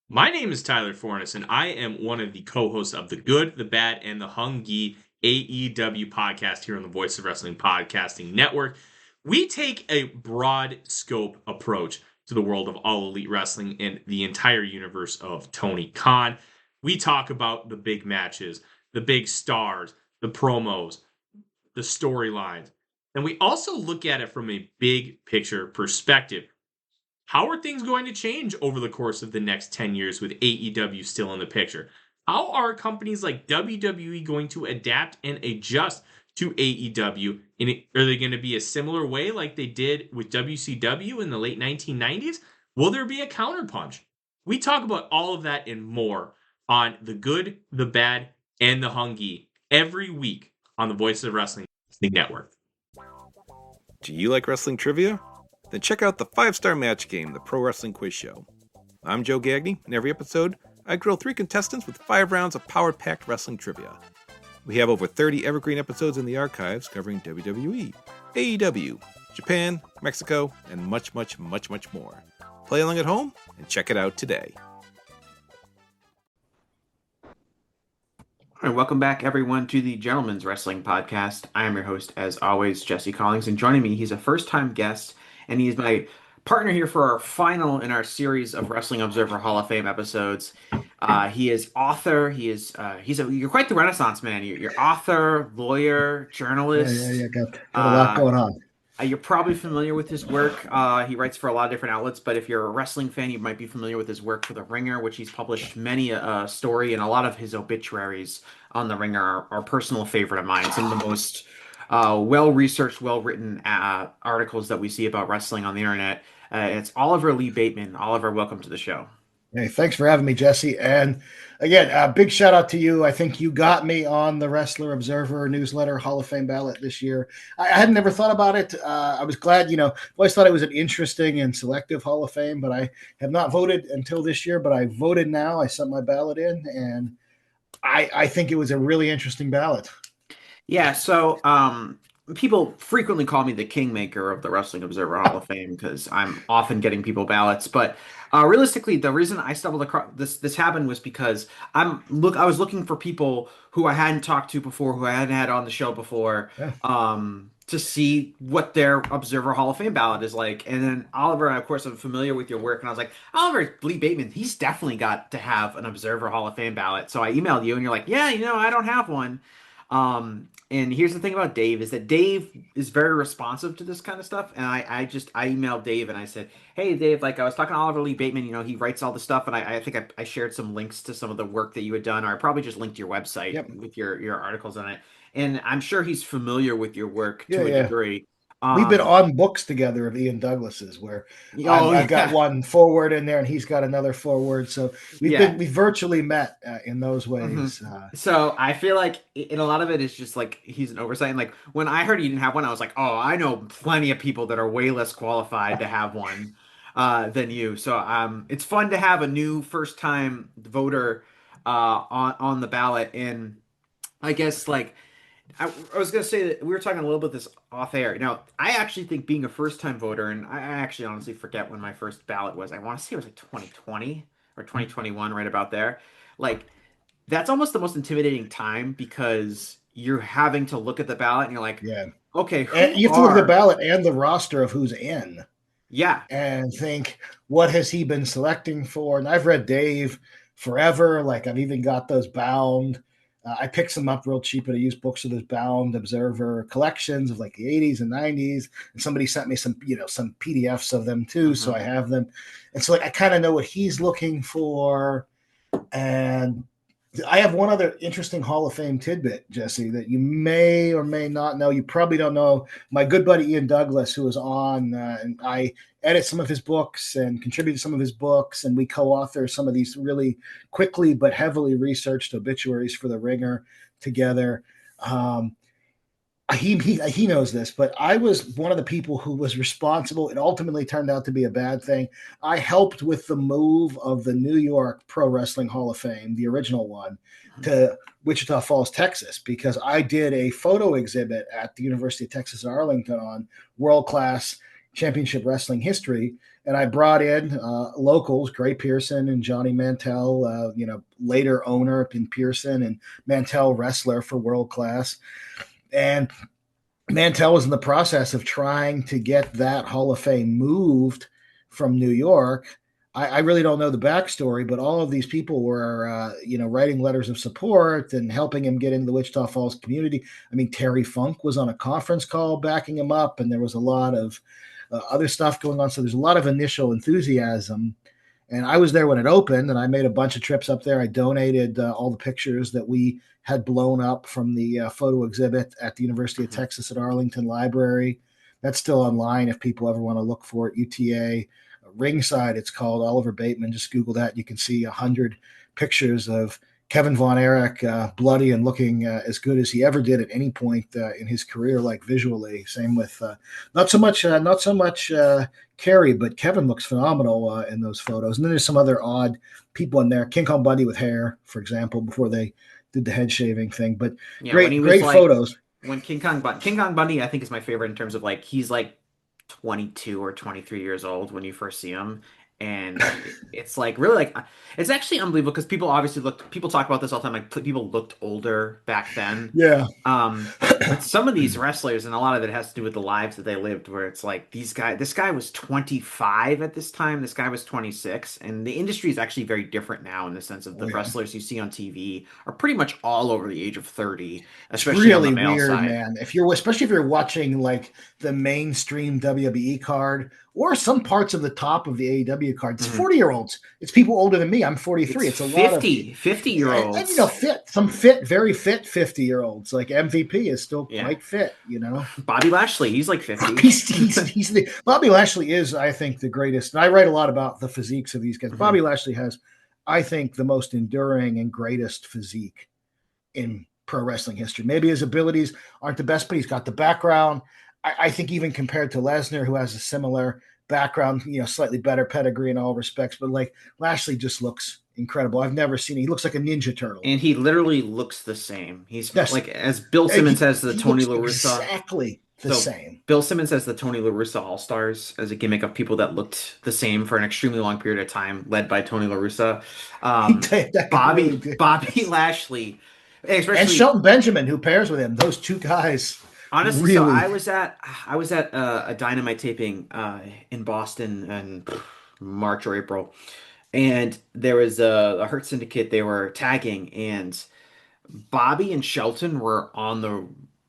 My name is Tyler Fornes, and I am one of the co-hosts of the Good, the Bad, and the Hungy AEW podcast here on the Voice of Wrestling Podcasting Network. We take a broad scope approach to the world of All Elite Wrestling and the entire universe of Tony Khan. We talk about the big matches, the big stars, the promos, the storylines, and we also look at it from a big picture perspective. How are things going to change over the course of the next 10 years with AEW still in the picture? How are companies like WWE going to adapt and adjust to AEW? Are they going to be a similar way like they did with WCW in the late 1990s? Will there be a counterpunch? We talk about all of that and more on The Good, the Bad, and the Hungy every week on the Voice of Wrestling Network. Do you like wrestling trivia? Then check out the 5-Star Match Game, the Pro Wrestling Quiz Show. I'm Joe Gagney, and every episode, I grill 3 contestants with 5 rounds of power-packed wrestling trivia. We have over 30 evergreen episodes in the archives covering WWE, AEW, Japan, Mexico, and much, much, much, much more. Play along at home and check it out today. All right, welcome back, everyone, to the Gentleman's Wrestling Podcast. I am your host, as always, Jesse Collings, and joining me, he's a first-time guest, and he's my partner here for our final in our series of Wrestling Observer Hall of Fame episodes. He is author. You're quite the Renaissance man. You're author, lawyer, journalist. Yeah. Got a lot going on. You're probably familiar with his work. He writes for a lot of different outlets, but if you're a wrestling fan, you might be familiar with his work for The Ringer, which he's published many a story, and a lot of his obituaries on The Ringer are personal favorite of mine. Some of the most well-researched, well-written articles that we see about wrestling on the internet. It's Oliver Lee Bateman. Oliver, welcome to the show. Hey, thanks for having me, Jesse. And again, a big shout out to you. I think you got me on the Wrestler Observer newsletter Hall of Fame ballot this year. I had never thought about it. I was glad, always thought it was an interesting and selective Hall of Fame, but I have not voted until this year, but I voted now. I sent my ballot in, and I think it was a really interesting ballot. Yeah, so people frequently call me the kingmaker of the Wrestling Observer Hall of Fame because I'm often getting people ballots. But realistically, the reason I stumbled across this happened was because I was looking for people who I hadn't talked to before, who I hadn't had on the show before, to see what their Observer Hall of Fame ballot is like. And then Oliver, of course, I'm familiar with your work, and I was like, Oliver Lee Bateman, he's definitely got to have an Observer Hall of Fame ballot. So I emailed you, and you're like, yeah, I don't have one. And here's the thing about Dave is that Dave is very responsive to this kind of stuff. And I emailed Dave and I said, hey, Dave, like I was talking to Oliver Lee Bateman, he writes all the stuff. And I think I shared some links to some of the work that you had done, or I probably just linked your website with your articles on it. And I'm sure he's familiar with your work to a degree. We've been on books together of Ian Douglas's where I've got one forward in there and he's got another forward. So we virtually met in those ways. Mm-hmm. So I feel like in a lot of it is just like he's an oversight. And like when I heard he didn't have one, I was like, oh, I know plenty of people that are way less qualified to have one than you. So it's fun to have a new first time voter on the ballot. And I guess like I was going to say that we were talking a little bit this off air. I actually think being a first-time voter, and I actually honestly forget when my first ballot was. I want to say it was like 2020 or 2021, right about there. Like, that's almost the most intimidating time because you're having to look at the ballot and you're like, okay, and you have to look at the ballot and the roster of who's in. Yeah. And think, what has he been selecting for? And I've read Dave forever. Like, I've even got those bound. I picked some up real cheap at a used bookstore, bound Observer collections of like the 80s and 90s. And somebody sent me some PDFs of them too. So I have them. And so like I kind of know what he's looking for. And I have one other interesting Hall of Fame tidbit, Jesse, that you may or may not know. You probably don't know. My good buddy Ian Douglas, who was on, and I edit some of his books and contribute to some of his books, and we co-author some of these really quickly but heavily researched obituaries for The Ringer together. He knows this, but I was one of the people who was responsible. It ultimately turned out to be a bad thing. I helped with the move of the New York Pro Wrestling Hall of Fame, the original one, to Wichita Falls, Texas, because I did a photo exhibit at the University of Texas at Arlington on world-class championship wrestling history. And I brought in locals, Gray Pearson and Johnny Mantell, later owner in Pearson, and Mantell wrestler for World Class. And Mantell was in the process of trying to get that Hall of Fame moved from New York. I really don't know the backstory, but all of these people were, writing letters of support and helping him get into the Wichita Falls community. I mean, Terry Funk was on a conference call backing him up, and there was a lot of other stuff going on. So there's a lot of initial enthusiasm. And I was there when it opened, and I made a bunch of trips up there. I donated all the pictures that we had blown up from the photo exhibit at the University of Texas at Arlington Library. That's still online if people ever want to look for it. UTA Ringside, it's called. Oliver Bateman. Just Google that. You can see 100 pictures of Kevin Von Erich, bloody and looking as good as he ever did at any point in his career, like visually. Same with not so much Kerry, but Kevin looks phenomenal in those photos. And then there's some other odd people in there. King Kong Bundy with hair, for example, before they did the head shaving thing. But great photos. When King Kong Bundy, I think is my favorite in terms of like he's like 22 or 23 years old when you first see him. And it's like really like it's actually unbelievable because people talk about this all the time. Like people looked older back then. Yeah. But some of these wrestlers, and a lot of it has to do with the lives that they lived, where it's like this guy was 25 at this time. This guy was 26, and the industry is actually very different now in the sense of the wrestlers you see on TV are pretty much all over the age of 30, especially really on the male weird, side. Man. Especially if you're watching like the mainstream WWE card or some parts of the top of the AEW card, it's 40-year-olds. It's people older than me. I'm 43. It's a 50-year-olds. And very fit 50-year-olds. Like MVP is still quite fit, Bobby Lashley, he's like 50. Bobby Lashley is, I think, the greatest. And I write a lot about the physiques of these guys. Bobby Lashley has, I think, the most enduring and greatest physique in pro wrestling history. Maybe his abilities aren't the best, but he's got the background. I think even compared to Lesnar, who has a similar background, slightly better pedigree in all respects, but like Lashley just looks incredible. I've never seen him. He looks like a Ninja Turtle. And he literally looks the same. He's like, as Bill Simmons has the Tony La Russa. Exactly the same. Bill Simmons has the Tony La Russa All-Stars as a gimmick of people that looked the same for an extremely long period of time, led by Tony La Russa. Bobby Lashley. And Shelton Benjamin, who pairs with him. Those two guys. Honestly, really? So I was at a Dynamite taping in Boston in March or April, and there was a Hurt Syndicate. They were tagging, and Bobby and Shelton were on the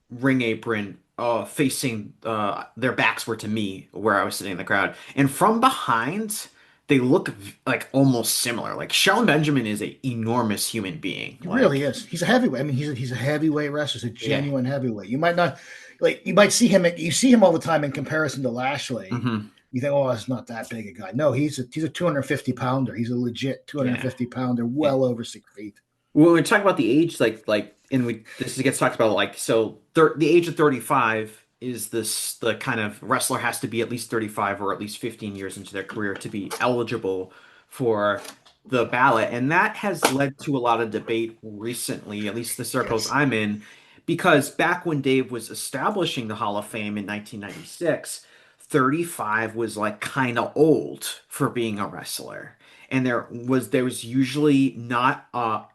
ring apron, facing their backs were to me, where I was sitting in the crowd, and from behind. They look like almost similar. Like Shelton Benjamin is an enormous human being. He really is. He's a heavyweight. I mean, he's a heavyweight wrestler. He's a genuine heavyweight. You might not you might see him. You see him all the time in comparison to Lashley. You think, oh, it's not that big a guy. No, he's a 250 pounder. He's a legit 250 pounder, well over 6 feet. When we talk about the age, this gets talked about the age of 35. Is the kind of wrestler has to be at least 35 or at least 15 years into their career to be eligible for the ballot. And that has led to a lot of debate recently, at least the circles I'm in, because back when Dave was establishing the Hall of Fame in 1996, 35 was like kind of old for being a wrestler. And there was usually not all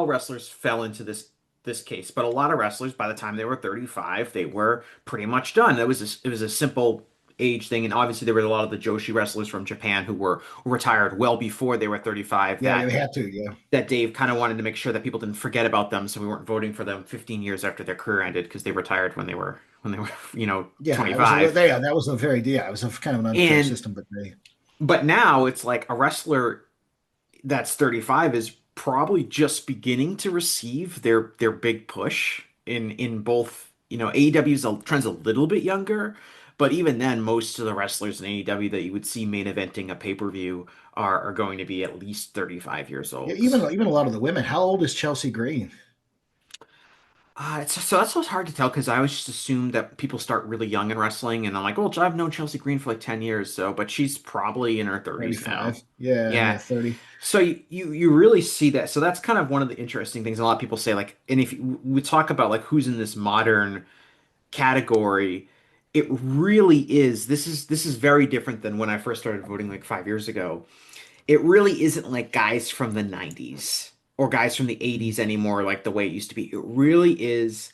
wrestlers fell into this case, but a lot of wrestlers, by the time they were 35, they were pretty much done. It was a simple age thing, and obviously there were a lot of the Joshi wrestlers from Japan who were retired well before they were 35. Yeah, they had to. Yeah, that Dave kind of wanted to make sure that people didn't forget about them, so we weren't voting for them 15 years after their career ended because they retired when they were 25. That was a very It was kind of an unfair system, but now it's like a wrestler that's 35 is probably just beginning to receive their big push in both, AEW's trend's a little bit younger, but even then most of the wrestlers in AEW that you would see main eventing a pay-per-view are going to be at least 35 years old. Yeah, even a lot of the women. How old is Chelsea Green? So that's what's hard to tell because I always just assumed that people start really young in wrestling, and I'm like, well, I've known Chelsea Green for like 10 years, but she's probably in her 30s now. Yeah, 30. So you really see that. So that's kind of one of the interesting things. A lot of people say and if we talk about like who's in this modern category, it really is. This is very different than when I first started voting like 5 years ago. It really isn't like guys from the 90s or guys from the 80s anymore, like the way it used to be. It really is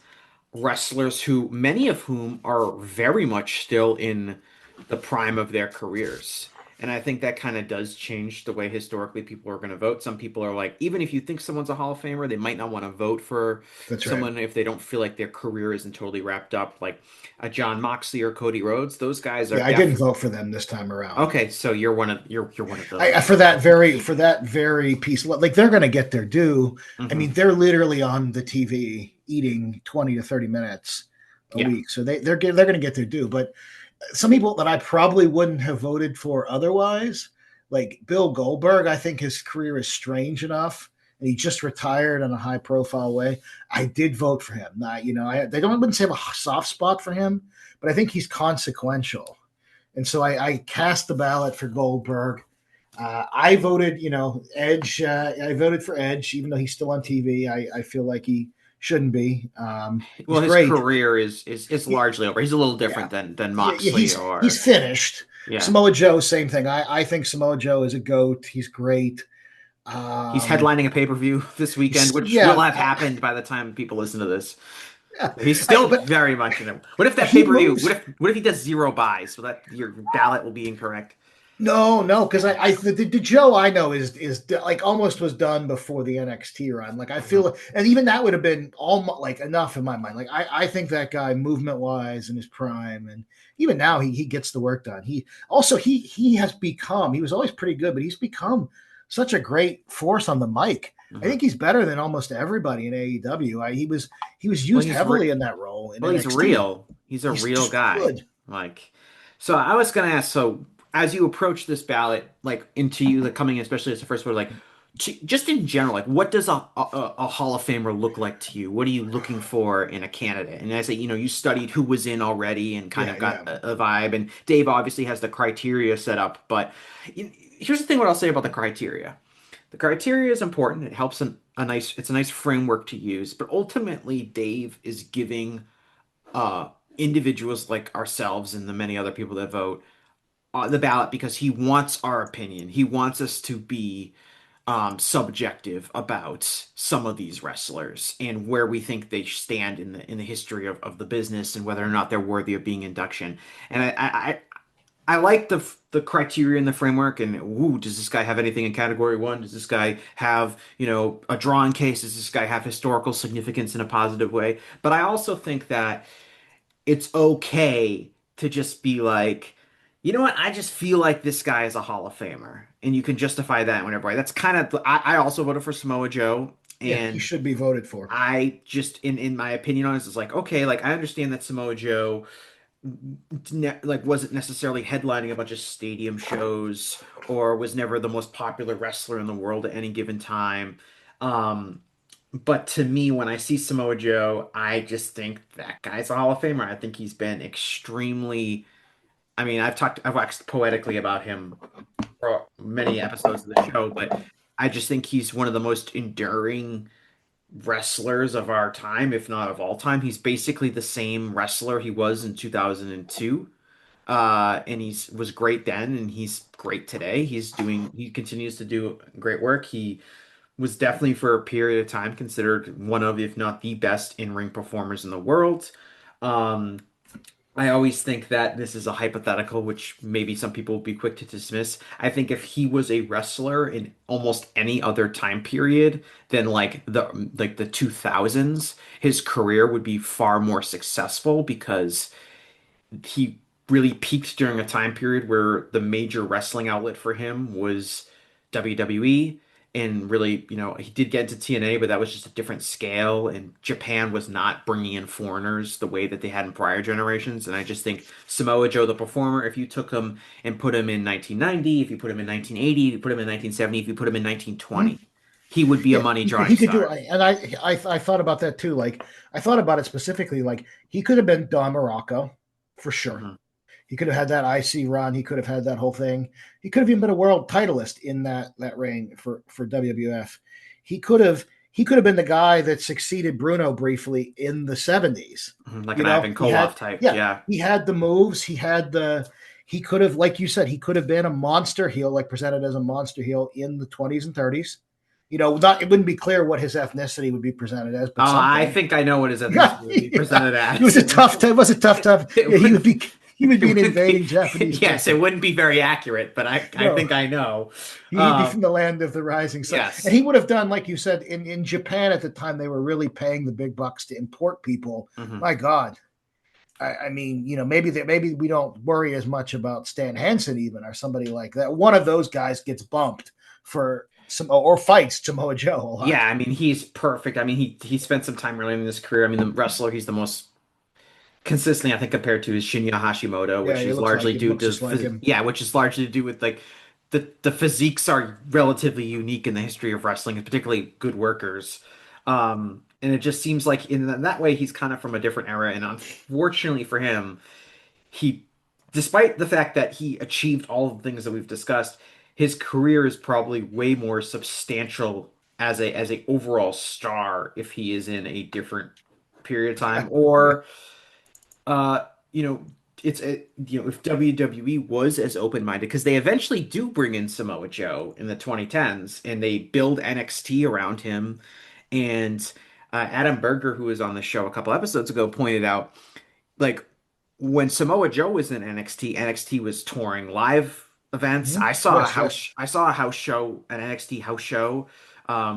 wrestlers who, many of whom are very much still in the prime of their careers. And I think that kind of does change the way historically people are going to vote. Some people are like, even if you think someone's a Hall of Famer, they might not want to vote for That's right. someone if they don't feel like their career isn't totally wrapped up, like a John Moxley or Cody Rhodes. Those guys are Yeah, I didn't vote for them this time around. okay. So you're one of those. For that very piece, like they're going to get their due. I mean, they're literally on the TV eating 20 to 30 minutes a week, so they're going to get their due. But some people that I probably wouldn't have voted for otherwise, like Bill Goldberg, I think his career is strange enough, and he just retired in a high profile way. I did wouldn't say I have a soft spot for him, but I think he's consequential. And so I cast the ballot for Goldberg. I voted, Edge. I voted for Edge, even though he's still on TV. I feel like he shouldn't be. Well, his great. career is largely over. He's a little different than Moxley. He's finished. Yeah. Samoa Joe, same thing. I think Samoa Joe is a GOAT. He's great. He's headlining a pay-per-view this weekend, which will have happened by the time people listen to this. Yeah. He's still very much in it. What if that pay-per-view? What if he does 0 buys so that your ballot will be incorrect? No, because the Joe I know is like almost was done before the NXT run. Like I feel, and even that would have been almost like enough in my mind. Like I think that guy movement wise in his prime, and even now he gets the work done. He has become. He was always pretty good, but he's become such a great force on the mic. I think he's better than almost everybody in AEW. He was used heavily in that role. Well, he's real. He's a real guy. Good. Like, so I was gonna ask. So as you approach this ballot, like into you, like coming in, especially as the first one, like just in general, like what does a Hall of Famer look like to you? What are you looking for in a candidate? And as you studied who was in already and kind of got a vibe. And Dave obviously has the criteria set up, but here's the thing: what I'll say about the criteria. The criteria is important. It helps it's a nice framework to use, but ultimately Dave is giving individuals like ourselves and the many other people that vote the ballot because he wants our opinion. He wants us to be subjective about some of these wrestlers and where we think they stand in the history of the business and whether or not they're worthy of being induction. And I like the criteria and the framework, and does this guy have anything in category 1? Does this guy have, a drawing case? Does this guy have historical significance in a positive way? But I also think that it's okay to just be like, you know what? I just feel like this guy is a Hall of Famer, and you can justify that whenever. That's kind of. I also voted for Samoa Joe, and he should be voted for. I just, in my opinion on this, is like, okay, like I understand that Samoa Joe wasn't necessarily headlining a bunch of stadium shows or was never the most popular wrestler in the world at any given time. But to me, when I see Samoa Joe, I just think that guy's a Hall of Famer. I think he's been extremely. I mean, I've waxed poetically about him for many episodes of the show, but I just think he's one of the most enduring wrestlers of our time, if not of all time. He's basically the same wrestler he was in 2002. And was great then, and he's great today. He continues to do great work. He was definitely for a period of time considered one of, if not the best in-ring performers in the world. I always think that this is a hypothetical, which maybe some people will be quick to dismiss. I think if he was a wrestler in almost any other time period than like the 2000s, his career would be far more successful because he really peaked during a time period where the major wrestling outlet for him was WWE. And really, he did get into TNA, but that was just a different scale. And Japan was not bringing in foreigners the way that they had in prior generations. And I just think Samoa Joe, the performer, if you took him and put him in 1990, if you put him in 1980, if you put him in 1970, if you put him in 1920, he would be a money drawing He could star. And I thought about that too. Like I thought about it specifically. Like he could have been Don Morocco for sure. Mm-hmm. He could have had that IC run. He could have had that whole thing. He could have even been a world titleist in that reign for WWF. He he could have been the guy that succeeded Bruno briefly in the 70s. Like an Ivan Koloff type. Yeah. He had the moves. He could have, like you said, he could have been a monster heel, like presented as a monster heel in the 20s and 30s. It wouldn't be clear what his ethnicity would be presented as. But I think I know what his ethnicity would be presented as. It was a tough time. He would be an invading Japanese. Yes, person. It wouldn't be very accurate, but I think I know. He'd be from the land of the rising sun. Yes. And he would have done, like you said, in Japan at the time, they were really paying the big bucks to import people. Mm-hmm. My God. I mean, maybe we don't worry as much about Stan Hansen even, or somebody like that. One of those guys gets bumped or fights Samoa Joe a lot. Yeah, I mean, he's perfect. I mean, he spent some time early in his career. I mean, the wrestler he's the most consistently, I think, compared to is Shinya Hashimoto, which is largely due to which is largely to do with like the physiques are relatively unique in the history of wrestling, particularly good workers. And it just seems like in that way he's kind of from a different era. And unfortunately for him, despite the fact that he achieved all of the things that we've discussed, his career is probably way more substantial as a overall star if he is in a different period of time, or if WWE was as open-minded, because they eventually do bring in Samoa Joe in the 2010s and they build NXT around him. And Adam Berger, who was on the show a couple episodes ago, pointed out, like, when Samoa Joe was in NXT was touring live events. Mm-hmm. I saw a house show, an NXT house show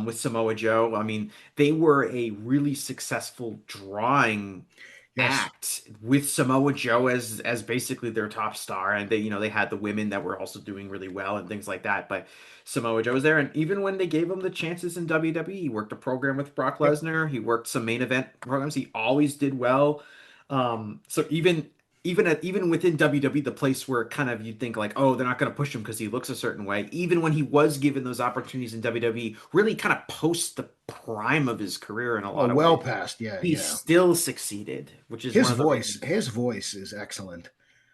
with Samoa Joe. I mean, they were a really successful drawing act with Samoa Joe as basically their top star, and they had the women that were also doing really well and things like that. But Samoa Joe was there, and even when they gave him the chances in WWE, he worked a program with Brock Lesnar. He worked some main event programs. He always did well. So even within WWE, the place where kind of you'd think like, oh, they're not going to push him because he looks a certain way. Even when he was given those opportunities in WWE, really kind of post the prime of his career in a lot of well ways. Past, he still succeeded, which is his voice. His voice is excellent.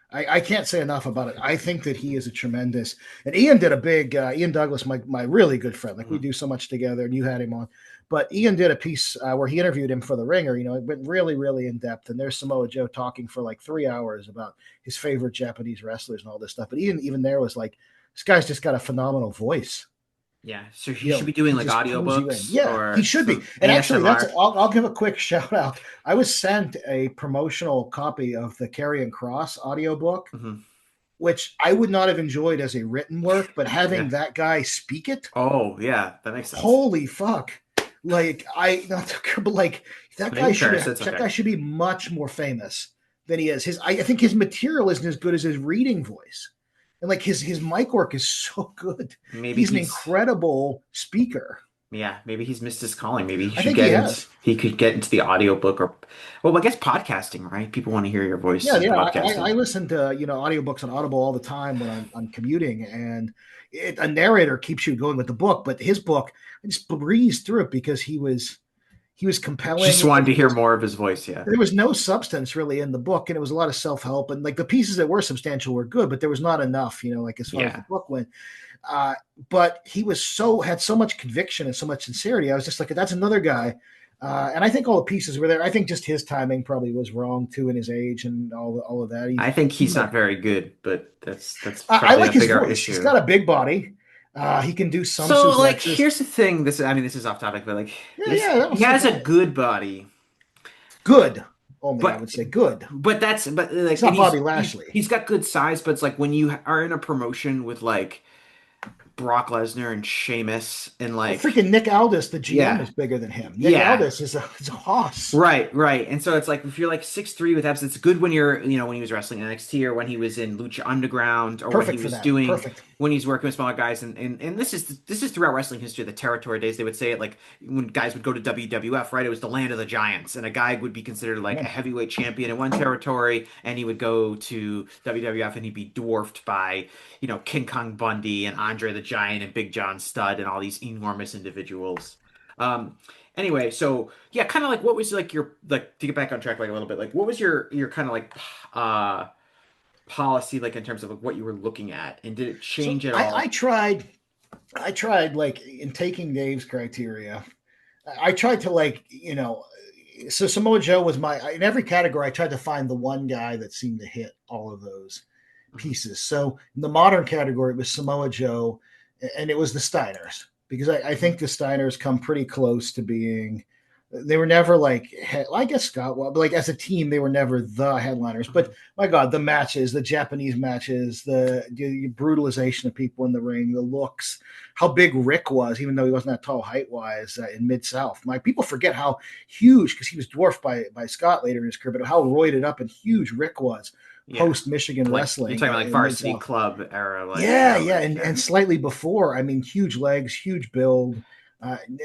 I can't say enough about it. I think that he is a tremendous. And Ian did a big. Ian Douglas, my really good friend. Like we do so much together, and you had him on. But Ian did a piece where he interviewed him for The Ringer. It went really, really in depth. And there's Samoa Joe talking for like 3 hours about his favorite Japanese wrestlers and all this stuff. But Ian, even there was like, this guy's just got a phenomenal voice. Yeah, so he should be doing like audiobooks. Yeah, he should be. And actually, I'll give a quick shout out. I was sent a promotional copy of the Karrion Kross audiobook, which I would not have enjoyed as a written work, but having that guy speak it. Oh, yeah, that makes sense. Holy fuck. Like that guy should be much more famous than he is. I think his material isn't as good as his reading voice. And like his mic work is so good. Maybe he's an incredible speaker. Yeah, maybe he's missed his calling. Maybe he could get into the audiobook I guess podcasting, right? People want to hear your voice. Yeah. I listen to audiobooks on Audible all the time when I'm commuting, and a narrator keeps you going with the book, but his book, I just breezed through it because he was compelling. Just wanted to hear more of his voice. Yeah. There was no substance really in the book, and it was a lot of self-help, and like the pieces that were substantial were good, but there was not enough, like as far as the book went. But he had so much conviction and so much sincerity. I was just like, that's another guy. And I think all the pieces were there. I think just his timing probably was wrong too, in his age and all of that. I think he's not very good, but that's probably I like a bigger his voice. Issue. He's got a big body. He can do some. So like, here's the thing. This is off topic, but like, he has a good body. Good. I would say good. But like, it's not Bobby Lashley. He's got good size, but it's like when you are in a promotion with like Brock Lesnar and Sheamus and like freaking Nick Aldis, the GM is bigger than him. Nick Aldis is a hoss. Right. And so it's like if you're like 6'3" with abs, it's good when you're when he was wrestling in NXT or when he was in Lucha Underground or when he was when he's working with smaller guys and this is throughout wrestling history, the territory days. They would say it like when guys would go to WWF, right? It was the land of the giants, and a guy would be considered like a heavyweight champion in one territory, and he would go to WWF and he'd be dwarfed by King Kong Bundy and Andre the Giant and Big John Studd and all these enormous individuals. Anyway, so yeah, kind of like what was like your like to get back on track like a little bit, like what was your kind of like policy like in terms of like, what you were looking at, and did it change at all? I tried like in taking Dave's criteria. I tried to so Samoa Joe was in every category. I tried to find the one guy that seemed to hit all of those pieces. So in the modern category, it was Samoa Joe, and it was the Steiners, because I think the Steiners come pretty close to being. They were never I guess Scott, but like as a team, they were never the headliners. But my God, the matches, the Japanese matches, the brutalization of people in the ring, the looks, how big Rick was, even though he wasn't that tall height wise in Mid-South. People forget how huge, because he was dwarfed by Scott later in his career, but how roided up and huge Rick was post Michigan wrestling. You're talking about Varsity Mid-South. Club era. And slightly before. I mean, huge legs, huge build,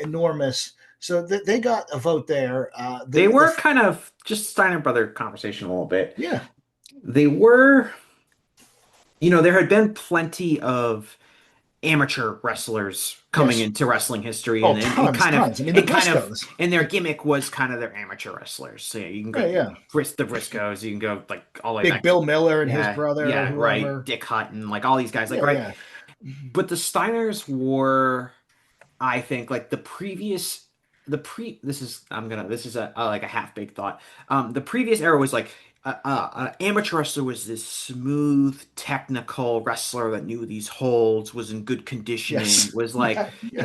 enormous. So they got a vote there. They were kind of just Steiner brother conversation a little bit. Yeah. They were, there had been plenty of amateur wrestlers coming into wrestling history, and tons. I mean, and their gimmick was kind of their amateur wrestlers. So you can go the Briscoes, you can go all like Big Bill Miller and his brother, right, Dick Hutton, like all these guys, right. But the Steiners were, I think, like this is a half-baked thought. The previous era was like an amateur wrestler was this smooth, technical wrestler that knew these holds, was in good conditioning, was like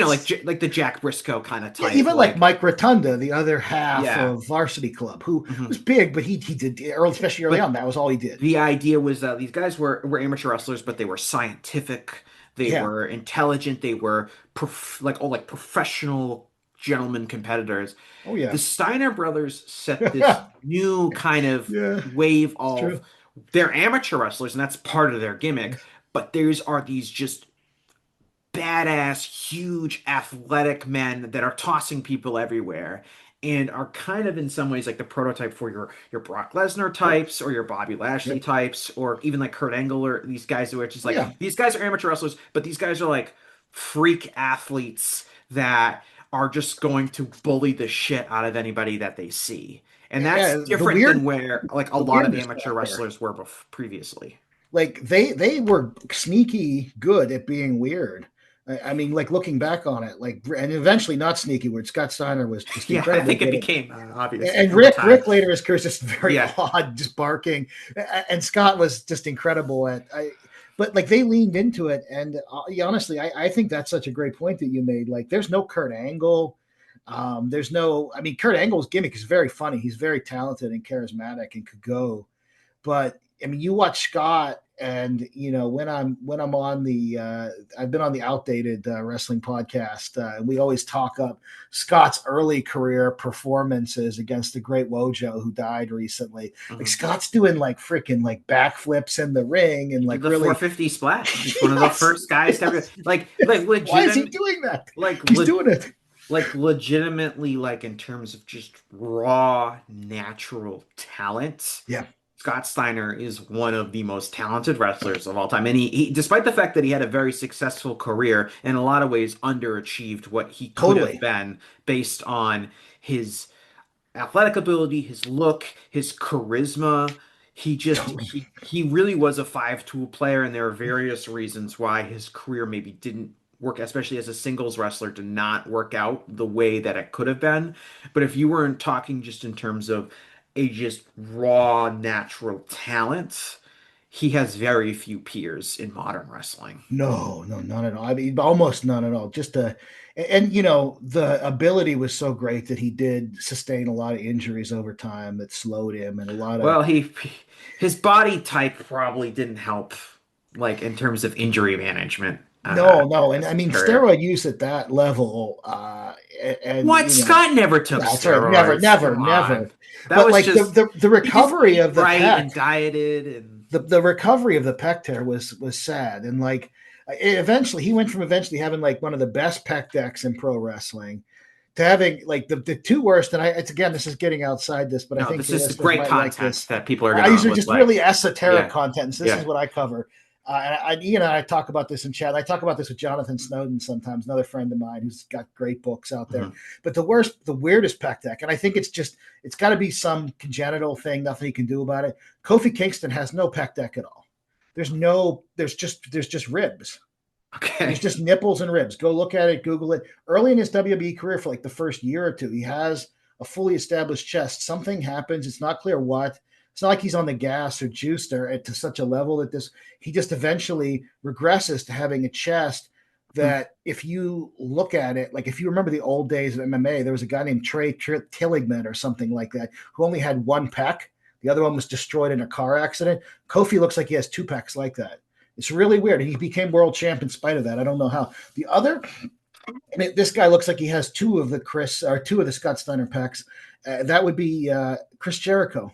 like the Jack Briscoe kind of type. Even like Mike Rotunda, the other half of Varsity Club, who was big, but he did especially early on. That was all he did. The idea was that these guys were amateur wrestlers, but they were scientific. They were intelligent. They were professional gentlemen competitors. Oh yeah. The Steiner brothers set this new kind of wave of they're amateur wrestlers, and that's part of their gimmick, but are these just badass, huge, athletic men that are tossing people everywhere and are kind of in some ways like the prototype for your Brock Lesnar types or your Bobby Lashley types, or even like Kurt Angle, or these guys who are just these guys are amateur wrestlers, but these guys are like freak athletes that are just going to bully the shit out of anybody that they see. And that's different than where like a lot of amateur wrestlers were previously. Like they were sneaky good at being weird. I mean, like looking back on it, and eventually not sneaky weird. Scott Steiner was just incredible. I think it became obvious. And Rick later in his career is just very odd, just barking. And Scott was just incredible but like they leaned into it, and honestly, I think that's such a great point that you made. Like, there's no Kurt Angle, Kurt Angle's gimmick is very funny. He's very talented and charismatic and could go, but I mean, you watch Scott, and when I'm on the I've been on the Outdated Wrestling podcast, and we always talk up Scott's early career performances against the great Wojo, who died recently. Like, Scott's doing like freaking like backflips in the ring and like the really 450 splash. He's one of the first guys to ever like legit. Why is he doing that? Like he's doing it. Like legitimately, like in terms of just raw natural talent. Yeah. Scott Steiner is one of the most talented wrestlers of all time. And he despite the fact that he had a very successful career, in a lot of ways underachieved what he could have been based on his athletic ability, his look, his charisma. He really was a 5-tool player, and there are various reasons why his career maybe didn't work, especially as a singles wrestler, to not work out the way that it could have been. But if you weren't talking just in terms of a just raw natural talent, he has very few peers in modern wrestling. No, not at all. I mean, almost none at all. The ability was so great that he did sustain a lot of injuries over time that slowed him, and a lot of his body type probably didn't help, like in terms of injury management. No, and I mean steroid use at that level. Scott never took steroids. Never. But like just, the recovery of the pec, and dieted, and the recovery of the pec tear was sad, and like he went from having like one of the best pec decks in pro wrestling to having like the two worst. And this is getting outside this, but I think this is great content that people are. These are just really esoteric content. So this is what I cover. And I talk about this in chat. I talk about this with Jonathan Snowden sometimes, another friend of mine who's got great books out there. But the weirdest pec deck, and I think it's got to be some congenital thing, nothing he can do about it. Kofi Kingston has no pec deck at all. There's just ribs. Okay. It's just nipples and ribs. Go look at it, Google it. Early in his WWE career, for like the first year or two, he has a fully established chest. Something happens. It's not clear what. It's not like he's on the gas or juiced or to such a level that he just eventually regresses to having a chest that if you look at it, like if you remember the old days of MMA, there was a guy named Trey Tilligman or something like that who only had one pec. The other one was destroyed in a car accident. Kofi looks like he has two pecs like that. It's really weird. He became world champ in spite of that. I don't know how. The other, this guy looks like he has two of the Scott Steiner pecs. That would be Chris Jericho.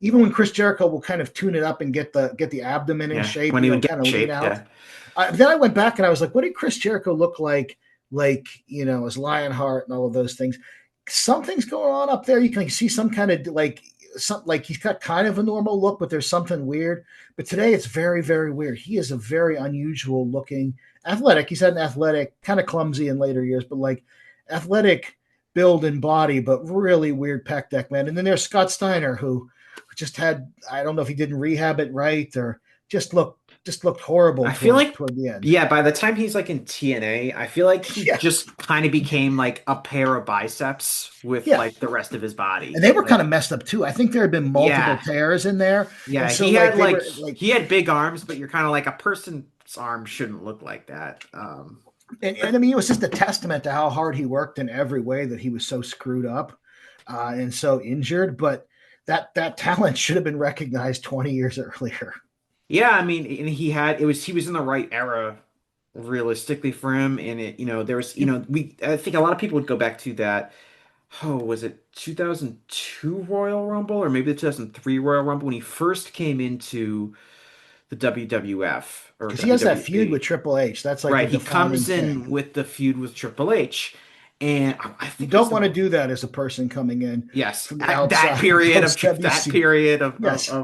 Even when Chris Jericho will kind of tune it up and get the abdomen in shape, when he would kind of shape, lean out. Then I went back and I was like, what did Chris Jericho look like? Like, as Lionheart and all of those things. Something's going on up there. You can see some kind of like he's got kind of a normal look, but there's something weird. But today it's very, very weird. He is a very unusual looking athletic. He's had an athletic, kind of clumsy in later years, but like athletic build and body, but really weird pec deck, man. And then there's Scott Steiner, who just had, I don't know if he didn't rehab it right or just looked horrible. I feel like toward the end. Yeah, by the time he's like in TNA, I feel like he just kind of became like a pair of biceps with like the rest of his body. And they were kind of messed up too. I think there had been multiple tears in there. Yeah, so he had he had big arms, but you're kind of like a person's arm shouldn't look like that. And I mean, it was just a testament to how hard he worked in every way that he was so screwed up and so injured. But that talent should have been recognized 20 years earlier. Yeah, I mean, and he was in the right era realistically for him. And there was, I think a lot of people would go back to that. Oh, was it 2002 Royal Rumble or maybe the 2003 Royal Rumble when he first came into the WWF? Because he has that feud with Triple H. That's like right. He comes in with the feud with Triple H. And I think you don't want to do that as a person coming in. Yes, from that period of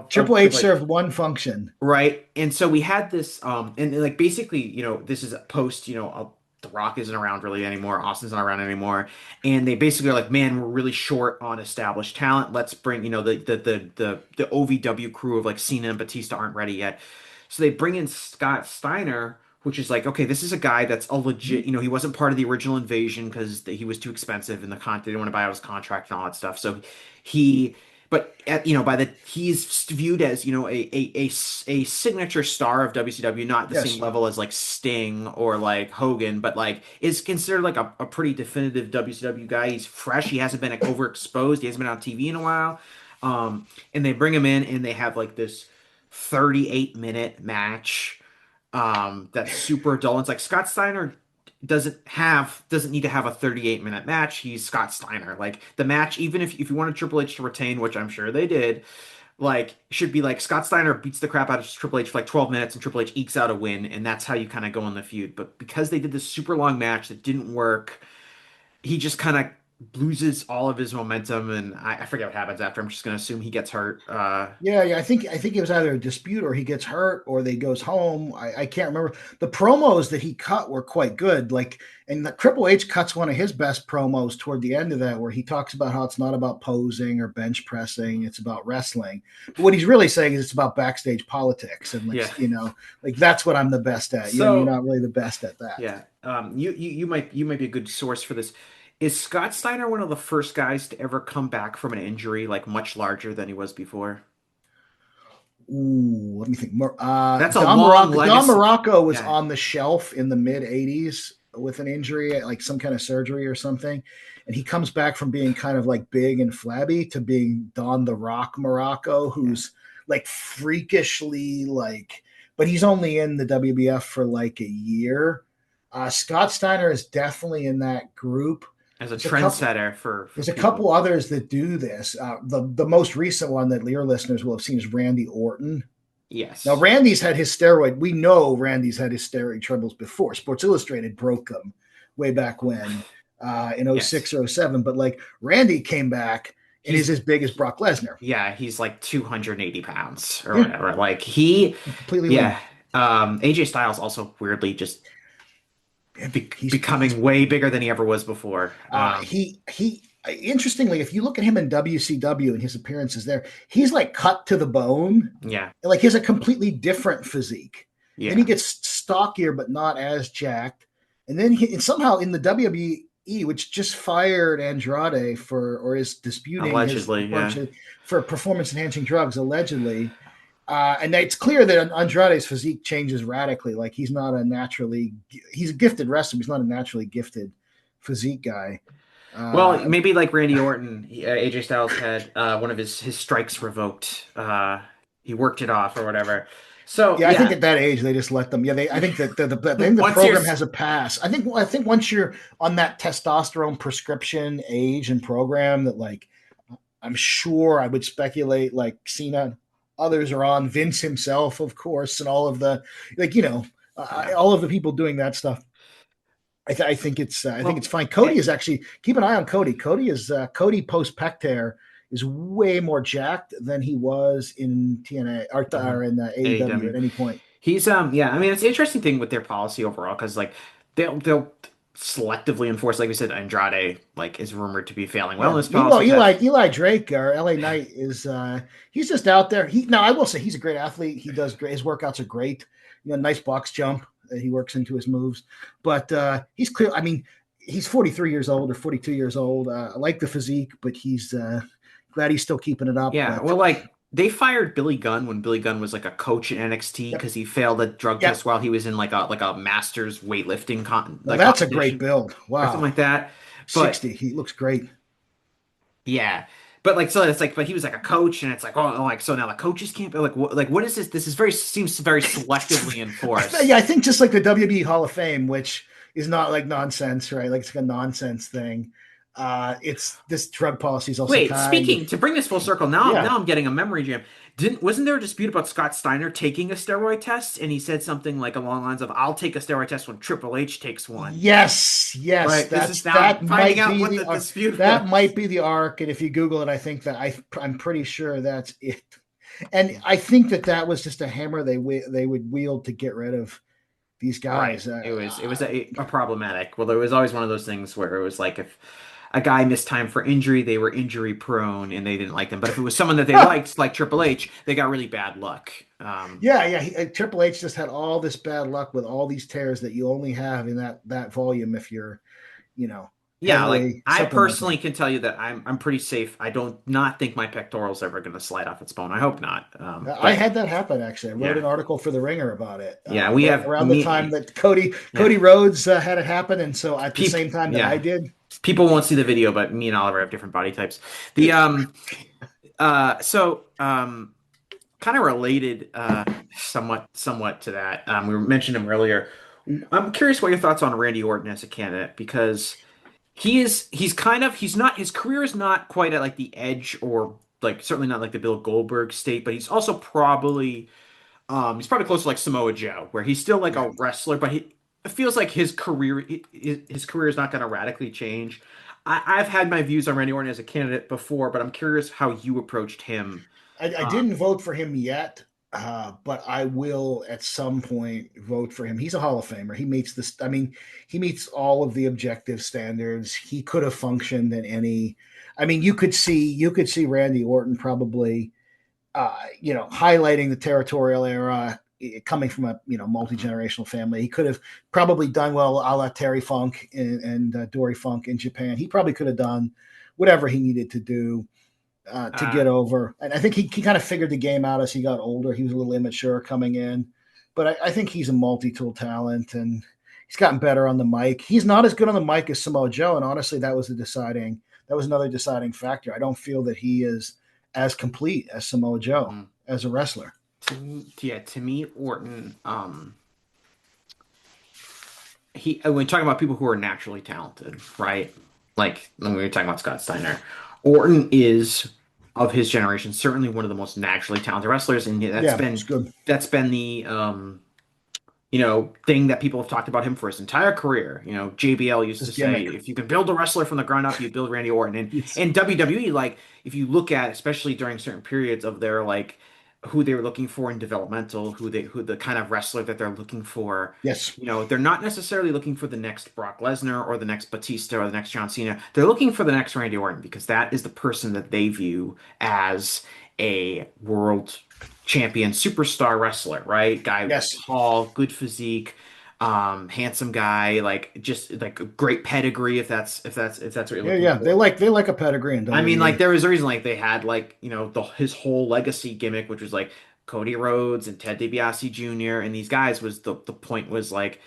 Triple H served one function, right? And so we had this, and like basically, this is post, The Rock isn't around really anymore, Austin's not around anymore, and they basically are like, man, we're really short on established talent. Let's bring, the OVW crew of like Cena and Batista aren't ready yet, so they bring in Scott Steiner. Which is like, okay, this is a guy that's a legit, he wasn't part of the original Invasion because he was too expensive and they didn't want to buy out his contract and all that stuff. So he's viewed as, a signature star of WCW, not the same level as like Sting or like Hogan, but like is considered like a pretty definitive WCW guy. He's fresh. He hasn't been like overexposed. He hasn't been on TV in a while. And they bring him in and they have like this 38-minute match. That's super dull. It's like Scott Steiner doesn't need to have a 38-minute match. He's Scott Steiner. Like the match, even if you wanted Triple H to retain, which I'm sure they did, like should be like Scott Steiner beats the crap out of Triple H for like 12 minutes and Triple H ekes out a win, and that's how you kind of go in the feud. But because they did this super long match that didn't work, he just kind of loses all of his momentum, and I forget what happens after. I'm just going to assume he gets hurt. Yeah. I think it was either a dispute or he gets hurt or they goes home. I can't remember. The promos that he cut were quite good. Like, and the Triple H cuts one of his best promos toward the end of that, where he talks about how it's not about posing or bench pressing, it's about wrestling. But what he's really saying is it's about backstage politics, and like that's what I'm the best at. So, you're not really the best at that. Yeah. You might be a good source for this. Is Scott Steiner one of the first guys to ever come back from an injury like much larger than he was before? Ooh, let me think. That's a long legacy. Don Morocco was on the shelf in the mid 80s with an injury, like some kind of surgery or something. And he comes back from being kind of like big and flabby to being Don the Rock Morocco, who's like freakishly like, but he's only in the WBF for like a year. Scott Steiner is definitely in that group. As a trendsetter for there's a couple others that do this. The most recent one that your listeners will have seen is Randy Orton. Yes. Now Randy's had his steroid. We know Randy's had his steroid troubles before. Sports Illustrated broke them way back when in 06 or 07. But like Randy came back and is as big as Brock Lesnar. Yeah, he's like 280 pounds or whatever. Like he completely AJ Styles also weirdly just he's becoming way bigger than he ever was before. He interestingly, if you look at him in WCW and his appearances there, he's like cut to the bone. Yeah. Like he has a completely different physique. Yeah. Then he gets stockier, but not as jacked. And then and somehow in the WWE, which just fired Andrade or is disputing Allegedly, for performance enhancing drugs, allegedly. And it's clear that Andrade's physique changes radically. Like he's a gifted wrestler, but he's not a naturally gifted physique guy. Well, maybe like Randy Orton, AJ Styles had one of his strikes revoked. He worked it off or whatever. So yeah, I think at that age they just let them. Yeah, I think that the program has a pass. I think once you're on that testosterone prescription age and program, that like I'm sure I would speculate like Cena, others are on, Vince himself, of course, and all of the all of the people doing that stuff. I think it's fine. Cody is actually, keep an eye on Cody. Cody post pec tear is way more jacked than he was in TNA or in AEW at any point. He's I mean, it's an interesting thing with their policy overall because like they'll selectively enforce, like we said, Andrade like is rumored to be failing wellness policy. Eli Drake or LA Knight is he's just out there. I will say he's a great athlete. He does great. His workouts are great. Nice box jump that he works into his moves. But he's clear. I mean, he's 43 years old or 42 years old. I like the physique, but he's glad he's still keeping it up. Yeah, well, like they fired Billy Gunn when Billy Gunn was like a coach in NXT because he failed a drug test while he was in like a masters weightlifting that's a great build. Wow, or something like that. But 60, he looks great. Yeah. But like, so it's like, but he was like a coach, and it's like, oh, like, so now the coaches can't be like, what is this? This is seems very selectively enforced. Yeah, I think just like the WWE Hall of Fame, which is not like nonsense, right? Like it's like a nonsense thing. It's this drug policy is also. Wait, speaking to bring this full circle, now I'm getting a memory jam. Wasn't there a dispute about Scott Steiner taking a steroid test, and he said something like along the lines of, "I'll take a steroid test when Triple H takes one." Yes, right. That might be the arc, and if you Google it, I think that I'm pretty sure that's it. And I think that was just a hammer they would wield to get rid of these guys. Right. It was a problematic. Well, there was always one of those things where it was like if a guy missed time for injury, they were injury prone and they didn't like them. But if it was someone that they liked, like Triple H, they got really bad luck. Triple H just had all this bad luck with all these tears that you only have in that volume if you're, Yeah, like I personally can tell you that I'm pretty safe. I don't not think my pectoral's ever going to slide off its bone. I hope not. I had that happen actually. I wrote an article for The Ringer about it. We have around the time that Cody Rhodes had it happen, and so at the same time that I did. People won't see the video, but me and Oliver have different body types. The kind of related somewhat to that. We mentioned him earlier. I'm curious what your thoughts on Randy Orton as a candidate, because his career is not quite at like the edge, or like certainly not like the Bill Goldberg state, but he's also probably close to like Samoa Joe, where he's still like a wrestler, but it feels like his career is not going to radically change. I've had my views on Randy Orton as a candidate before, but I'm curious how you approached him. I didn't vote for him yet, but I will at some point vote for him. He's a Hall of Famer. He meets this. I mean, he meets all of the objective standards. He could have functioned in any. I mean, you could see Randy Orton probably, highlighting the territorial era, coming from a multi-generational family. He could have probably done well a la Terry Funk and Dory Funk in Japan. He probably could have done whatever he needed to do to get over. And I think he kind of figured the game out as he got older. He was a little immature coming in, but I think he's a multi-tool talent, and he's gotten better on the mic. He's not as good on the mic as Samoa Joe, and honestly, that was another deciding factor. I don't feel that he is as complete as Samoa Joe as a wrestler. To me, Orton, when talking about people who are naturally talented, right? Like when we were talking about Scott Steiner, Orton is, of his generation, certainly one of the most naturally talented wrestlers, and that's been the thing that people have talked about him for his entire career. JBL used to say, if you can build a wrestler from the ground up, you build Randy Orton. And WWE, like if you look at, especially during certain periods of their like who they were looking for in developmental, who the kind of wrestler that they're looking for. Yes. They're not necessarily looking for the next Brock Lesnar or the next Batista or the next John Cena. They're looking for the next Randy Orton, because that is the person that they view as a world champion, superstar wrestler, right? Guy, Yes. tall, good physique, handsome guy, like just like a great pedigree. If that's what you're Yeah, looking yeah. for. They like a pedigree in I mean, like WWE. there was a reason, like they had like his whole legacy gimmick, which was like Cody Rhodes and Ted DiBiase Jr. and these guys was the point was like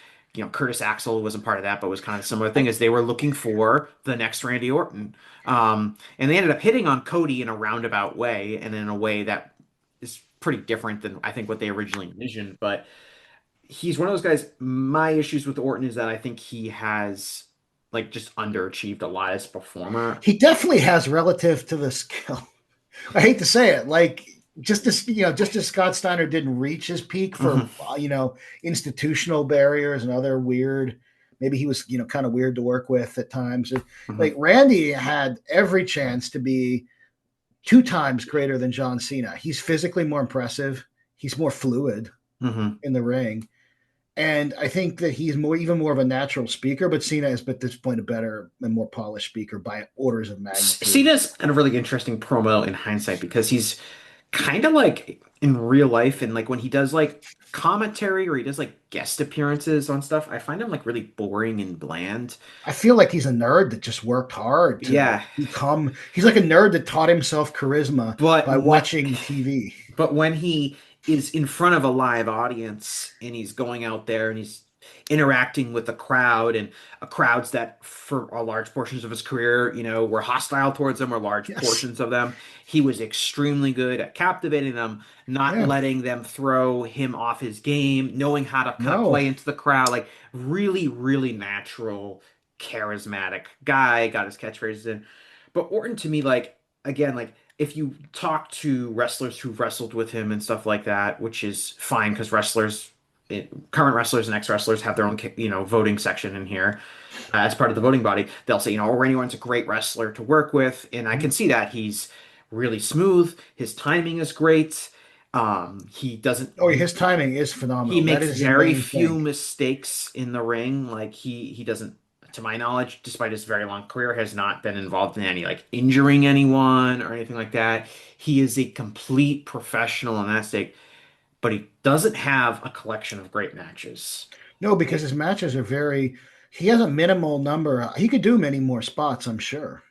Curtis Axel wasn't part of that, but was kind of a similar thing as they were looking for the next Randy Orton, and they ended up hitting on Cody in a roundabout way and in a way that is pretty different than I think what they originally envisioned, but he's one of those guys. My issues with Orton is that I think he has like just underachieved a lot as a performer. He definitely has relative to the skill. I hate to say it, like just as Scott Steiner didn't reach his peak for institutional barriers and other weird. Maybe he was kind of weird to work with at times. Like Randy had every chance to be 2 times greater than John Cena. He's physically more impressive. He's more fluid in the ring. And I think that he's even more of a natural speaker, but Cena is at this point a better and more polished speaker by orders of magnitude. Cena's kind of really interesting promo in hindsight because he's kind of like in real life and like when he does like commentary or he does like guest appearances on stuff, I find him like really boring and bland. I feel like he's a nerd that just worked hard to become. He's like a nerd that taught himself charisma by watching TV. But when he is in front of a live audience and he's going out there and he's interacting with the crowd and crowds that for a large portions of his career, were hostile towards him or large portions of them. He was extremely good at captivating them, not letting them throw him off his game, knowing how to kind of play into the crowd, like really, really natural, charismatic guy, got his catchphrases in. But Orton to me, like, again, like if you talk to wrestlers who've wrestled with him and stuff like that, which is fine because current wrestlers and ex-wrestlers have their own, voting section in here as part of the voting body. They'll say, Randy Orton's a great wrestler to work with, and I can see that he's really smooth. His timing is great. He doesn't. Oh, his timing is phenomenal. He makes very few mistakes in the ring. Like he doesn't, to my knowledge, despite his very long career, has not been involved in any like injuring anyone or anything like that. He is a complete professional in that state. But he doesn't have a collection of great matches. No, because his matches are he has a minimal number. He could do many more spots, I'm sure.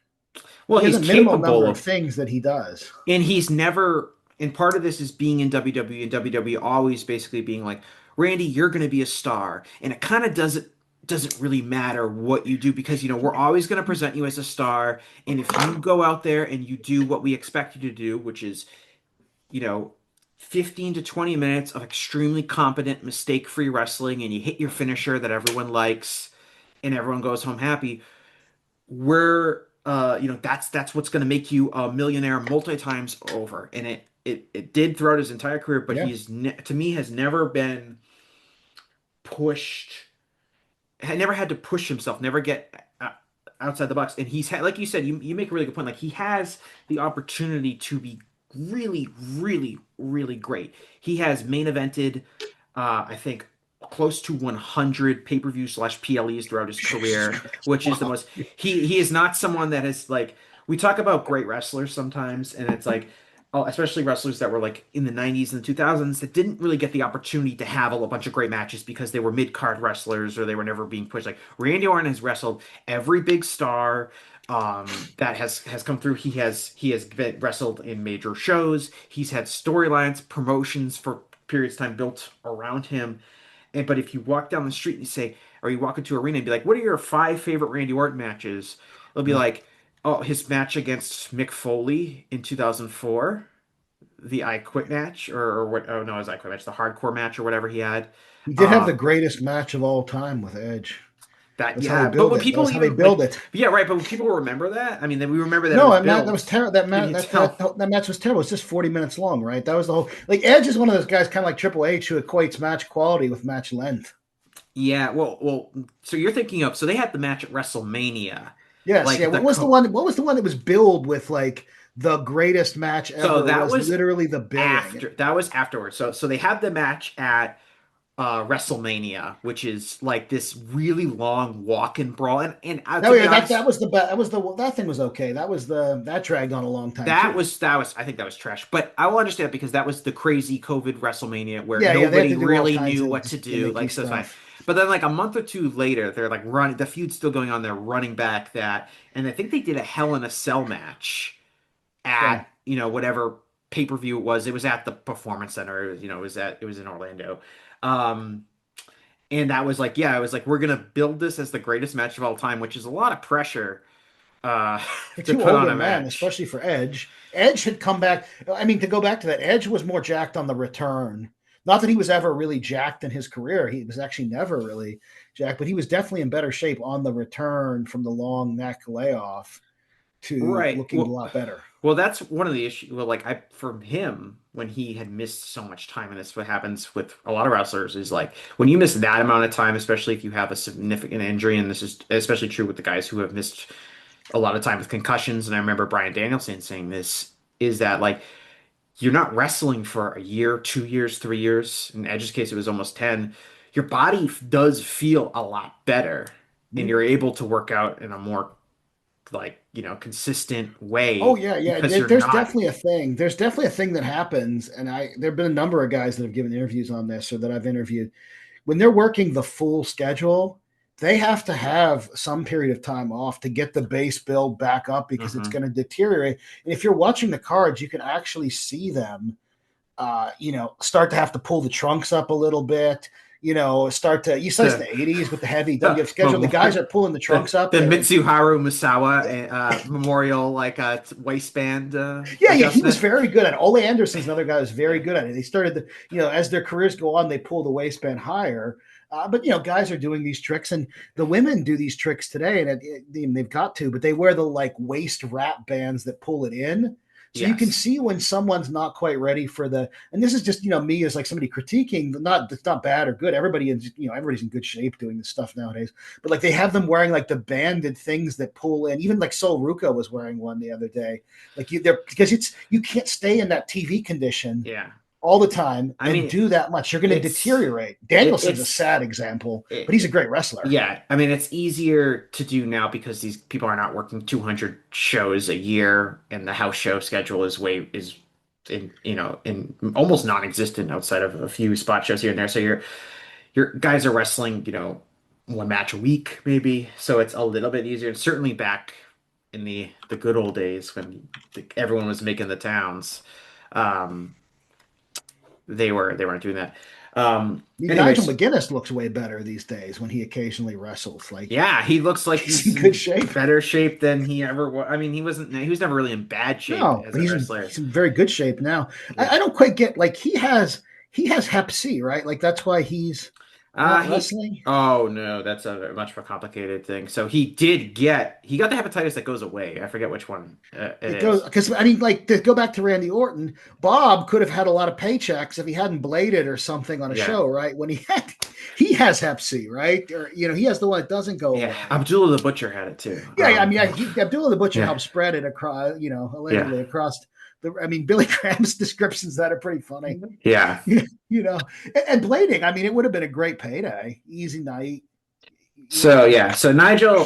Well, he has he's a minimal capable number of things that he does. And he's never, and part of this is being in WWE and WWE always basically being like, Randy, you're going to be a star. And it kind of doesn't really matter what you do because, we're always going to present you as a star. And if you go out there and you do what we expect you to do, which is, 15 to 20 minutes of extremely competent, mistake-free wrestling, and you hit your finisher that everyone likes, and everyone goes home happy. That's what's going to make you a millionaire multi times over, and it did throughout his entire career. But he's to me has never been pushed. Had never had to push himself. Never get outside the box, and he's had, like you said, you make a really good point. Like he has the opportunity to be really, really, really great. He has main evented, I think, close to 100 pay-per-view / PLEs throughout his career, which is the most. He is not someone that is like. We talk about great wrestlers sometimes, and it's like, especially wrestlers that were like in the 90s and the 2000s that didn't really get the opportunity to have a bunch of great matches because they were mid-card wrestlers or they were never being pushed. Like Randy Orton has wrestled every big star that has come through. He has been wrestled in major shows. He's had storylines, promotions for periods of time built around him. But if you walk down the street and you say, or you walk into an arena and be like, what are your 5 favorite Randy Orton matches? It'll be like, his match against Mick Foley in 2004, the I Quit match, or what? Oh no, his I Quit match, the hardcore match or whatever he had. He did have the greatest match of all time with Edge. That's but when people even build it, yeah, right. But when people remember that, I mean, then we remember that. No, that was terrible. That match was terrible. It's just 40 minutes long, right? That was the whole. Like Edge is one of those guys, kind of like Triple H, who equates match quality with match length. Yeah, well. So you're thinking of they had the match at WrestleMania. Yes, like What was the one that was billed with like the greatest match ever? So that was literally the billing. That was afterwards. So they had the match at WrestleMania, which is like this really long walk-in brawl. And Oh to be yeah, that honest, that was the that was the that thing was okay. That dragged on a long time too. that was I think that was trash. But I will understand because that was the crazy COVID WrestleMania where Yeah, yeah, they had nobody to do all really kinds knew of what to just do. gimmicky Like so it's fine. stuff. But then like a month or two later, they're like running the feud's still going on. They're running back that, and I think they did a Hell in a Cell match Okay. at whatever pay-per-view it was. It was at the Performance Center. It was in Orlando. Um, and that was like, yeah, I was like, we're gonna build this as the greatest match of all time, which is a lot of pressure uh For to two put on older a men, match. especially for Edge. Edge had come back. I mean, to go back to that, Edge was more jacked on the return. Not that he was ever really jacked in his career. He was actually never really jacked, but he was definitely in better shape on the return from the long neck layoff to Right. looking a lot better. Well, that's one of the issues. Well, like for him, when he had missed so much time, and that's what happens with a lot of wrestlers, is like when you miss that amount of time, especially if you have a significant injury, and this is especially true with the guys who have missed a lot of time with concussions. And I remember Bryan Danielson saying this, is that like you're not wrestling for a year, 2 years, 3 years. In Edge's case, it was almost 10. Your body does feel a lot better, and you're able to work out in a more like consistent Oh way yeah, yeah. because you're There's not. definitely a thing. There's definitely a thing that happens, and there've been a number of guys that have given interviews on this or that I've interviewed. When they're working the full schedule, they have to have some period of time off to get the base build back up because it's Mhm. going to deteriorate. And if you're watching the cards, you can actually see them, start to have to pull the trunks up a little bit. Start to you saw this in The the '80s with the heavy the WF schedule. The guys are pulling the the trunks up. the They're like, Mitsuharu Misawa memorial like waistband yeah, yeah, he was adjustment. very good at it. Ole Anderson's another guy who's very good at it. They started, as their careers go on, they pull the waistband higher. But guys are doing these tricks, and the women do these tricks today, and they've got to, but they wear the like waist wrap bands that pull it in, so you can Yes. see when someone's not quite ready for the. And this is just me as like somebody critiquing. Not it's not bad or good. Everybody's in good shape doing this stuff nowadays. But like they have them wearing like the banded things that pull in. Even like Sol Ruka was wearing one the other day. Like because you can't stay in that TV condition Yeah. all the time I and mean, do that much. You're going to it's deteriorate. Danielson's a it's sad example, but it, he's a great wrestler. yeah. I mean, it's easier to do now because these people are not working 200 shows a year, and the house show schedule is in almost non-existent outside of a few spot shows here and there. So your guys are wrestling, one match a week maybe. So it's a little bit easier. And certainly back in the good old days when everyone was making the towns, um, they weren't doing that. Nigel Anyways, McGuinness looks way better these days when he occasionally wrestles. Like yeah, he looks like he's in he's good in shape. better shape than he ever was. I mean, he was never really in bad shape No, as but a he's wrestler. in very good shape now. Yeah. I don't quite get like he has Hep C, right? Like that's why he's not He wrestling. oh no, that's a much more complicated thing. So he got the hepatitis that goes away. I forget which one it It goes is. because I mean, like to go back to Randy Orton, Bob could have had a lot of paychecks if he hadn't bladed or something on a Yeah. show, right? When he has Hep C, right? Or he has the one that doesn't go Yeah, away. Abdullah the Butcher had it too. Yeah, I mean, Abdullah the Butcher Yeah, helped spread it across, yeah, allegedly across the. I mean, Billy Graham's descriptions that are pretty funny. yeah. And blading. I mean, it would have been a great payday, easy night. So yeah, so Nigel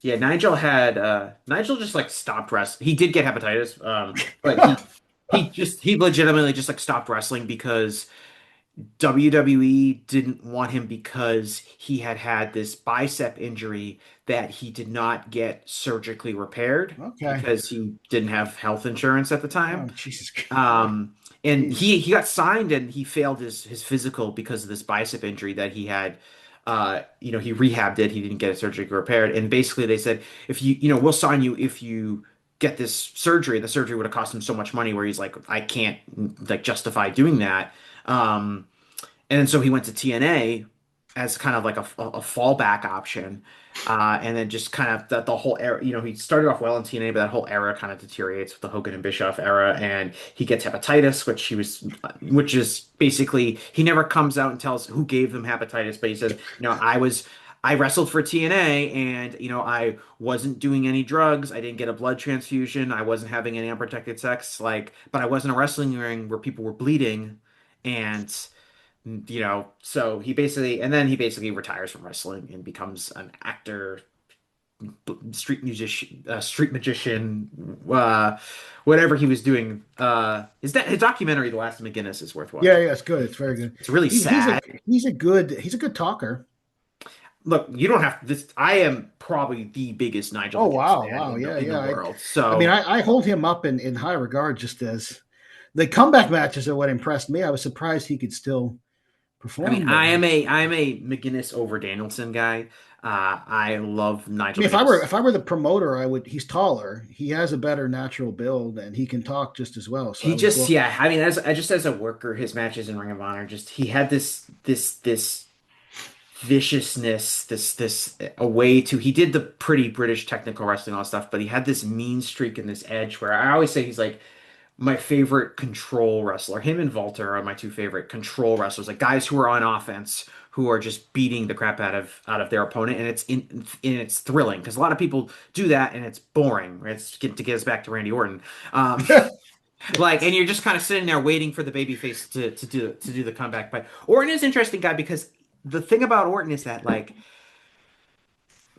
just like stopped wrestling. He did get hepatitis, but he legitimately just like stopped wrestling because WWE didn't want him because he had this bicep injury that he did not get surgically repaired Okay. because he didn't have health insurance at the time. Oh Jesus. Um, and Jeez. he got signed and he failed his physical because of this bicep injury that he had. He rehabbed it. He didn't get it surgically repaired. And basically they said, if we'll sign you if you get this surgery. The surgery would have cost him so much money where he's like, I can't like justify doing that. Um, and then so he went to TNA as kind of like a fallback option. And then just kind of the whole era, he started off well in TNA, but that whole era kind of deteriorates with the Hogan and Bischoff era. And he gets hepatitis, which is basically, he never comes out and tells who gave him hepatitis, but he says, I wrestled for TNA and, I wasn't doing any drugs. I didn't get a blood transfusion. I wasn't having any unprotected sex, but I was in a wrestling ring where people were bleeding and So he basically retires from wrestling and becomes an actor, street musician, street magician, whatever he was doing. His documentary, The Last of McGinnis, is worth Yeah, watching. yeah, it's good. It's very good. It's really sad. He's a good talker. Look, you don't have to. I am probably the biggest Nigel Oh McGinnis wow, fan wow, yeah, in the yeah. world. I mean, So I hold him up in high regard. Just as the comeback matches are what impressed me. I was surprised he could still I mean, perform. I'm a McGinnis over Danielson guy. I love I Nigel mean, McGinnis. if I were the promoter, I would. He's taller. He has a better natural build, and he can talk just as well. So I He was just, going. yeah. I mean, as a worker, his matches in Ring of Honor, just he had this viciousness, this a way to. He did the pretty British technical wrestling, all that stuff, but he had this mean streak and this edge where I always say he's like my favorite control wrestler. Him and Walter are my two favorite control wrestlers, like guys who are on offense, who are just beating the crap out of their opponent, and it's thrilling because a lot of people do that and it's boring. To get us back to Randy Orton. Um, and you're just kind of sitting there waiting for the babyface to do the comeback. But Orton is an interesting guy because the thing about Orton is that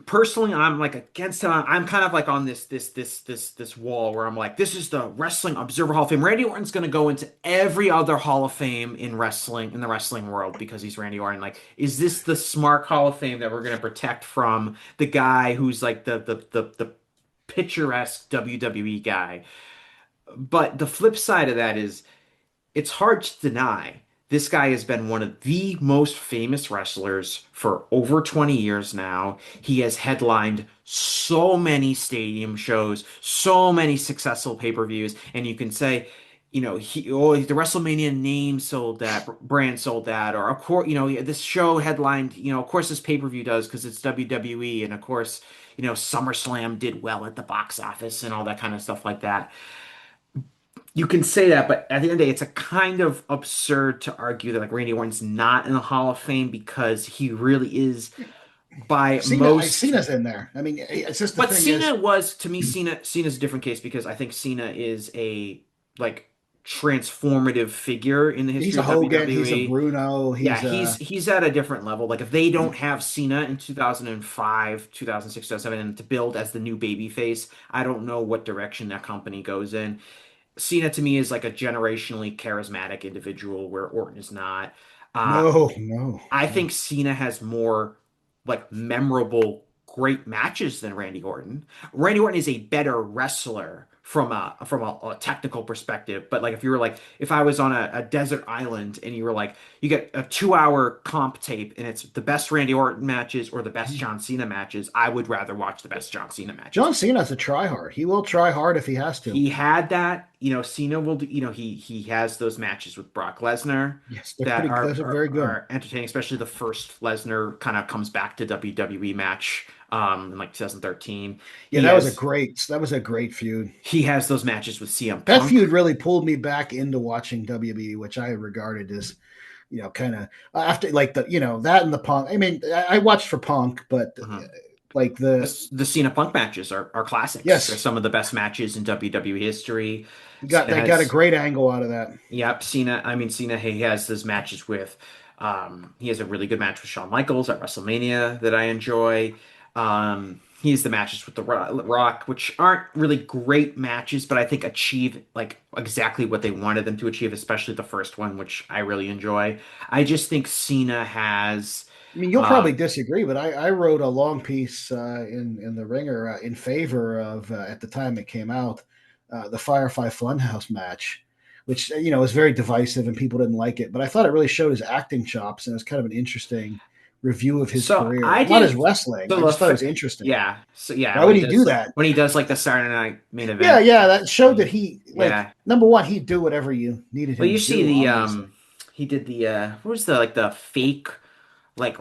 personally, I'm like against him. I'm kind of like on this wall where I'm like, this is the Wrestling Observer Hall of Fame. Randy Orton's going to go into every other Hall of Fame in the wrestling world because he's Randy Orton. Like, is this the smart Hall of Fame that we're going to protect from the guy who's like the picturesque WWE guy? But the flip side of that is it's hard to deny. This guy has been one of the most famous wrestlers for over 20 years now. He has headlined so many stadium shows, so many successful pay-per-views, and you can say, the WrestleMania name sold that, brand sold that, or of course, this show headlined, of course this pay-per-view does because it's WWE, and of course, SummerSlam did well at the box office and all that kind of stuff like that. You can say that, but at the end of the day, it's a kind of absurd to argue that like Randy Orton's not in the Hall of Fame because he really is by most. Cena's in there. I mean, it's just the But thing Cena is, was to me, Cena's a different case because I think Cena is a like transformative figure in the he's history a of Hogan, he's a WWE. Bruno, Yeah, he's he's at a different level. Like if they don't have Cena in 2005, 2006, 2007, and to build as the new babyface, I don't know what direction that company goes in. Cena to me is like a generationally charismatic individual where Orton is not. Uh, no, no, I no. think Cena has more like memorable, great matches than Randy Orton. Randy Orton is a better wrestler from a technical perspective. But like if I was on a desert island and you were like you get a 2 hour comp tape and it's the best Randy Orton matches or the best John Cena matches, I would rather watch the best John Cena matches. John Cena's a try hard. He will try hard if he has to. He had that, Cena will do, he has those matches with Brock Lesnar Yes, that those are very good. are entertaining, especially the first Lesnar kind of comes back to WWE match in like 2013. Yeah, He has that was a great feud. he has those matches with CM That Punk. feud really pulled me back into watching WWE, which I regarded as, kind of after like that and the Punk. I mean, I watched for Punk, but Mhm. like The Cena Punk matches are classics. Yes. They're some of the best matches in WWE history. they got a great angle out of that. Yep, Cena. I mean, Cena. He has those matches with. He has a really good match with Shawn Michaels at WrestleMania that I enjoy. He has the matches with the Rock, which aren't really great matches, but I think achieve like exactly what they wanted them to achieve, especially the first one, which I really enjoy. I just think Cena has. I mean, you'll probably disagree, but I wrote a long piece in the Ringer in favor of at the time it came out the Firefly Funhouse match, which was very divisive and people didn't like it. But I thought it really showed his acting chops and it was kind of an interesting review of his So career, I not did. his wrestling. So I just thought it was interesting. Yeah. So yeah. Why would he do like, that? when he does like the Saturday Night main event? Yeah, that showed that he Yeah. number one, he'd do whatever you needed him Well, you to see do. the he did the what was the fake like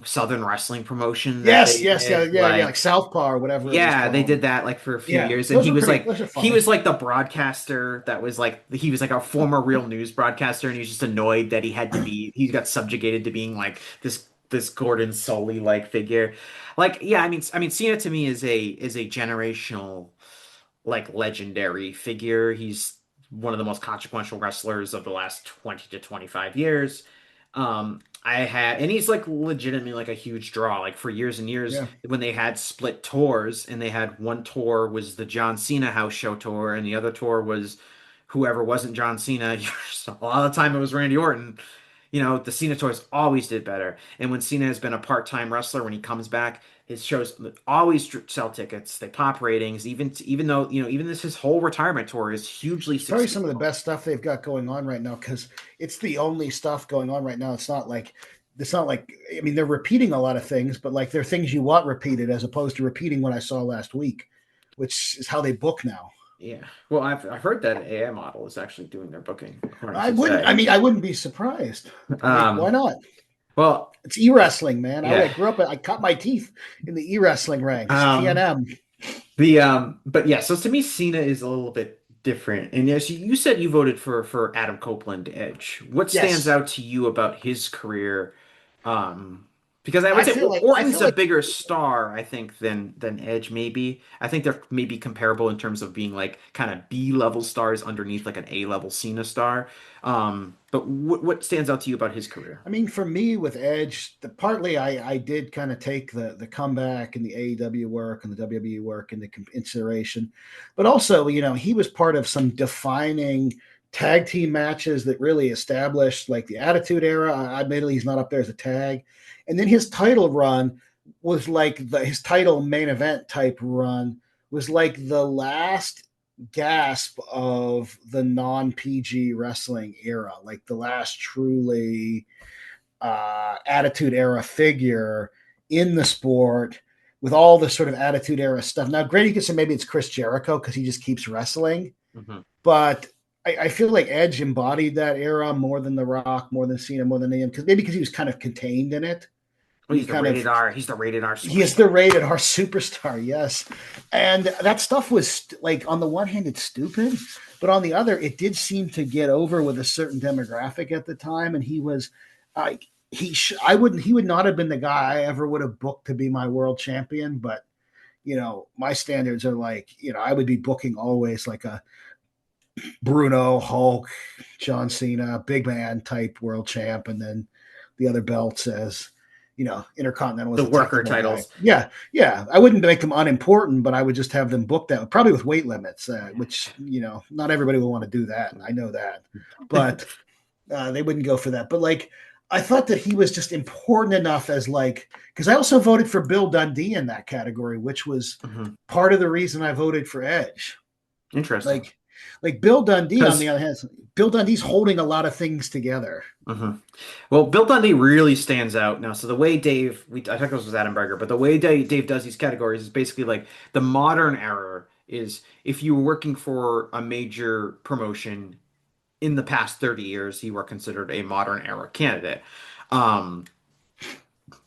southern wrestling promotion that Yes, they yes, did? yeah, like Southpaw or whatever. Yeah, it was they called. did that like for a few Yeah, years, and those are he funny. was like the broadcaster that was like he was like a former real news broadcaster, and he was just annoyed that he got subjugated to being like this Gordon Soley like figure. Like, yeah, I mean, Cena to me is a generational like legendary figure. He's one of the most consequential wrestlers of the last 20 to 25 years. And he's like legitimately like a huge draw. Like for years and years, Yeah. when they had split tours, and they had one tour was the John Cena house show tour, and the other tour was whoever wasn't John Cena. So a lot of the time it was Randy Orton. The Cena tours always did better. And when Cena has been a part-time wrestler, when he comes back, his shows always sell tickets. They pop ratings, even though, even this his whole retirement tour is hugely It's probably some of the successful. best stuff they've got going on right now because it's the only stuff going on right now. It's not like I mean they're repeating a lot of things, but like they're things you want repeated as opposed to repeating what I saw last week, which is how they book now. Yeah. Well, I've heard that AI model is actually doing their booking, according I to wouldn't. today. I mean, I wouldn't be surprised. Like, why Um, not? well, It's e-wrestling, man. I yeah. grew up. I cut my teeth in the e-wrestling ranks. Um, TNM. but yeah, so to me, Cena is a little bit different. And yes, you said you voted for Adam Copeland Edge. What stands Yes, out to you about his career? Because I would I say feel like I Orton's feel a like bigger star, I think, than Edge maybe. I think they're maybe comparable in terms of being like kind of B level stars underneath like an A level Cena star. But what stands out to you about his career? I mean, for me with Edge, partly I did kind of take the comeback and the AEW work and the WWE work into consideration, but also he was part of some defining tag team matches that really established like the Attitude Era. Admittedly, he's not up there as a tag, and then his title run was like his title main event type run was like the last gasp of the non PG wrestling era, like the last truly attitude era figure in the sport with all the sort of attitude era stuff. Now, granted, you could say maybe it's Chris Jericho because he just keeps wrestling, Mhm. but I feel like Edge embodied that era more than The Rock, more than Cena, more than Ian, because he was kind of contained in it. Well, And he he's the kind of rated R. He's the rated R he is superstar. the rated R superstar, yes. And that stuff was like on the one hand, it's stupid, but on the other, it did seem to get over with a certain demographic at the time. And he was like, he would not have been the guy I ever would have booked to be my world champion. But, my standards are like, I would be booking always like a Bruno, Hulk, John Cena, big man type world champ. And then the other belts as, Intercontinental was The a worker technical guy. titles. Yeah, yeah. I wouldn't make them unimportant, but I would just have them booked that probably with weight limits, which not everybody will want to do that. I know that, but they wouldn't go for that. But like, I thought that he was just important enough as like because I also voted for Bill Dundee in that category, which was Mhm. part of the reason I voted for Edge. Interesting. Like Bill Dundee, on the Because other hand, Bill Dundee's holding a lot of things together. Well, Bill Dundee really stands out now. So the way I think this was Adam Berger, but the way Dave does these categories is basically like the modern era is if you were working for a major promotion in the past 30 years, you were considered a modern era candidate. Um,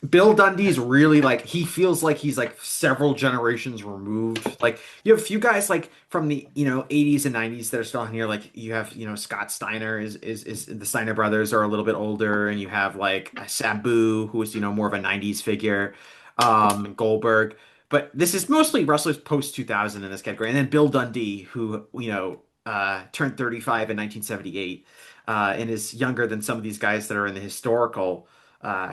Bill Dundee's really like he feels like he's like several generations removed. Like you have a few guys like from the 80s and 90s that are still on here. Like you have Scott Steiner is the Steiner brothers are a little bit older, and you have like Sabu who is more of a 90s figure, Goldberg. But this is mostly wrestlers post 2000 in this category, and then Bill Dundee who turned 35 in 1978 and is younger than some of these guys that are in the historical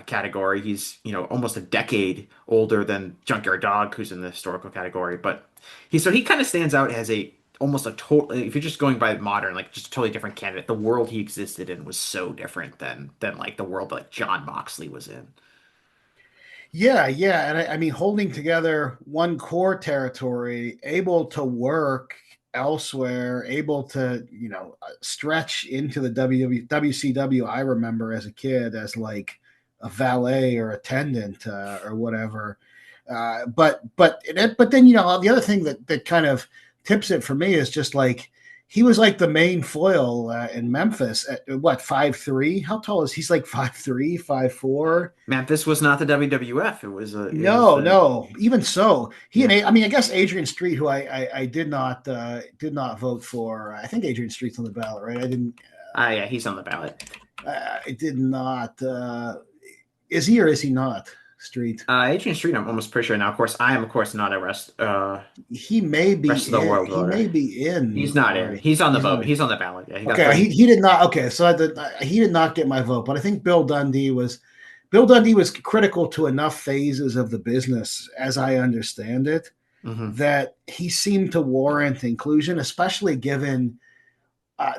category. He's almost a decade older than Junkyard Dog, who's in the historical category. But he kind of stands out as a almost a total. If you're just going by modern, like just a totally different candidate. The world he existed in was so different than like the world like John Moxley was in. Yeah, yeah, and I mean, holding together one core territory, able to work elsewhere, able to stretch into the WCW. I remember as a kid as like a valet or attendant or whatever. But then the other thing that kind of tips it for me is just like he was like the main foil in Memphis at what 5'3"? How tall is he's like 5'3", 5'4"? Memphis was not the WWF. No, no. Even so, Yeah. I mean, I guess Adrian Street, who I did not vote for. I think Adrian Street's on the ballot, right? I didn't. Yeah, he's on the ballot. I did not. Is he or is he not? Street? Adrian Street, I'm almost pretty sure now. Of course, I am, of course, not a He may be rest of the in. world He voter. may be He's in not in. my. He's on the He's vote. not. He's on the ballot. Yeah, he got Okay, 30. he did not. Okay, so he did not get my vote, but I think Bill Dundee was critical to enough phases of the business, as I understand it, Mm-hmm. that he seemed to warrant inclusion, especially given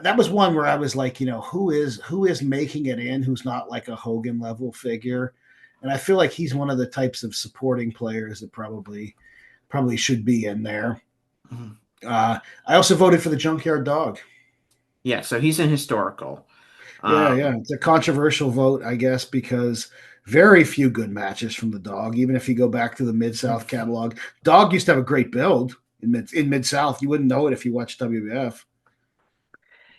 that was one where I was like, who is making it in, who's not like a Hogan level figure, and I feel like he's one of the types of supporting players that probably should be in there. Mm-hmm. I also voted for the Junkyard Dog. Yeah, so he's in historical. Yeah. It's a controversial vote, I guess, because very few good matches from the Dog. Even if you go back to the Mid South catalog, Dog used to have a great build in Mid South. You wouldn't know it if you watched WWF.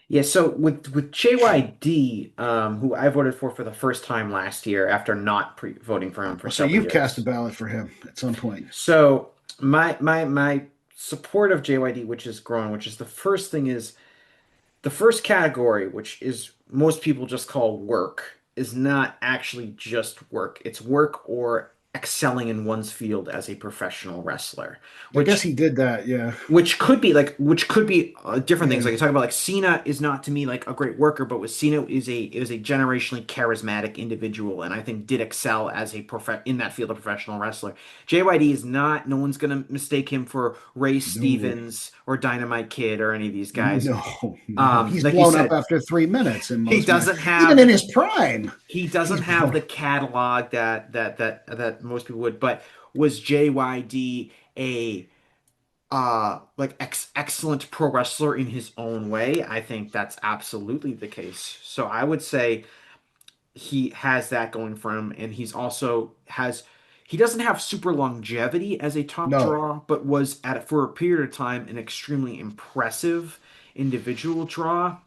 Yeah, so with JYD, who I voted for the first time last year after not voting for him for So several you've years. cast a ballot for him at some point. So my support of JYD, which is growing, which is the first thing, is the first category, which is most people just call work, is not actually just work. It's work or excelling in one's field as a professional wrestler, I guess which he did that, yeah. which could be different things. Like you talk about, like Cena is not to me like a great worker, but with Cena is a generationally charismatic individual, and I think did excel as a in that field of professional wrestler. JYD is not. No one's gonna mistake him for Ray Stevens or Dynamite Kid or any of these guys. No. He's Like you blown up said, after 3 minutes. In most he doesn't matches. have Even in his prime. he doesn't He's have blown. the catalog that most people would. But was JYD a excellent pro wrestler in his own way? I think that's absolutely the case. So I would say he has that going for him, and he doesn't have super longevity as a top No. draw, but was for a period of time an extremely impressive individual draw.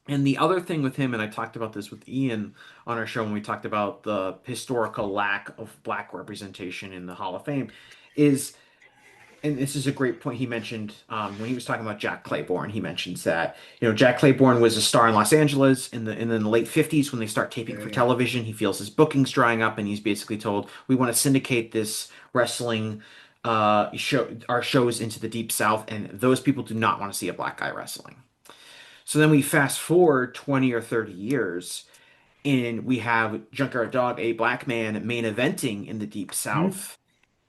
And the other thing with him, and I talked about this with Ian on our show when we talked about the historical lack of black representation in the Hall of Fame, is, and this is a great point he mentioned when he was talking about Jack Claiborne. He mentions that Jack Claiborne was a star in Los Angeles in the late 50s when they start taping for television. He feels his booking's drying up, and he's basically told, we want to syndicate this wrestling our shows into the Deep South, and those people do not want to see a black guy wrestling. So then we fast forward 20 or 30 years, and we have Junkyard Dog, a black man, main eventing in the Deep South,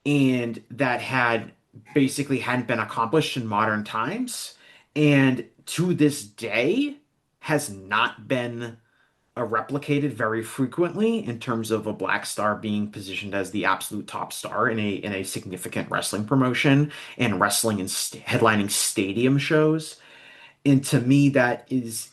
and that hadn't been accomplished in modern times, and to this day has not been replicated very frequently in terms of a black star being positioned as the absolute top star in a significant wrestling promotion and wrestling and headlining stadium shows. And to me, that is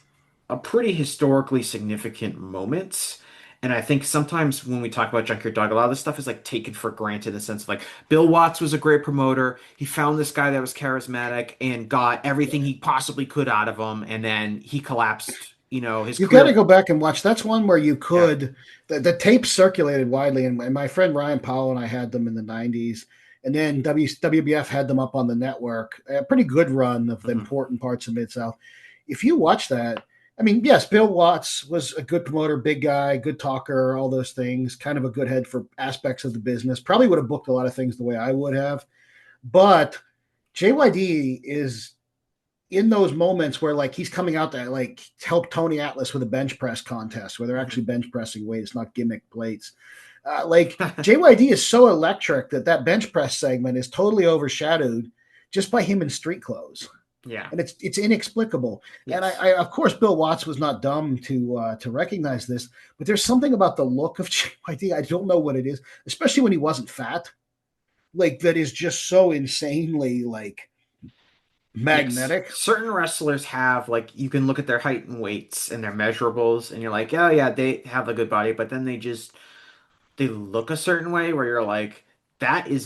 a pretty historically significant moment. And I think sometimes when we talk about Junkyard Dog, a lot of this stuff is like taken for granted in the sense of like Bill Watts was a great promoter. He found this guy that was charismatic and got everything he possibly could out of him, and then he collapsed. His You career. got to go back and watch. That's one where you could. Yeah. The tapes circulated widely, and my friend Ryan Powell and I had them in the '90s. And then WBF had them up on the network. A pretty good run of the important parts of Mid-South. If you watch that, I mean, yes, Bill Watts was a good promoter, big guy, good talker, all those things, kind of a good head for aspects of the business. Probably would have booked a lot of things the way I would have. But JYD is in those moments where like he's coming out to like help Tony Atlas with a bench press contest where they're actually bench pressing weight. It's not gimmick plates. Like JYD is so electric that bench press segment is totally overshadowed just by him in street clothes. Yeah, and it's inexplicable. Yes. And I of course Bill Watts was not dumb to recognize this, but there's something about the look of JYD. I don't know what it is, especially when he wasn't fat, like that is just so insanely like magnetic. Yes. Certain wrestlers have like you can look at their height and weights and their measurables, and you're like, oh yeah, they have a good body, but then they look a certain way where you're like, that is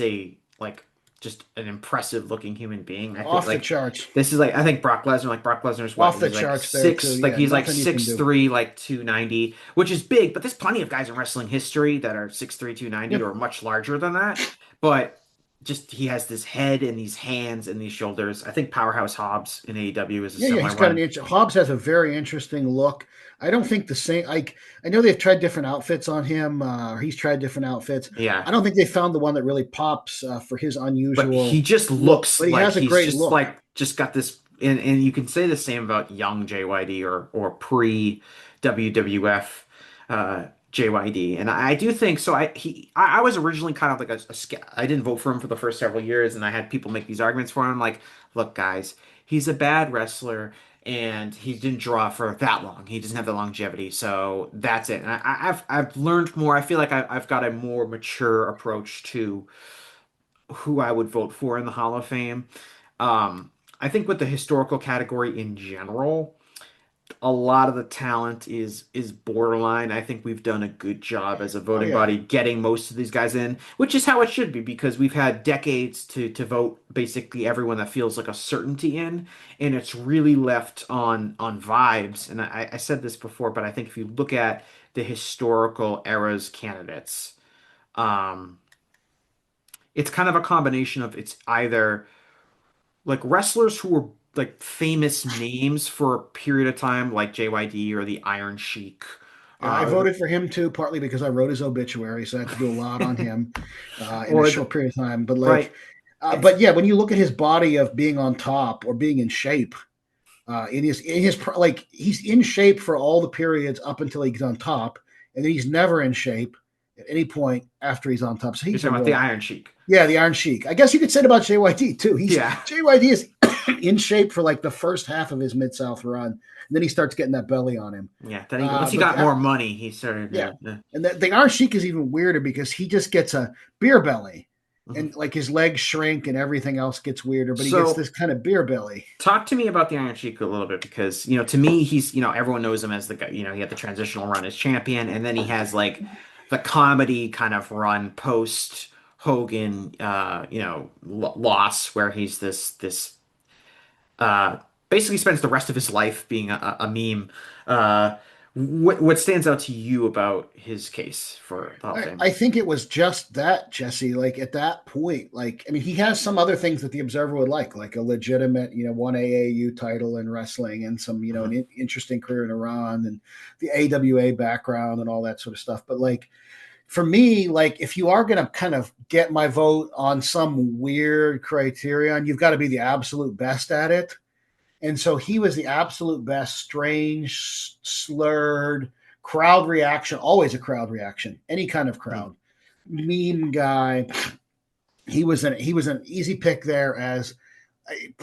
just an impressive looking human being. Off the charts. This is I think Brock Lesnar's what? Off the charts there too. Yeah, he's like 6'3", like 290, which is big, but there's plenty of guys in wrestling history that are 6'3", 290 or much larger than that. But just he has this head and these hands and these shoulders. I think Powerhouse Hobbs in AEW is a Yeah, similar he's got one. Hobbs has a very interesting look. I don't think the same. Like I know they've tried different outfits on him. Or he's tried different outfits. Yeah. I don't think they found the one that really pops for his But he unusual just look. looks But he like has a he's great just look. like just got this, and you can say the same about young JYD or pre WWF JYD. And I do think so. I was originally kind of like I didn't vote for him for the first several years, and I had people make these arguments for him. Like, look, guys, he's a bad wrestler. And he didn't draw for that long. He doesn't have the longevity, so that's it. And I've learned more. I feel like I've got a more mature approach to who I would vote for in the Hall of Fame. I think with the historical category in general, a lot of the talent is borderline. I think we've done a good job as a Oh voting yeah. body getting most of these guys in, which is how it should be because we've had decades to vote basically everyone that feels like a certainty in, and it's really left on vibes. And I said this before, but I think if you look at the historical eras candidates, um, it's kind of a combination of it's either like wrestlers who were like famous names for a period of time, like JYD or the Iron Sheik. Yeah, I Uh, voted for him too, partly because I wrote his obituary, so I had to do a lot on him in a or short period of time. But right, but yeah, when you look at his body of being on top or being in shape, like he's in shape for all the periods up until he's on top, and then he's never in shape at any point after he's on top. So you're he's a talking about the real, Iron Sheik. yeah, the Iron Sheik. I guess you could say it about JYD too. Yeah, JYD is in shape for like the first half of his Mid South run, and then he starts getting that belly on him. yeah. Then once he But got more money, he started. yeah, and the Iron Sheik is even weirder because he just gets a beer belly, Mhm. and like his legs shrink and everything else gets weirder, but he gets So this kind of beer belly. talk to me about the Iron Sheik a little bit because to me he's everyone knows him as the guy. He had the transitional run as champion, and then he has like the comedy kind of run post Hogan, loss where he's this basically spends the rest of his life being a meme. What stands out to you about his case for the Hall of Fame? I think it was just that, Jesse. Like at that point, like I mean, he has some other things that the Observer would like a legitimate, one AAU title in wrestling and some, Mhm. an interesting career in Iran and the AWA background and all that sort of stuff. But like for me, like if you are going to kind of get my vote on some weird criterion, you've got to be the absolute best at it. And so he was the absolute best, strange, slurred, crowd reaction, always a crowd reaction, any kind of crowd. Mean guy. He was an easy pick there as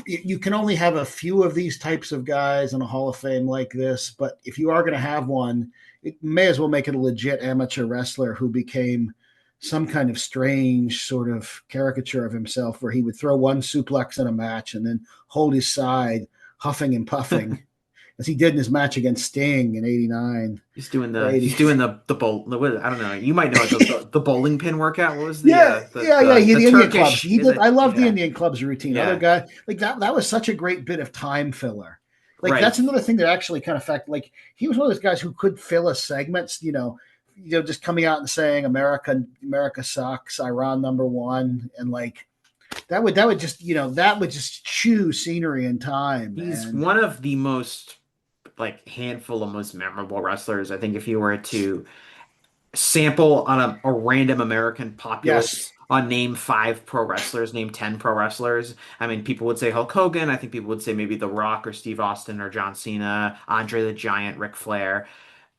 you can only have a few of these types of guys in a Hall of Fame like this, but if you are going to have one, it may as well make it a legit amateur wrestler who became some kind of strange sort of caricature of himself where he would throw one suplex in a match and then hold his side huffing and puffing as he did in his match against Sting in '89 He's doing or the '80. he's doing the bowl. I don't know. You might know it, the bowling pin workout. What was the Yeah, yeah. He the Indian clubs. Turkish? He Is did. it? I love the Yeah, Indian clubs routine. Other yeah. guy like that was such a great bit of time filler. Like Right. that's another thing that actually kind of fact. Like he was one of those guys who could fill a segments. Just coming out and saying America sucks, Iran number one, and like that would just chew scenery and time. He's And one of the most like handful of most memorable wrestlers. I think if you were to sample on a random American yes, populace on name 5 pro wrestlers, name 10 pro wrestlers. I mean, people would say Hulk Hogan. I think people would say maybe The Rock or Steve Austin or John Cena, Andre the Giant, Ric Flair.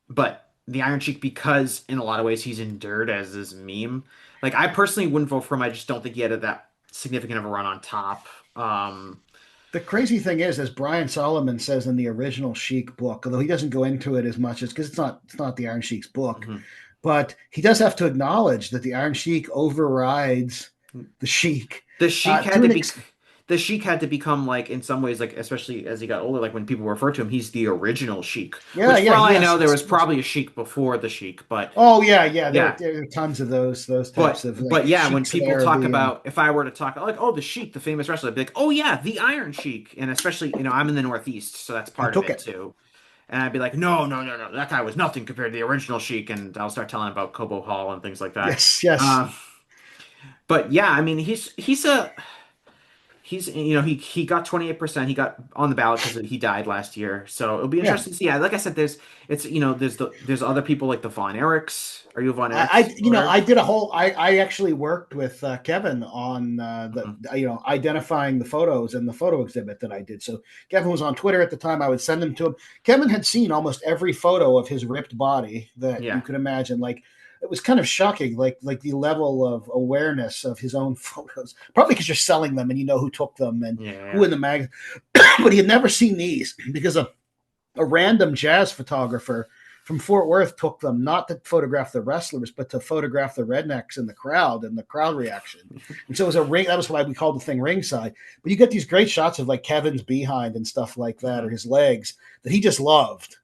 But the Iron Sheik, because in a lot of ways he's endured as this meme. Like I personally wouldn't vote for him. I just don't think he had that significant of a run on top. the crazy thing is, as Brian Solomon says in the original Sheik book, although he doesn't go into it as much as because it's not the Iron Sheik's book, mhm. but he does have to acknowledge that the Iron Sheik overrides the Sheik. The Sheik had to to an be ex- the Sheik had to become like in some ways like especially as he got older like when people refer to him he's the original Sheik. Yeah, Which for yeah, all I yes. know there was probably a Sheik before the Sheik, but Oh yeah, yeah. yeah. There are tons of those types But of like but yeah, when Sheiks of people talk Araby and about if I were to talk like the Sheik, the famous wrestler, I'd be like, oh yeah, the Iron Sheik, and especially I'm in the Northeast, so that's he part of took it it. too. And I'd be like, no, no, no, no, that guy was nothing compared to the original Sheik, and I'll start telling about Cobo Hall and things like that. Yes, yes. Um, But yeah, I mean, he's he got 28%. He got on the ballot because he died last year. So it'll be Yeah. interesting to see. Yeah, like I said, there's other people like the Von Erichs. Are you a Von Erichs? I did I actually worked with Kevin on identifying the photos and the photo exhibit that I did. So Kevin was on Twitter at the time. I would send them to him. Kevin had seen almost every photo of his ripped body that you could imagine. Like, it was kind of shocking, like the level of awareness of his own photos. Probably because you're selling them and you know who took them and who in the magazine. But he had never seen these because a random jazz photographer from Fort Worth took them, not to photograph the wrestlers, but to photograph the rednecks in the crowd and the crowd reaction. And so it was a ring. That was why we called the thing ringside. But you get these great shots of like Kevin's behind and stuff like that, or his legs that he just loved.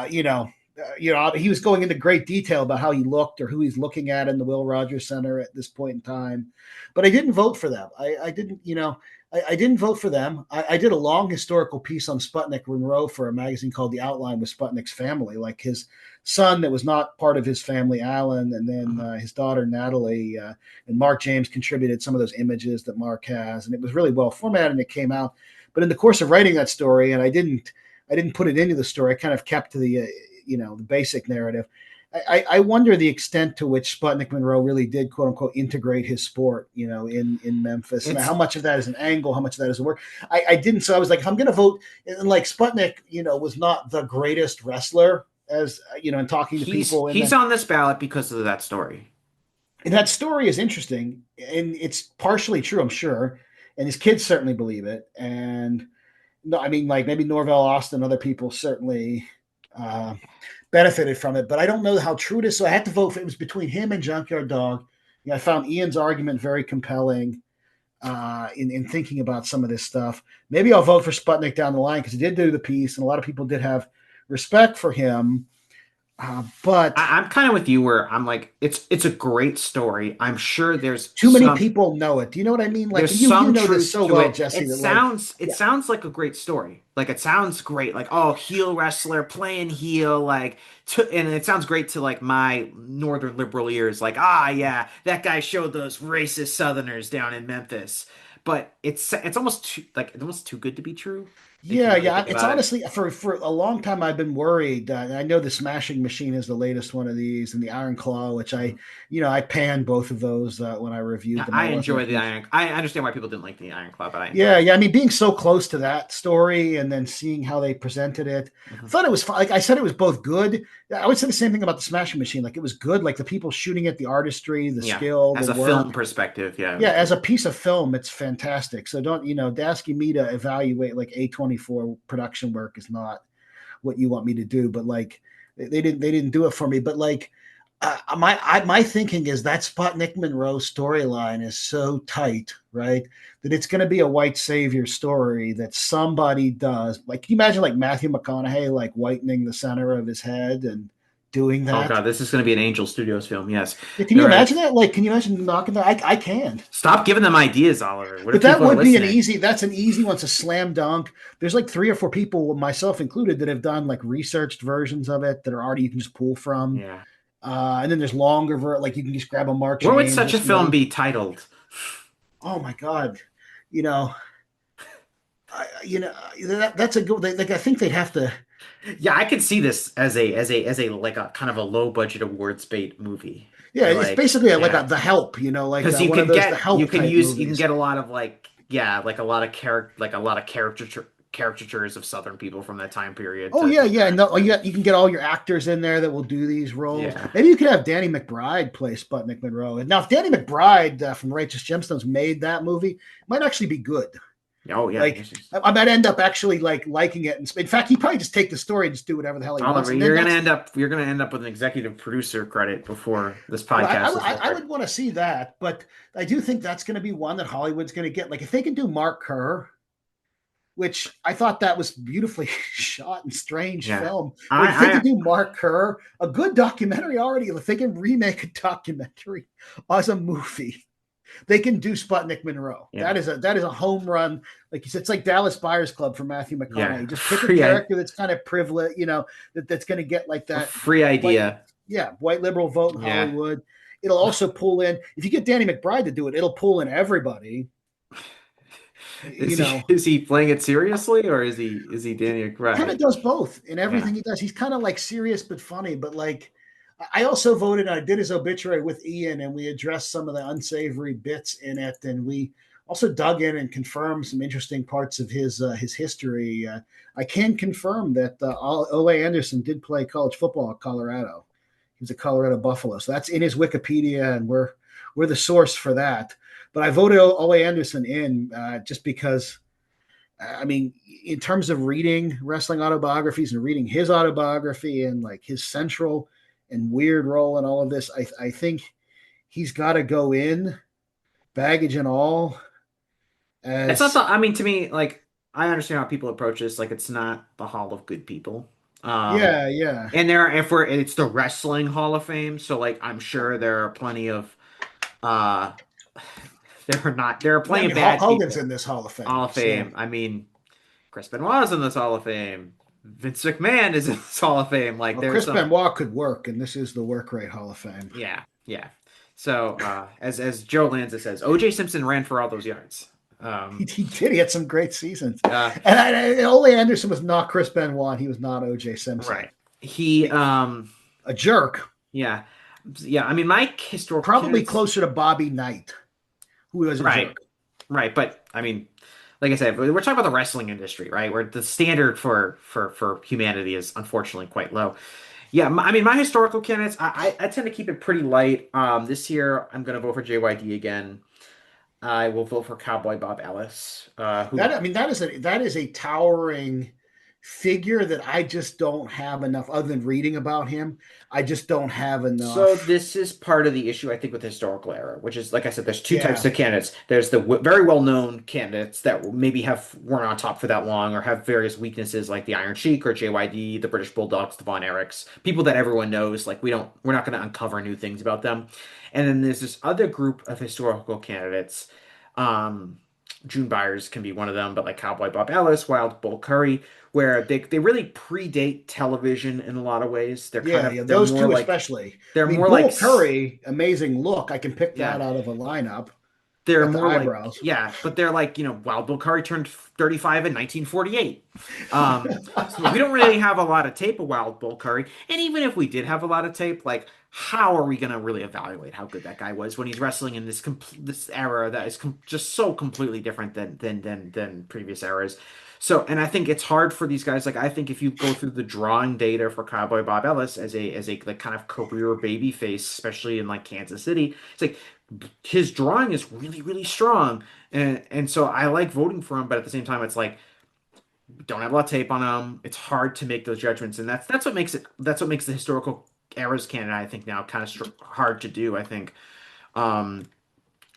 He was going into great detail about how he looked or who he's looking at in the Will Rogers Center at this point in time. But I didn't vote for them. I didn't vote for them. I did a long historical piece on Sputnik Monroe for a magazine called The Outline with Sputnik's family, like his son that was not part of his family, Alan, and then his daughter, Natalie, and Mark James contributed some of those images that Mark has. And it was really well formatted and it came out. But in the course of writing that story, and I didn't put it into the story, I kind of kept to the basic narrative. I wonder the extent to which Sputnik Monroe really did, quote unquote, integrate his sport, in Memphis. And how much of that is an angle, how much of that is a work. I didn't. So I was like, if I'm going to vote, and like Sputnik, was not the greatest wrestler, as in talking to people. He's on this ballot because of that story. And that story is interesting, and it's partially true, I'm sure. And his kids certainly believe it. And no, I mean, like maybe Norvell Austin, other people certainly benefited from it, but I don't know how true it is. So I had to vote for it. It was between him and Junkyard Dog. I found Ian's argument very compelling in thinking about some of this stuff. Maybe I'll vote for Sputnik down the line because he did do the piece, and a lot of people did have respect for him. But I'm kind of with you where I'm like, it's a great story. I'm sure there's too many people know it. Do you know what I mean? Like you know this so well, Jesse. It sounds like a great story. Like it sounds great. Like, oh, heel wrestler playing heel, and it sounds great to like my northern liberal ears. Like, yeah, that guy showed those racist Southerners down in Memphis. But it's almost too good to be true. Yeah. It's honestly for a long time I've been worried. I know the Smashing Machine is the latest one of these, and the Iron Claw, which I panned both of those when I reviewed them. I enjoy the Iron. I understand why people didn't like the Iron Claw, but I mean, being so close to that story and then seeing how they presented it, I thought it was fun. Like I said, it was both good. I would say the same thing about the Smashing Machine. Like it was good. Like the people shooting it, the artistry, the skill, as the a film perspective. Yeah, as a piece of film, it's fantastic. So don't asking me to evaluate like A24 production work is not what you want me to do, but like they didn't do it for me. But like my thinking is that Sputnik Monroe storyline is so tight, right, that it's going to be a white savior story that somebody does. Like, can you imagine like Matthew McConaughey like whitening the center of his head and doing that? Oh god, this is going to be an Angel Studios film. Yes. Yeah, can you imagine that? Like, can you imagine knocking that? I can. Stop giving them ideas, Oliver. But that would be that's an easy one. It's a slam dunk. There's like 3 or 4 people, myself included, that have done like researched versions of it that are already, you can just pull from. Yeah. And then there's longer, like you can just grab a Mark. What would such a film be titled? Oh my god, that's a good. Like I think they'd have to. Yeah, I could see this as a like a kind of a low budget awards bait movie. Yeah, it's basically like The Help, like because you can get The Help. You can get a lot of a lot of caricatures of Southern people from that time period. Oh yeah. No, you can get all your actors in there that will do these roles. Yeah. Maybe you could have Danny McBride play Sputnik Monroe. And now, if Danny McBride from Righteous Gemstones made that movie, it might actually be good. Oh yeah, like I might end up actually like liking it. In fact, he'd probably just take the story and just do whatever the hell he wants. Oliver, you're gonna end up with an executive producer credit before this podcast. I would want to see that, but I do think that's going to be one that Hollywood's going to get. Like if they can do Mark Kerr, which I thought that was beautifully shot and strange film. If they can do Mark Kerr, a good documentary already. If they can remake a documentary as a movie, they can do Sputnik Monroe. Yeah. That is a home run. Like you said, it's like Dallas Buyers Club for Matthew McConaughey. Yeah. Just pick a character that's kind of privileged, that's going to get like that free idea. White liberal vote in Hollywood. it'll also pull in. If you get Danny McBride to do it, it'll pull in everybody. Is he playing it seriously, or is he Danny McBride? Kind of does both in everything he does. He's kind of like serious but funny. But like, I also voted. I did his obituary with Ian, and we addressed some of the unsavory bits in it, and we also dug in and confirmed some interesting parts of his history. I can confirm that Ole Anderson did play college football at Colorado. He was a Colorado Buffalo, so that's in his Wikipedia, and we're the source for that. But I voted Ole Anderson in just because, I mean, in terms of reading wrestling autobiographies and reading his autobiography and like his central and weird role in all of this, I think he's got to go in, baggage and all. It's not I mean, to me, like, I understand how people approach this. Like, it's not the Hall of Good People. Yeah. And it's the Wrestling Hall of Fame, so like, I'm sure there are plenty of there are plenty of bad Hulk Hogan's people in this Hall of Fame. So. I mean, Chris Benoit's in this Hall of Fame. Vince McMahon is in this Hall of Fame. Like, Chris Benoit could work, and this is the work rate Hall of Fame. Yeah. So as Joe Lanza says, O.J. Simpson ran for all those yards. He did. He had some great seasons. And Ole Anderson was not Chris Benoit. He was not O.J. Simpson. Right. He a jerk. Yeah. I mean, my historical probably closer to Bobby Knight, who was a jerk. Right. But I mean, like I said, we're talking about the wrestling industry, right? Where the standard for humanity is unfortunately quite low. Yeah, I mean, my historical candidates, I tend to keep it pretty light. This year, I'm going to vote for JYD again. I will vote for Cowboy Bob Ellis. That is a towering figure that I just don't have enough, other than reading about him. I just don't have enough. So this is part of the issue, I think, with the historical era, which is, like I said, there's two types of candidates. There's the very well-known candidates that maybe weren't on top for that long or have various weaknesses, like the Iron Sheik or JYD, the British Bulldogs, the Von Erichs, people that everyone knows. Like, we're not going to uncover new things about them. And then there's this other group of historical candidates. June Byers can be one of them, but like Cowboy Bob Ellis, Wild Bull Curry, where they really predate television in a lot of ways. They're those two especially. They're more Bull like Curry, amazing look. I can pick that out of a lineup. They're more eyebrows. But they're like, Wild Bill Curry turned 35 in 1948. So we don't really have a lot of tape of Wild Bill Curry. And even if we did have a lot of tape, like, how are we going to really evaluate how good that guy was when he's wrestling in this era that is just so completely different than previous eras? So, and I think it's hard for these guys. Like, I think if you go through the drawing data for Cowboy Bob Ellis as a like kind of career baby face, especially in like Kansas City, it's like his drawing is really, really strong. And so I like voting for him, but at the same time, it's like, we don't have a lot of tape on him. It's hard to make those judgments. And that's what makes the historical eras candidate, I think, now kind of hard to do. I think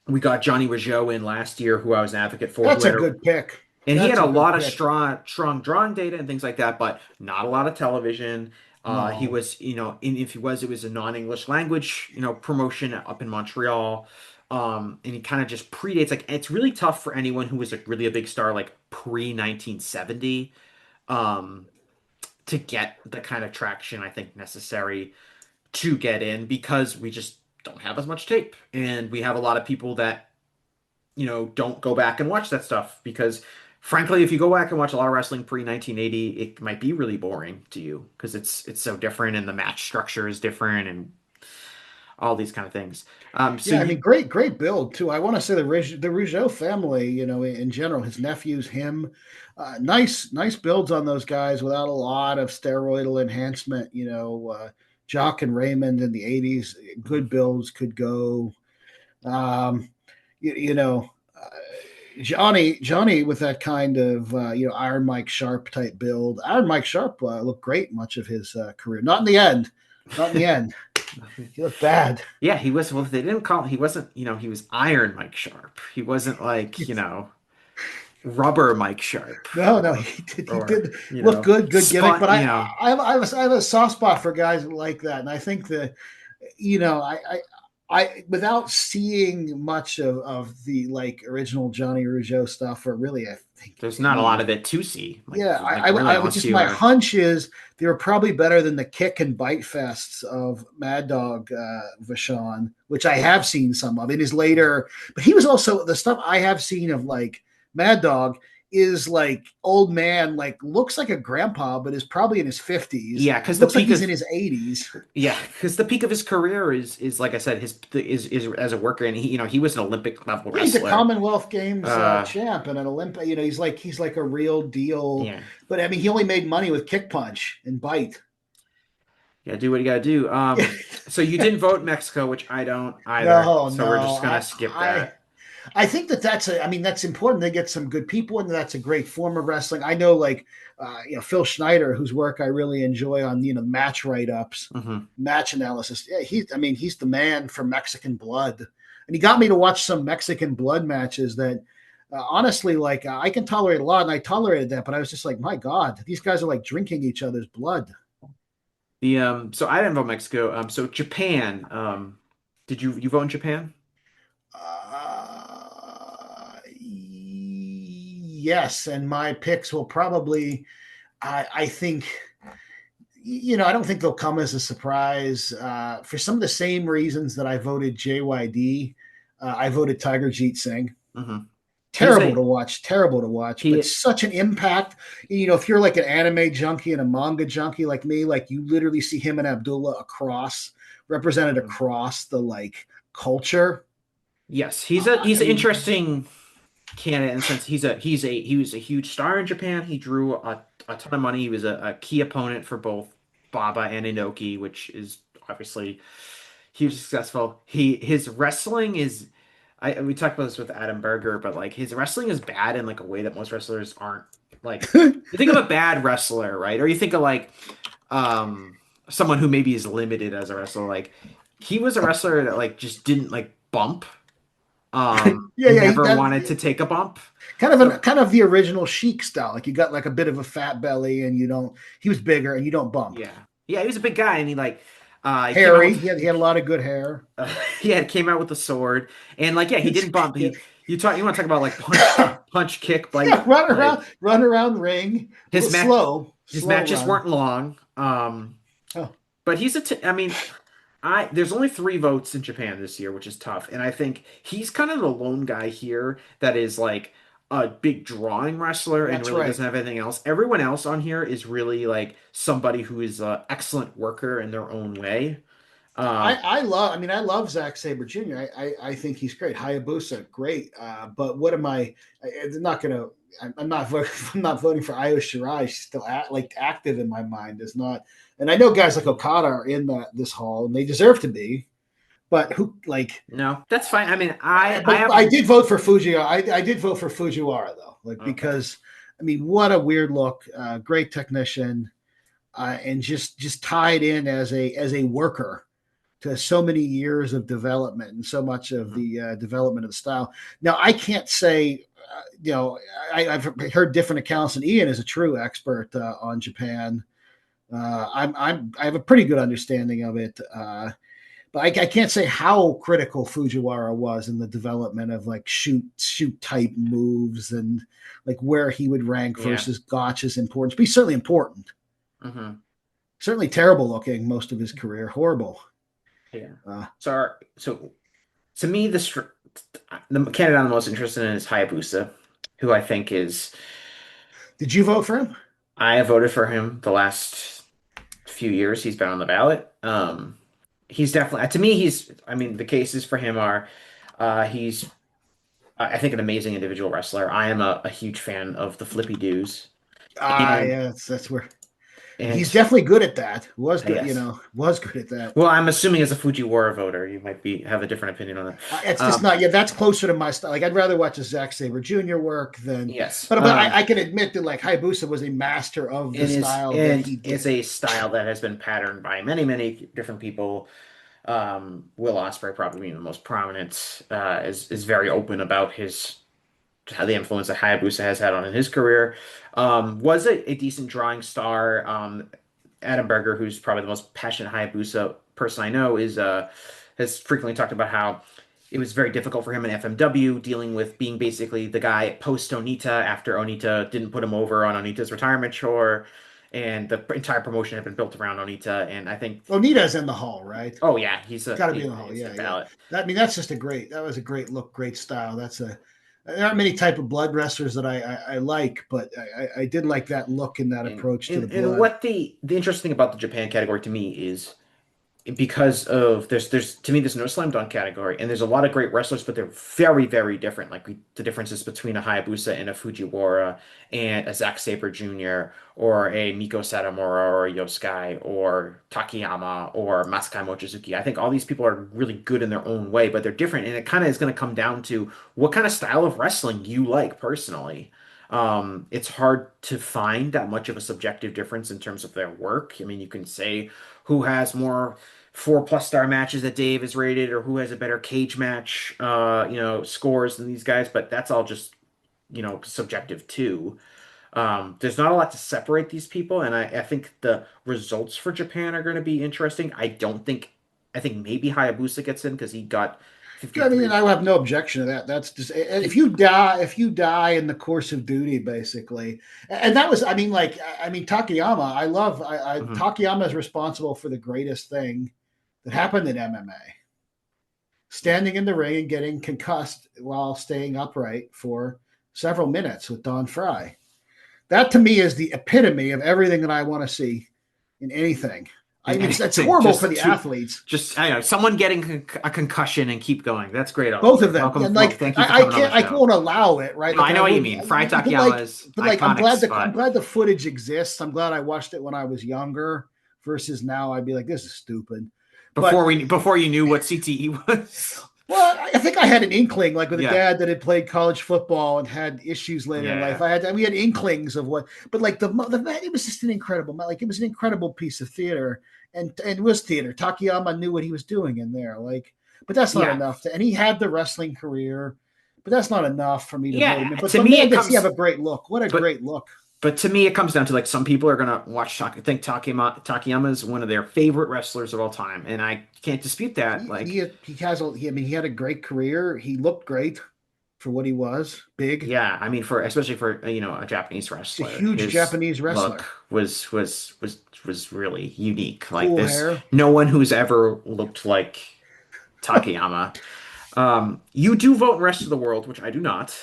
we got Johnny Rougeau in last year, who I was an advocate for. That's a good pick. And he had a lot of strong drawing data and things like that, but not a lot of television. No. He was, if he was, it was a non-English language, promotion up in Montreal. And he kind of just predates, like, it's really tough for anyone who was like really a big star, like pre-1970, to get the kind of traction I think necessary to get in, because we just don't have as much tape. And we have a lot of people that, don't go back and watch that stuff because, frankly, if you go back and watch a lot of wrestling pre-1980, it might be really boring to you because it's so different and the match structure is different and all these kind of things. Great build too. I want to say the Rougeau family, in general, his nephews, him, nice builds on those guys without a lot of steroidal enhancement. Jock and Raymond in the 80s, good builds could go. Johnny with that kind of Iron Mike Sharp type build. Iron Mike Sharp looked great much of his career. Not in the end. He looked bad. Yeah, he was. Well, they didn't call him. He wasn't. He was Iron Mike Sharp. He wasn't like Rubber Mike Sharp. No, he did look good gimmick. But I have a soft spot for guys like that, and I think that without seeing much of the like original Johnny Rougeau stuff, or really, I think There's not a lot of it to see. yeah, Really, I would unless just you my hunch is they were probably better than the kick and bite fests of Mad Dog Vachon, which I have seen some of in his later. But he was also the stuff I have seen of like Mad Dog is like old man, like looks like a grandpa, but is probably in his 50s. Yeah, because the looks like peak he's of in his 80s. yeah, because the peak of his career is like I said, is as a worker, and he was an Olympic level Yeah, he's a wrestler. Commonwealth Games Uh, champ and an Olympic. He's like a real deal. yeah, But I mean, he only made money with kick punch and bite. yeah, do what you gotta do. So you didn't vote Mexico, which I don't either. No, So we're no. just gonna skip that. I think I mean, that's important. They get some good people, and that's a great form of wrestling. I know, like, Phil Schneider, whose work I really enjoy on, match write ups, Hmm. match analysis. Yeah, he's the man for Mexican blood, and he got me to watch some Mexican blood matches that, honestly, like, I can tolerate a lot, and I tolerated that, but I was just like, my God, these guys are like drinking each other's blood. So I didn't vote Mexico. So Japan. Did you vote in Japan? Yes, and my picks will probably. I think. I don't think they'll come as a surprise for some of the same reasons that I voted JYD. I voted Tiger Jeet Singh. Hmm. Terrible to watch, He but such an impact. If you're like an anime junkie and a manga junkie like me, like you literally see him and Abdullah represented across the like culture. Yes, he's an interesting candidate in the sense he was a huge star in Japan. He drew a ton of money. He was a key opponent for both Baba and Inoki, which is obviously huge successful. His wrestling is we talked about this with Adam Berger, but like his wrestling is bad in like a way that most wrestlers aren't. Like you think of a bad wrestler, right? Or you think of like someone who maybe is limited as a wrestler. Like he was a wrestler that like just didn't like bump. Never wanted to take a bump. Kind of the original Sheik style. Like you got like a bit of a fat belly, and he was bigger, and you don't bump. Yeah, he was a big guy, and he like hairy. He had a lot of good hair. Came out with the sword, and like he didn't bump. You want to talk about like punch, kick, bite. Yeah, run around ring. His matches run. weren't long. But he's there's only 3 votes in Japan this year, which is tough. And I think he's kind of the lone guy here that is like a big drawing wrestler and really doesn't have anything else. Everyone else on here is really like somebody who is an excellent worker in their own way. I love Zack Sabre Jr. I think he's great. Hayabusa, great. But what am I? I'm not gonna. I'm not voting. I'm not voting for Io Shirai. She's still active in my mind. Is not. And I know guys like Okada are in this hall, and they deserve to be. But who like? No, that's fine. I mean, I did vote for Fujiwara. I did vote for Fujiwara though, because what a weird look. Great technician, and just tied in as a worker to so many years of development and so much of the development of the style. Now, I can't say, I've heard different accounts, and Ian is a true expert on Japan. I have a pretty good understanding of it, but I can't say how critical Fujiwara was in the development of like shoot type moves and like where he would rank versus Gotch's importance. But he's certainly important. Mm-hmm. Certainly terrible looking most of his career. Horrible. Yeah. So to me, the candidate I'm most interested in is Hayabusa, who I think is. Did you vote for him? I have voted for him the last few years. He's been on the ballot. He's definitely, to me, the cases for him are, he's, I think, an amazing individual wrestler. I am a huge fan of the Flippy Doos. Yeah, that's where. And he's definitely good at that. Was good, yes. Was good at that. Well, I'm assuming as a Fujiwara voter, you might have a different opinion on that. It's just not. Yeah, that's closer to my style. Like I'd rather watch a Zack Sabre Jr. work than. Yes, but I can admit that like Hayabusa was a master of the style. It's a style that has been patterned by many different people. Will Ospreay, probably being the most prominent, is very open about how the influence that Hayabusa has had on in his career. Was a decent drawing star. Adam Berger, who's probably the most passionate Hayabusa person I know, is has frequently talked about how it was very difficult for him in FMW dealing with being basically the guy post Onita after Onita didn't put him over on Onita's retirement tour, and the entire promotion had been built around Onita. And I think Onita's in the hall, right? oh yeah, Got to be in the hall. he's Yeah, a yeah. ballot. That's just that was a great look, great style. There aren't many type of blood wrestlers that I like, but I did like that look and that approach to the blood. And what the interesting thing about the Japan category to me is because of there's to me there's no slam dunk category, and there's a lot of great wrestlers, but they're very very different. Like the differences between a Hayabusa and a Fujiwara and a Zack Sabre Jr. or a Miko Satomura or a Yoskai or Takayama or Masakai Mochizuki. I think all these people are really good in their own way, but they're different, and it kind of is going to come down to what kind of style of wrestling you like personally. It's hard to find that much of a subjective difference in terms of their work. I mean, you can say who has more 4+ star matches that Dave is rated, or who has a better cage match, scores than these guys, but that's all just, subjective too. There's not a lot to separate these people, and I think the results for Japan are going to be interesting. I think maybe Hayabusa gets in because he got 53. I mean, I have no objection to that. That's just if you die in the course of duty, basically. And that was, Takayama. Takayama is responsible for the greatest thing that happened in MMA. Standing in the ring and getting concussed while staying upright for several minutes with Don Fry. That to me is the epitome of everything that I want to see in anything. I mean, it's horrible for the athletes. Just someone getting a concussion and keep going. That's great. Both of them. Welcome, and thank you for coming on the show. I can't allow it, right? No, I know what you mean. Fry Takayama is iconic. I'm glad the footage exists. I'm glad I watched it when I was younger versus now. I'd be like, this is stupid. Before you knew what CTE was. Well, I think I had an inkling, like with a dad that had played college football and had issues later in life. We had inklings of what, but like the it was just an incredible, like it was an incredible piece of theater, and it was theater. Takayama knew what he was doing in there, but that's not enough. And he had the wrestling career, but that's not enough for me to vote him in. But to me, does he have a great look? What a great look! But to me, it comes down to like some people are gonna watch. I think Takayama is one of their favorite wrestlers of all time, and I can't dispute that. He had a great career. He looked great for what he was. Big. Yeah, I mean, especially for a Japanese wrestler, a huge Japanese wrestler, look was really unique. Like cool there's hair. No one who's ever looked like Takayama. You do vote in Rest of the World, which I do not.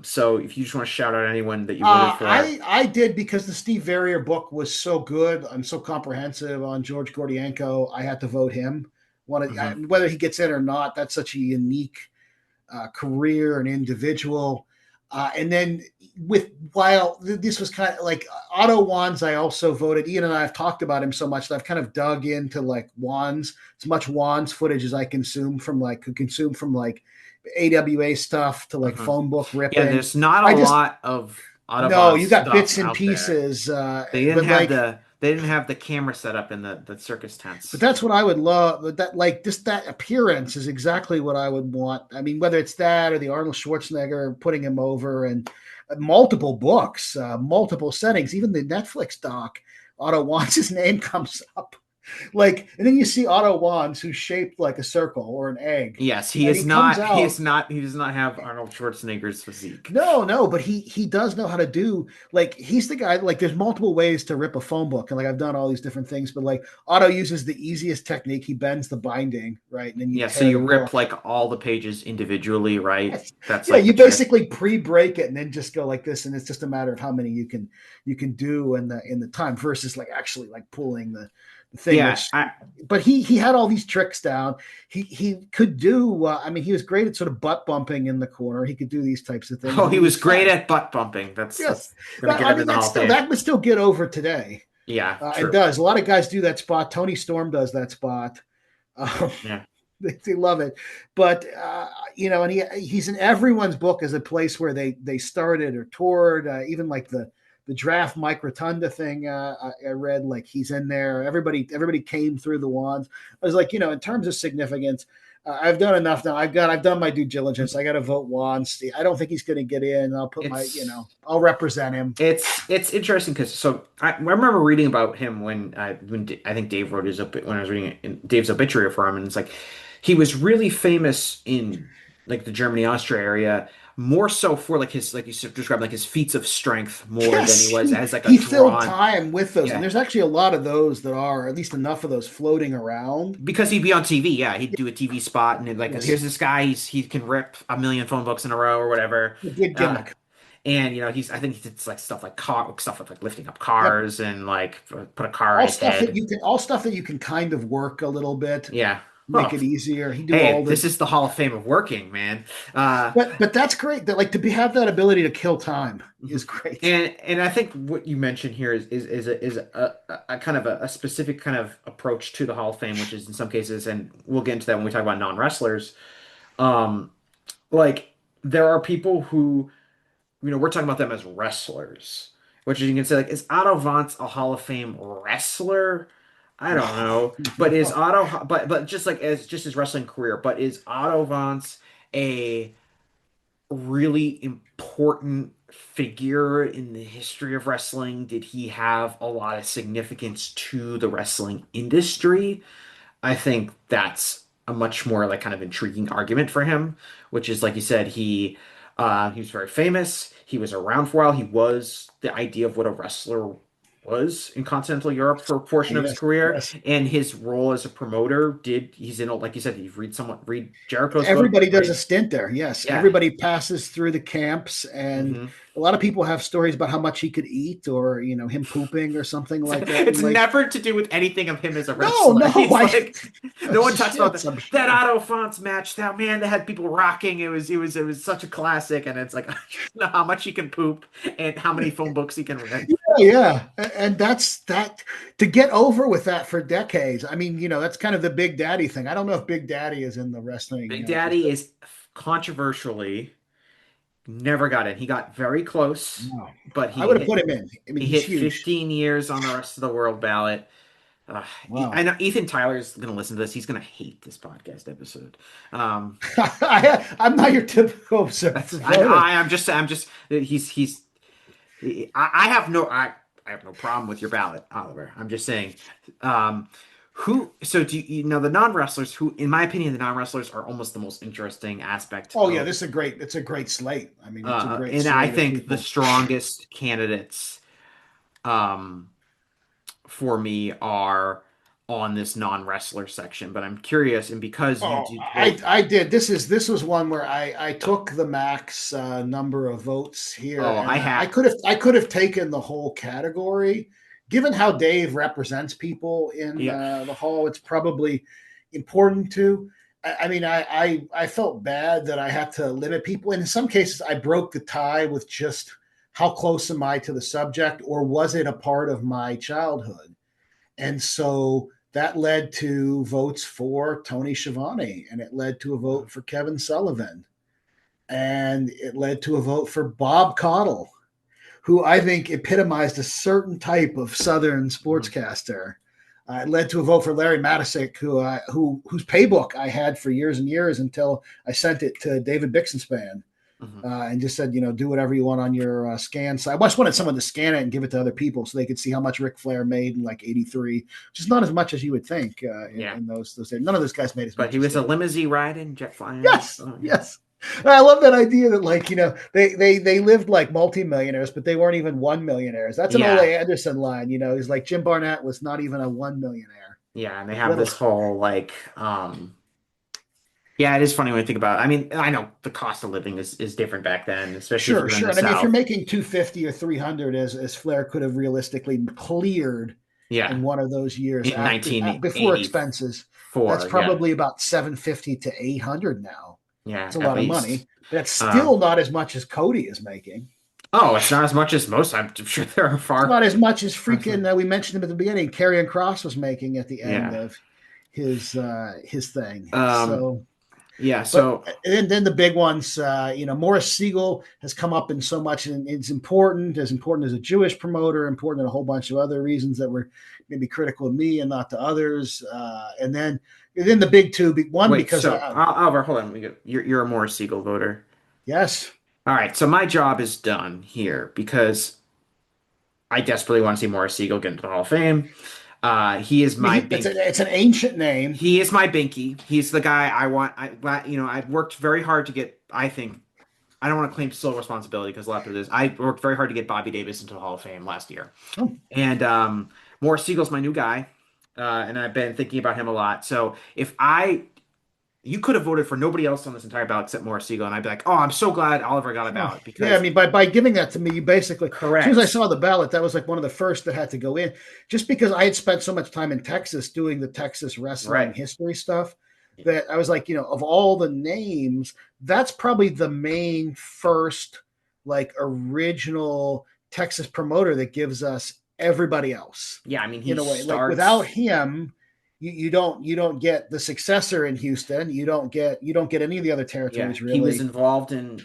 So if you just want to shout out anyone that you voted for. I did because the Steve Verrier book was so good and so comprehensive on George Gordienko. I had to vote him. Whether he gets in or not, that's such a unique career and individual. And then while this was kind of like Otto Wands, I also voted. Ian and I have talked about him so much that I've kind of dug into like Wands, as much Wands footage as I could consume from AWA stuff to like phone book ripping. Yeah, there's not a lot of Autobots. No, you got bits and pieces. They didn't have the camera set up in the circus tents. But that's what I would love. That appearance is exactly what I would want. I mean, whether it's that or the Arnold Schwarzenegger putting him over and multiple books, multiple settings, even the Netflix doc, Otto Wands' name comes up. And then you see Otto Wands, who's shaped like a circle or an egg. Yes, he does not have Arnold Schwarzenegger's physique. No, but he does know how to do, he's the guy, there's multiple ways to rip a phone book. And I've done all these different things, but Otto uses the easiest technique. He bends the binding, right? And then so you rip all the pages individually, right? Yes. That's you basically pre-break it and then just go like this. And it's just a matter of how many you can do in the time versus actually pulling the thing. But he had all these tricks down. He could do. He was great at sort of butt bumping in the corner. He could do these types of things. Oh, he was great at butt bumping. That would still get over today. Yeah, it does. A lot of guys do that spot. Tony Storm does that spot. They love it. But and he's in everyone's book as a place where they started or toured. Even the draft Mike Rotunda thing I read, he's in there. Everybody came through the Wands. I was in terms of significance, I've done enough now. I've done my due diligence. I got to vote once. I don't think he's going to get in. I'll put I'll represent him. It's interesting because I remember reading about him when I think Dave wrote when I was reading Dave's obituary for him, and it's like he was really famous in like the Germany, Austria area, more so for like his, like you described, like his feats of strength more than he was as like he filled time with those. Yeah. And there's actually a lot of those that are, at least enough of those floating around. Because he'd be on TV, yeah. He'd do a TV spot and like, here's this guy, he can rip 1,000,000 phone books in a row or whatever. A good gimmick. And I think he did like stuff with like lifting up cars and like put a car on his head. All stuff that you can kind of work a little bit. Yeah. Make it easier. This is the Hall of Fame of working, man. But that's great. That like to have that ability to kill time is great. And I think what you mentioned here is a kind of a specific kind of approach to the Hall of Fame, which is in some cases, and we'll get into that when we talk about non-wrestlers. Like there are people who, we're talking about them as wrestlers, which you can say like, is Otto Wanz a Hall of Fame wrestler? I don't know, but is Otto, but just like his wrestling career, but is Otto Wanz a really important figure in the history of wrestling? Did he have a lot of significance to the wrestling industry? I think that's a much more like kind of intriguing argument for him, which is like you said, he was very famous. He was around for a while. He was the idea of what a wrestler was in continental Europe for a portion of his career, and his role as a promoter he's in, like you said, you read Jericho's everybody book, does a stint there. Yes. Yeah. Everybody passes through the camps, and a lot of people have stories about how much he could eat, or him pooping or something like that. It's never to do with anything of him as a wrestler. No one talks about that Otto Wanz match. That man that had people rocking. It was such a classic, and it's like how much he can poop and how many phone books he can read. Yeah. And that's that, to get over with that for decades. I mean, that's kind of the Big Daddy thing. I don't know if Big Daddy is in the wrestling. Big Daddy is controversially never got in. He got very close, but I would have put him in. I mean, he hit 15 years on the rest of the world ballot. I know Ethan Tyler's going to listen to this. He's going to hate this podcast episode. I'm not your typical observer. I'm just. I have no problem with your ballot, Oliver. I'm just saying, do you know the non-wrestlers who, in my opinion, the non-wrestlers are almost the most interesting aspect. It's a great slate. I mean, it's a great and slate I think the strongest candidates, for me are on this non-wrestler section, but I'm curious, and because I did. This was one where I took the max number of votes here. I could have taken the whole category. Given how Dave represents people in the hall, it's probably important to. I mean, I felt bad that I had to limit people, and in some cases, I broke the tie with just how close am I to the subject, or was it a part of my childhood, and so. That led to votes for Tony Schiavone, and it led to a vote for Kevin Sullivan, and it led to a vote for Bob Caudle, who I think epitomized a certain type of Southern sportscaster. It led to a vote for Larry Matisic, whose paybook I had for years and years until I sent it to David Bixenspan. And just said, do whatever you want on your scan side. I just wanted someone to scan it and give it to other people so they could see how much Ric Flair made in like '83, which is not as much as you would think in those days. None of those guys made as much. But he was a limousine riding, jet flying. Yes, yes. And I love that idea that they lived like multimillionaires, but they weren't even $1 millionaires. That's an Ole Anderson line. He's like Jim Barnett was not even a $1 millionaire. Yeah, and they have this whole like. Yeah, it is funny when I think about it. I mean, I know the cost of living is different back then, especially sure. I mean, if you're making $250 or $300, as Flair could have realistically cleared in one of those years before expenses, that's probably about $750 to $800 now. Yeah, it's a lot of money. That's still not as much as Cody is making. Oh, it's not as much as most. I'm sure there are far. It's not as much as freaking. We mentioned him at the beginning. Karrion Kross was making at the end of his thing. Yeah. So and then the big ones, Morris Siegel has come up in so much, and it's important as a Jewish promoter, important in a whole bunch of other reasons that were maybe critical of me and not to others. And then Within the big two, one Wait, because so Oliver, hold on. You're a Morris Siegel voter. yes, All right, so my job is done here because I desperately want to see Morris Siegel get into the Hall of Fame. He is I mean, my big. it's an ancient name. He is my binky. He's the guy I want. I've worked very hard to get. I think I don't want to claim sole responsibility because a lot of this. I worked very hard to get Bobby Davis into the Hall of Fame last year, Oh. and Morris Siegel's my new guy, and I've been thinking about him a lot. So you could have voted for nobody else on this entire ballot except Morris Siegel, and I'd be like, oh, I'm so glad Oliver got a ballot because yeah, I mean, by giving that to me, you basically correct. As soon as I saw the ballot, that was like one of the first that had to go in, just because I had spent so much time in Texas doing the Texas wrestling history stuff that I was like, of all the names, that's probably the main first like original Texas promoter that gives us everybody else. Yeah, I mean, in a way, like without him. You don't get the successor in Houston. You don't get any of the other territories. Really, he was involved in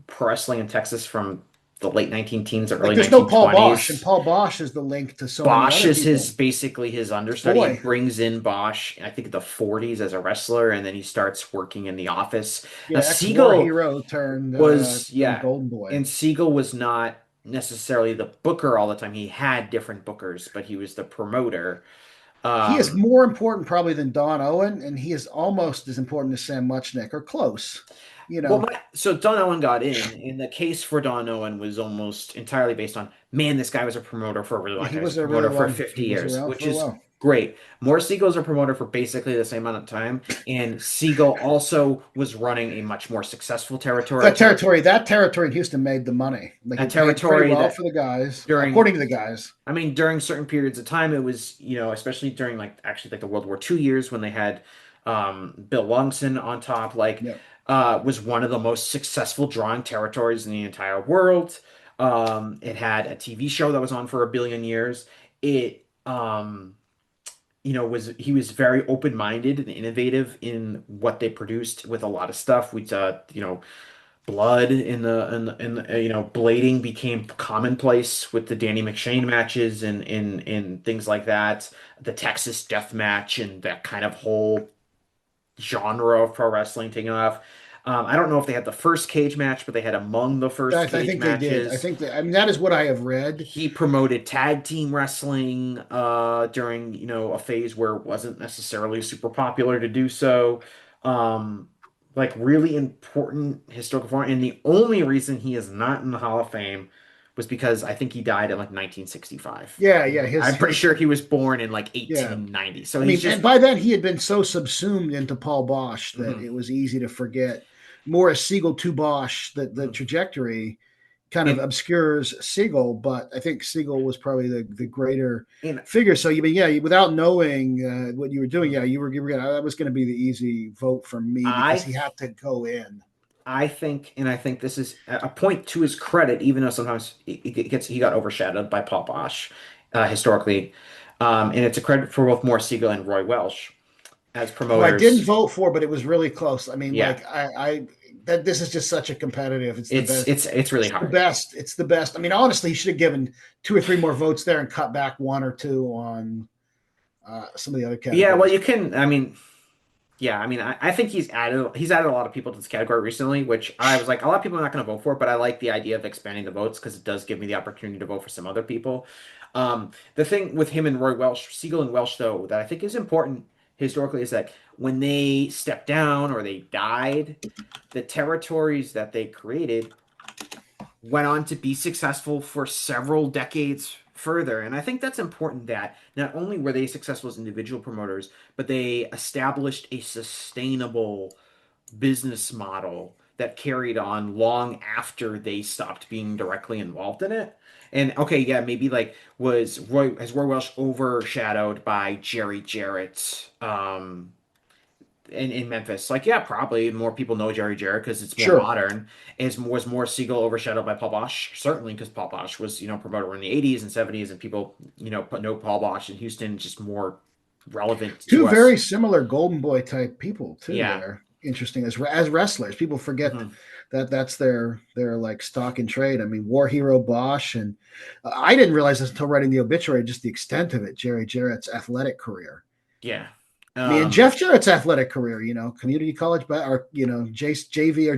pro wrestling in Texas from the late 19-teens or early 1920s. There's no Paul Bosch, and Paul Bosch is the link to so Bosch many other is basically his understudy. He brings in Bosch, I think, in the 40s as a wrestler, and then he starts working in the office. Yeah, Siegel hero turned Golden Boy, and Siegel was not necessarily the booker all the time. He had different bookers, but he was the promoter. He is more important probably than Don Owen, and he is almost as important as Sam Muchnick, or close. So Don Owen got in, and the case for Don Owen was almost entirely based on, man, this guy was a promoter for a really long time. He was a promoter for 50 years, which is great. Morris Siegel's a promoter for basically the same amount of time, and Siegel also was running a much more successful territory. That territory in Houston made the money. Like that territory for the guys, according to the guys. I mean, during certain periods of time, it was especially during like the World War II years when they had Bill Longson on top, was one of the most successful drawing territories in the entire world. It had a TV show that was on for 1 billion years. It he was very open-minded and innovative in what they produced with a lot of stuff. We blood in the blading became commonplace with the Danny McShane matches and things like that. The Texas Death Match and that kind of whole genre of pro wrestling taking off. I don't know if they had the first cage match, but they had among the first cage matches. I think that is what I have read. He promoted tag team wrestling during a phase where it wasn't necessarily super popular to do so. Really important historical form. And the only reason he is not in the Hall of Fame was because I think he died in 1965. Yeah. I'm pretty sure he was born in 1890. So and by then he had been so subsumed into Paul Bosch that it was easy to forget. Morris Siegel to Bosch, the trajectory kind of obscures Siegel, but I think Siegel was probably the greater figure. So without knowing what you were doing, you were that was going to be the easy vote for me because he had to go in. I think this is a point to his credit, even though sometimes he got overshadowed by Paul Bosch historically, and it's a credit for both Morris Siegel and Roy Welsh as promoters. I didn't vote for, but it was really close. I mean, this is just such a competitive. It's the best. It's really hard. It's the best. I mean, honestly, he should have given 2 or 3 more votes there and cut back 1 or 2 on some of the other categories. Yeah, well, you can. I mean, I think he's added a lot of people to this category recently, which I was like, a lot of people are not going to vote for, but I like the idea of expanding the votes because it does give me the opportunity to vote for some other people. The thing with him and Roy Welsh, Siegel and Welsh, though, that I think is important historically is that when they stepped down or they died, the territories that they created went on to be successful for several decades further. And I think that's important that not only were they successful as individual promoters, but they established a sustainable business model that carried on long after they stopped being directly involved in it. And maybe has Roy Welsh overshadowed by Jerry Jarrett in Memphis? Probably more people know Jerry Jarrett because it's more modern. Was more Siegel overshadowed by Paul Bosch? Certainly, because Paul Bosch was promoter in the 80s and 70s, and people know Paul Bosch in Houston, just more relevant. Two very similar Golden Boy type people too. Yeah. They're interesting as wrestlers. People forget that's their stock and trade. I mean, War Hero Bosch, and I didn't realize this until writing the obituary, just the extent of it. Jerry Jarrett's athletic career. Yeah. I mean, Jeff Jarrett's athletic career, community college, or JV or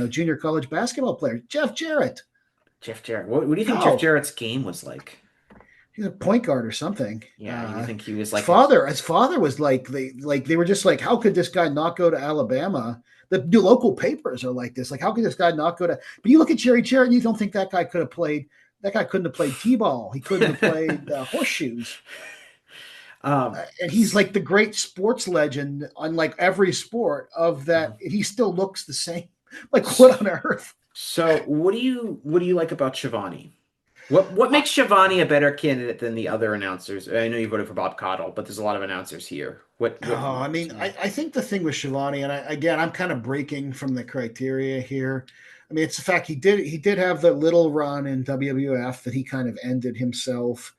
junior college basketball player, Jeff Jarrett. Jeff Jarrett. What do you think Jeff Jarrett's game was like? He's a point guard or something. Yeah, you think he was like his father was like they were just like, how could this guy not go to Alabama? The local papers are like this. Like, how could this guy not go to? But you look at Jerry Jarrett, and you don't think that guy could have played. That guy couldn't have played t-ball. He couldn't have played horseshoes. And he's like the great sports legend on like every sport of that. He still looks the same. Like, what on earth? So what do you like about Shivani? What makes Shivani a better candidate than the other announcers? I know you voted for Bob Caudle, but there's a lot of announcers here. I mean, I think the thing with Shivani, and I'm kind of breaking from the criteria here. I mean, it's the fact he did have the little run in WWF that he kind of ended himself.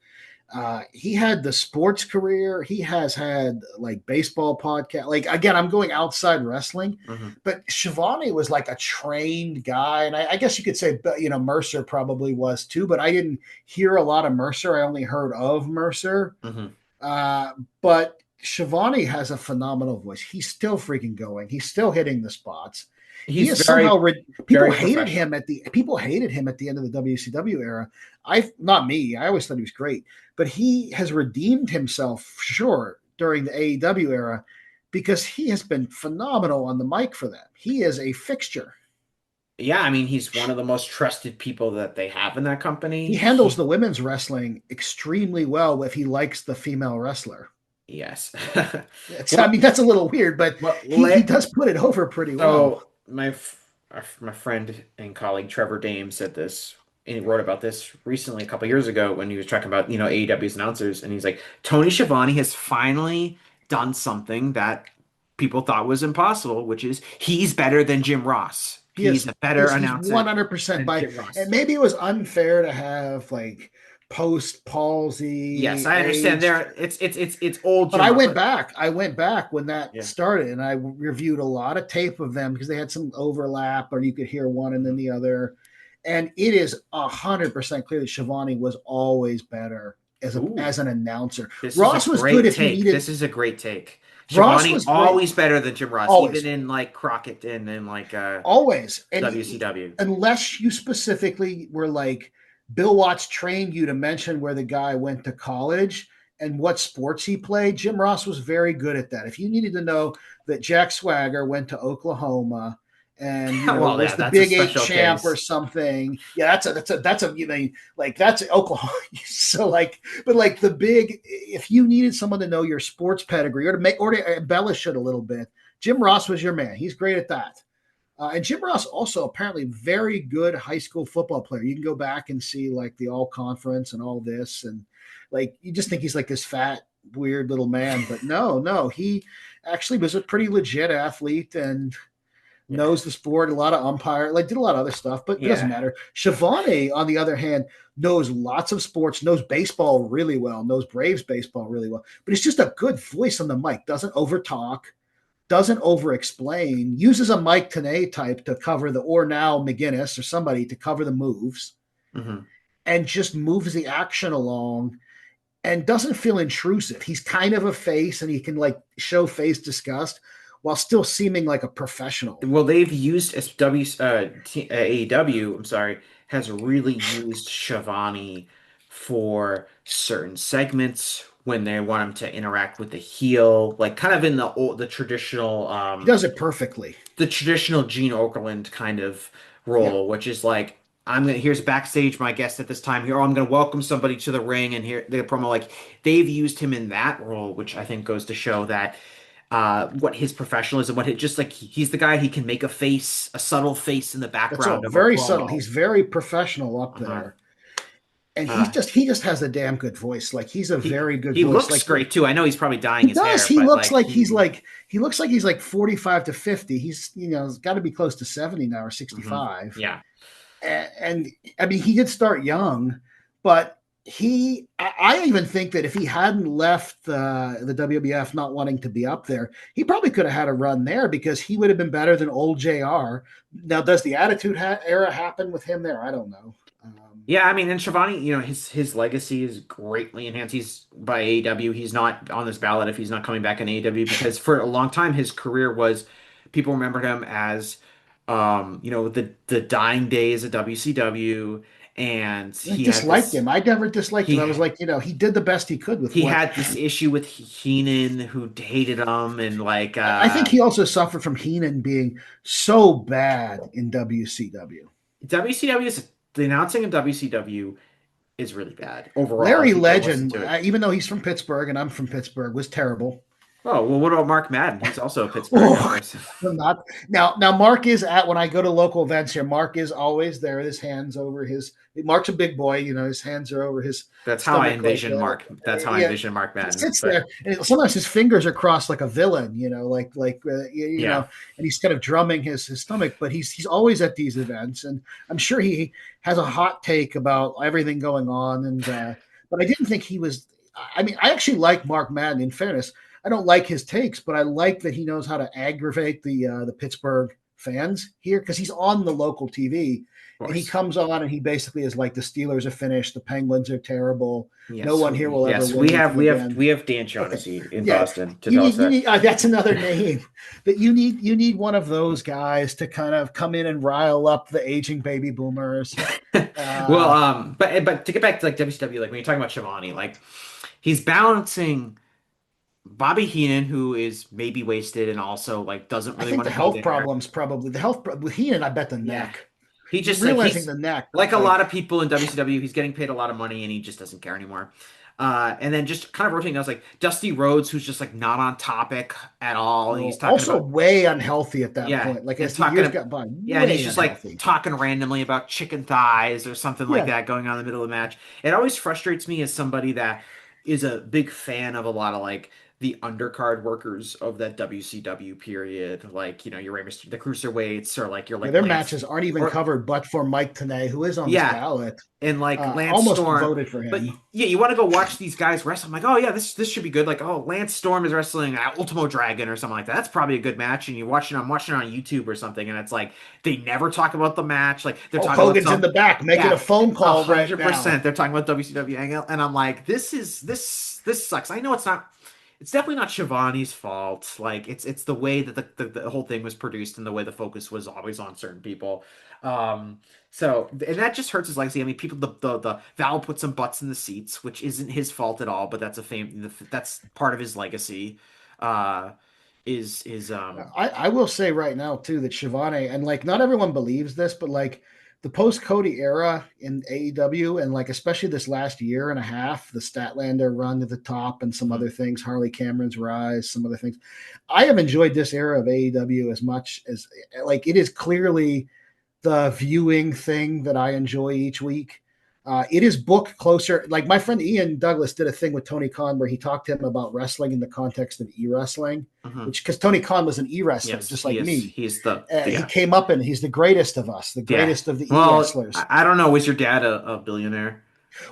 He had the sports career. He has had like baseball podcast. Like, again, I'm going outside wrestling, but Shivani was like a trained guy. And I guess you could say, Mercer probably was too, but I didn't hear a lot of Mercer. I only heard of Mercer. But Shivani has a phenomenal voice. He's still freaking going. He's still hitting the spots. People hated him at the end of the WCW era. Not me. I always thought he was great, but he has redeemed himself for sure during the AEW era because he has been phenomenal on the mic for them. He is a fixture. Yeah, I mean, he's one of the most trusted people that they have in that company. He handles the women's wrestling extremely well if he likes the female wrestler. Yes. I mean, that's a little weird, but he does put it over pretty well. My friend and colleague Trevor Dame said this, and he wrote about this recently a couple years ago when he was talking about AEW's announcers, and he's like, Tony Schiavone has finally done something that people thought was impossible, which is he's better than Jim Ross. He's a better announcer. 100%. And maybe it was unfair to have like post palsy. Yes, I understand. It's old. But I went back when that started, and I reviewed a lot of tape of them because they had some overlap, or you could hear one and then the other. And it is 100% clear that Shivani was always better as an announcer. Ross was good if he needed. This is a great take. Shivani was always better than Jim Ross, even in like Crockett and in like always WCW. Unless you specifically were like, Bill Watts trained you to mention where the guy went to college and what sports he played. Jim Ross was very good at that. If you needed to know that Jack Swagger went to Oklahoma and was the Big 8 champ or something, that's Oklahoma. So if you needed someone to know your sports pedigree or to embellish it a little bit, Jim Ross was your man. He's great at that. And Jim Ross also apparently very good high school football player. You can go back and see like the all conference and all this. And like, you just think he's like this fat, weird little man, but no, he actually was a pretty legit athlete and knows the sport, a lot of umpire, like did a lot of other stuff, but it doesn't matter. Shivani, on the other hand, knows lots of sports, knows baseball really well, knows Braves baseball really well, but it's just a good voice on the mic, doesn't overtalk, doesn't over-explain, uses a Mike Tenay type to cover or now McGinnis or somebody to cover the moves, and just moves the action along and doesn't feel intrusive. He's kind of a face and he can like show face disgust while still seeming like a professional. Well, they've used AEW, has really used Shivani for certain segments when they want him to interact with the heel, like kind of in the traditional. He does it perfectly. The traditional Gene Okerlund kind of role, which is like, here's backstage my guest at this time here. I'm gonna welcome somebody to the ring and here the promo. Like they've used him in that role, which I think goes to show that what his professionalism, he's the guy. He can make a subtle face in the background. Very subtle. He's very professional up there. And he just has a damn good voice. Like he's a very good voice. He looks great too. I know he's probably dyeing his hair. He looks like he's like 45 to 50. He's got to be close to 70 now or 65. Yeah. And I mean, he did start young, but I even think that if he hadn't left the WBF not wanting to be up there, he probably could have had a run there because he would have been better than old JR. Now, does the Attitude Era happen with him there? I don't know. Yeah, I mean, and Shivani, his legacy is greatly enhanced. He's by AEW. He's not on this ballot if he's not coming back in AEW because for a long time his career was people remembered him as the dying days of WCW, and I disliked him. I never disliked him. I was like, he did the best he could with. He had this issue with Heenan, who hated him, and like I think he also suffered from Heenan being so bad in WCW. WCW is the announcing in WCW is really bad overall. Larry Legend, even though he's from Pittsburgh and I'm from Pittsburgh, was terrible. Oh, well, what about Mark Madden? He's also a Pittsburgh person. Now Mark is when I go to local events here, Mark is always there with his hands over Mark's a big boy, his hands are over his. That's how I envision Mark. That's how I envision Mark Madden. He sits there, and sometimes his fingers are crossed like a villain, know, and he's kind of drumming his stomach, but he's always at these events, and I'm sure he has a hot take about everything going on, and but I didn't think he was. I mean, I actually like Mark Madden. In fairness, I don't like his takes, but I like that he knows how to aggravate the Pittsburgh fans here because he's on the local TV. And he comes on and he basically is like, the Steelers are finished, the Penguins are terrible. Yes. No one here will ever win. We have Dan Shaughnessy in Boston to tell us that. That's another name. But you need one of those guys to kind of come in and rile up the aging baby boomers. But to get back to like WCW, like when you're talking about Shivani, like he's balancing Bobby Heenan, who is maybe wasted and also like doesn't really want to. The health problems probably with Heenan. I bet the neck. He just realizing the neck. Like a lot of people in WCW, he's getting paid a lot of money and he just doesn't care anymore. And then just kind of rotating, I was like Dusty Rhodes, who's just like not on topic at all. And he's talking also way unhealthy at that point. Like as the years got by. Yeah, and he's just unhealthy. Like talking randomly about chicken thighs or something like that going on in the middle of the match. It always frustrates me as somebody that is a big fan of a lot of like the undercard workers of that WCW period, like your Rey Mysterio, the cruiserweights, or like their matches aren't even covered, but for Mike Tenay, who is on the ballot, and like Lance almost Storm voted for him. But you want to go watch these guys wrestle. I'm like, oh yeah, this should be good. Like, oh, Lance Storm is wrestling Ultimo Dragon or something like that. That's probably a good match. And I'm watching it on YouTube or something, and it's like they never talk about the match. Like they're talking Hogan's in the back making a phone call. 100%. They're talking about WCW angle, and I'm like, this sucks. I know it's not. It's definitely not Shivani's fault. Like it's the way that the whole thing was produced and the way the focus was always on certain people. So and that just hurts his legacy. I mean, people the Val put some butts in the seats, which isn't his fault at all, but that's that's part of his legacy. I will say right now too that Shivani, and like not everyone believes this, but like the post-Cody era in AEW, and like especially this last year and a half, the Statlander run to the top and some other things, Harley Cameron's rise, some other things. I have enjoyed this era of AEW as much as like it is clearly the viewing thing that I enjoy each week. It is booked closer. Like my friend Ian Douglas did a thing with Tony Khan where he talked to him about wrestling in the context of e-wrestling, which because Tony Khan was an e-wrestler, just like me. He's he came up and he's the greatest of us, the greatest of the e-wrestlers. I don't know. Was your dad a billionaire?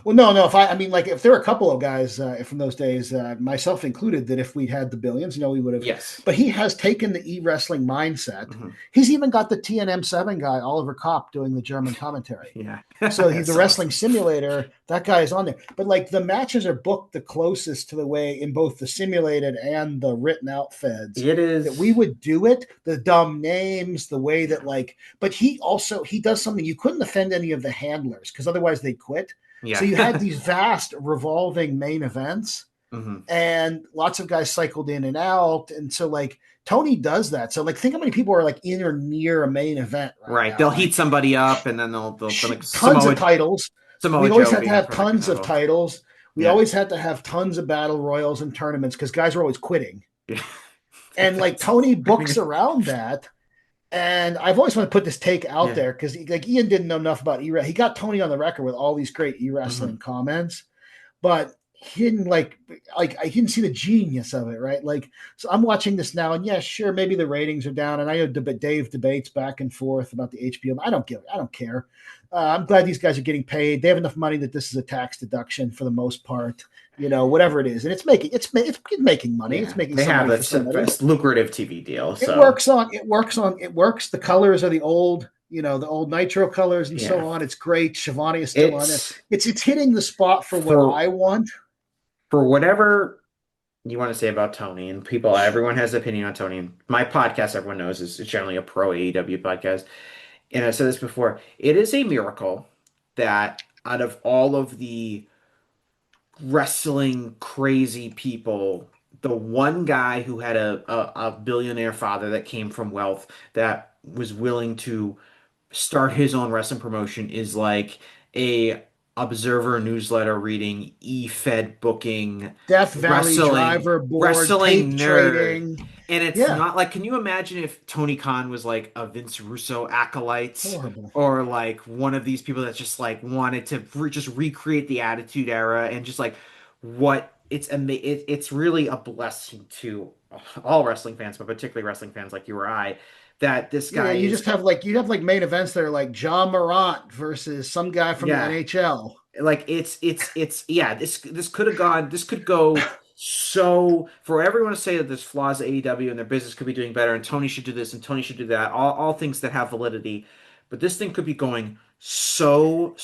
Well, no. If there were a couple of guys from those days, myself included, that if we'd had the billions, we would have. Yes. But he has taken the e-wrestling mindset. He's even got the TNM7 guy, Oliver Kopp, doing the German commentary. Yeah. So he's the wrestling simulator. That guy is on there. But like the matches are booked the closest to the way in both the simulated and the written out feds. It is that we would do it. The dumb names, the way that like. But he does something. You couldn't offend any of the handlers because otherwise they'd quit. Yeah. So you had these vast revolving main events and lots of guys cycled in and out. And so like Tony does that. So like think how many people are like in or near a main event. Right. They'll heat somebody up and then they'll like tons of titles. Samoa we always Joe had to have tons of titles. We always had to have tons of battle royals and tournaments because guys were always quitting. Yeah. And like Tony books around that. And I've always wanted to put this take out there because like Ian didn't know enough about e-wrestling. He got Tony on the record with all these great e-wrestling comments, but he didn't like I didn't see the genius of it, right? Like, so I'm watching this now, and yeah, sure, maybe the ratings are down, and I know Dave debates back and forth about the HBO. I don't care. I'm glad these guys are getting paid. They have enough money that this is a tax deduction for the most part, whatever it is, and it's making money. Yeah, It's making they some have money a for somebody. lucrative TV deal. It So works. The colors are the old, the old Nitro colors and so on. It's great. Shivani is still on it. It's hitting the spot for what I want. For whatever you want to say about Tony, and everyone has an opinion on Tony. And my podcast, everyone knows, is generally a pro AEW podcast. And I said this before, it is a miracle that out of all of the wrestling crazy people, the one guy who had a billionaire father that came from wealth that was willing to start his own wrestling promotion is like a Observer newsletter reading, E-Fed booking, Death Valley driver board, wrestling tape nerd. trading. And it's not like, can you imagine if Tony Khan was like a Vince Russo acolyte? Horrible. Or like one of these people that just like wanted to just recreate the Attitude Era and just like it's really a blessing to all wrestling fans, but particularly wrestling fans like you or I, that this guy you'd have main events that are like John Morant versus some guy from the NHL. Like this could go so for everyone to say that there's flaws at AEW and their business could be doing better and Tony should do this and Tony should do that, all things that have validity, but this thing could be going so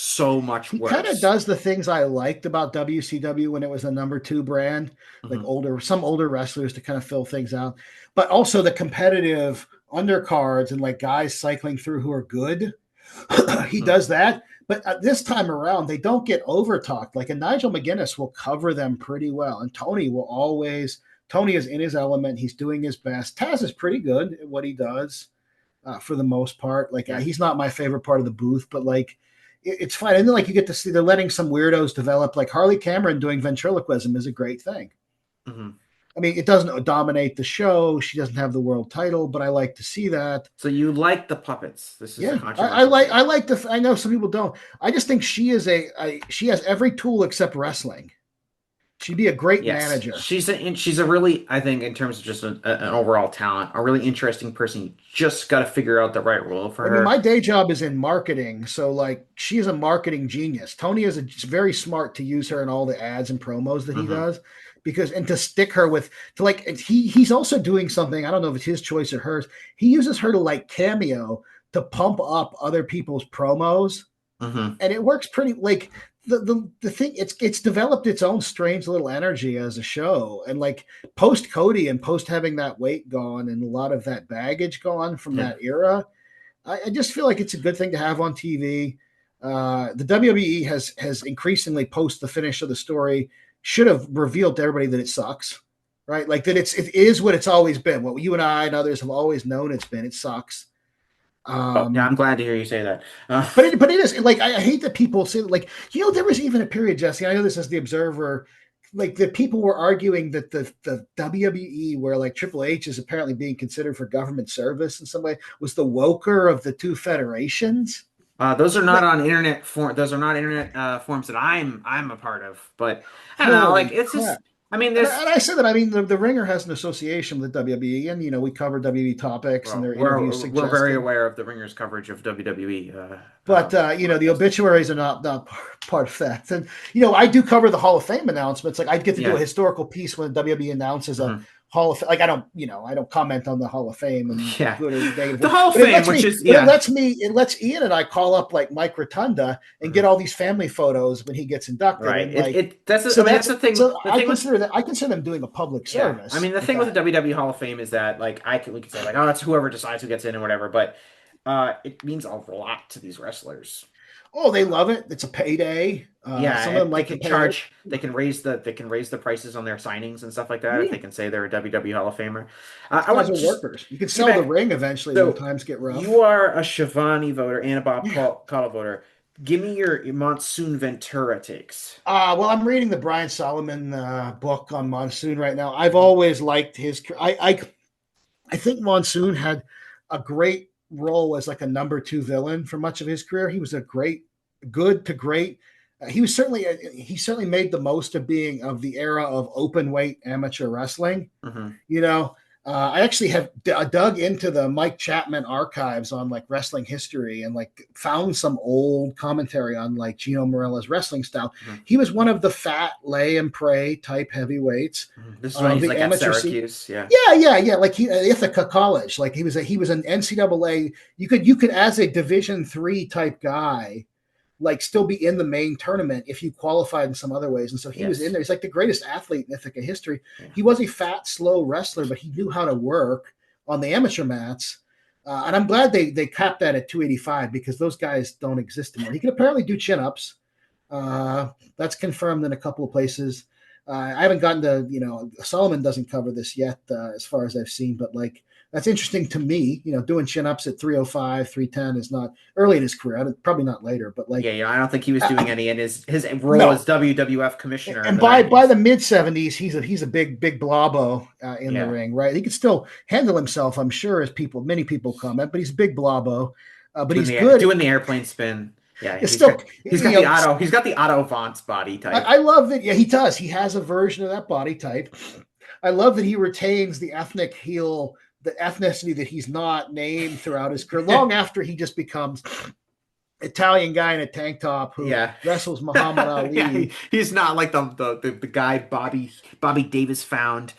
much worse. He kind of does the things I liked about WCW when it was the number 2 brand, like some older wrestlers to kind of fill things out, but also the competitive undercards and like guys cycling through who are good. He does that, but this time around they don't get over talked. Like a Nigel McGuinness will cover them pretty well, and Tony is in his element. He's doing his best. Taz is pretty good at what he does for the most part. Like he's not my favorite part of the booth, but like it's fine. And then like you get to see they're letting some weirdos develop. Like Harley Cameron doing ventriloquism is a great thing. I mean, it doesn't dominate the show. She doesn't have the world title, but I like to see that. So you like the puppets? This is I like I know some people don't. I just think she is she has every tool except wrestling. She'd be a great manager. She's a really, I think, in terms of just an overall talent, a really interesting person. You just got to figure out the right role for her. I mean, my day job is in marketing, so like she is a marketing genius. Tony is very smart to use her in all the ads and promos that he does. And to stick her he's also doing something, I don't know if it's his choice or hers. He uses her to like cameo to pump up other people's promos. And it works pretty like the thing, it's developed its own strange little energy as a show. And like post Cody and post having that weight gone and a lot of that baggage gone from that era, I just feel like it's a good thing to have on TV. The WWE has increasingly post the finish of the story should have revealed to everybody that it sucks, right? Like that it is what it's always been. What you and I and others have always known it's been. It sucks. I'm glad to hear you say that. But it is like I hate that people say like there was even a period, Jesse. I know this is the Observer, like that people were arguing that the WWE, where like Triple H is apparently being considered for government service in some way, was the woker of the two federations. Those are not on internet form. Those are not internet forums that I'm a part of. But I don't know. Like it's just. I mean, there's. And I said that. I mean, the Ringer has an association with WWE, and we cover WWE topics and their interviews. We're very aware of the Ringer's coverage of WWE. But the obituaries are not part of that. And I do cover the Hall of Fame announcements. Like I get to do a historical piece when WWE announces a Hall of Fame. Like I don't comment on the Hall of Fame and good or negative. The Hall of Fame, it lets Ian and I call up like Mike Rotunda and get all these family photos when he gets inducted. Right. And, that's the thing. So I consider them doing a public service. I mean, the thing with the WWE Hall of Fame is that like we could say like, oh, that's whoever decides who gets in and whatever, but it means a lot to these wrestlers. Oh, they love it. It's a payday. Some of them like to charge. They can raise the prices on their signings and stuff like that. If they can say they're a WWE Hall of Famer. I want workers. You can sell the ring eventually when times get rough. You are a Shivani voter and a Bob Caudle voter. Give me your Monsoon Ventura takes. Well, I'm reading the Brian Solomon book on Monsoon right now. I've always liked his. I think Monsoon had a great role as like a number 2 villain for much of his career. He was a good to great he certainly made the most of being of the era of open weight amateur wrestling. Mm-hmm. You know, I actually have dug into the Mike Chapman archives on like wrestling history and like found some old commentary on like Gino Morella's wrestling style. Mm-hmm. He was one of the fat lay and pray type heavyweights. Mm-hmm. This is when he's like at Syracuse, yeah. Like Ithaca College. Like he was an NCAA. You could as a Division III type guy, like still be in the main tournament if you qualified in some other ways. And so he was in there. He's like the greatest athlete in Ithaca history. Yeah. He was a fat, slow wrestler, but he knew how to work on the amateur mats. And I'm glad they capped that at 285 because those guys don't exist anymore. He can apparently do chin-ups. That's confirmed in a couple of places. I haven't gotten to, Solomon doesn't cover this yet as far as I've seen, but like, that's interesting to me. Doing chin-ups at 305, 310 is not early in his career. Probably not later, but like... Yeah, I don't think he was doing any in his role as WWF commissioner. And by the mid-70s, he's a big blobbo in the ring, right? He can still handle himself, I'm sure, as many people comment, but he's a big blobbo. But he's good. Doing the airplane spin. Yeah, he's got the Otto Vance body type. I love that. Yeah, he does. He has a version of that body type. I love that he retains the ethnic heel, the ethnicity that he's not named throughout his career, long after he just becomes Italian guy in a tank top who wrestles Muhammad Ali. He's not like the guy Bobby Davis found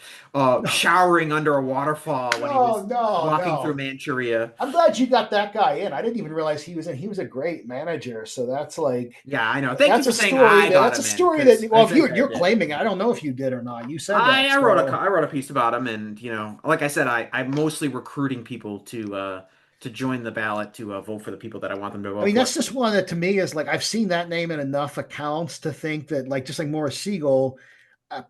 showering under a waterfall when he was walking through Manchuria. I'm glad you got that guy in. I didn't even realize he was in. He was a great manager. So that's like, I know. Thank you for saying that's a story that if you're claiming, I don't know if you did or not. You said that. I wrote a piece about him, and like I said, I'm mostly recruiting people to join the ballot to vote for the people that I want them to vote for. I mean, that's just one that to me is like, I've seen that name in enough accounts to think that like, just like Morris Siegel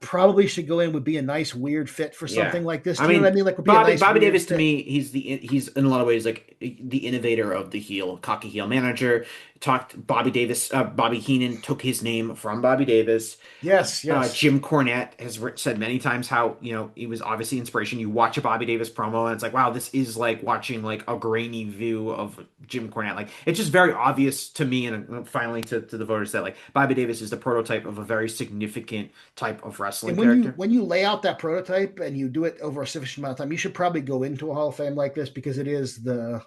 probably should go in, would be a nice, weird fit for something like this. You know what I mean? Like, Bobby Davis fit. To me, he's in a lot of ways like the innovator of the heel, cocky heel manager. Bobby Heenan took his name from Bobby Davis. Yes. Jim Cornette has said many times how, he was obviously inspiration. You watch a Bobby Davis promo and it's like, wow, this is like watching like a grainy view of Jim Cornette. Like, it's just very obvious to me and finally to the voters that like Bobby Davis is the prototype of a very significant type of wrestling character. When you lay out that prototype and you do it over a sufficient amount of time, you should probably go into a Hall of Fame like this because it is the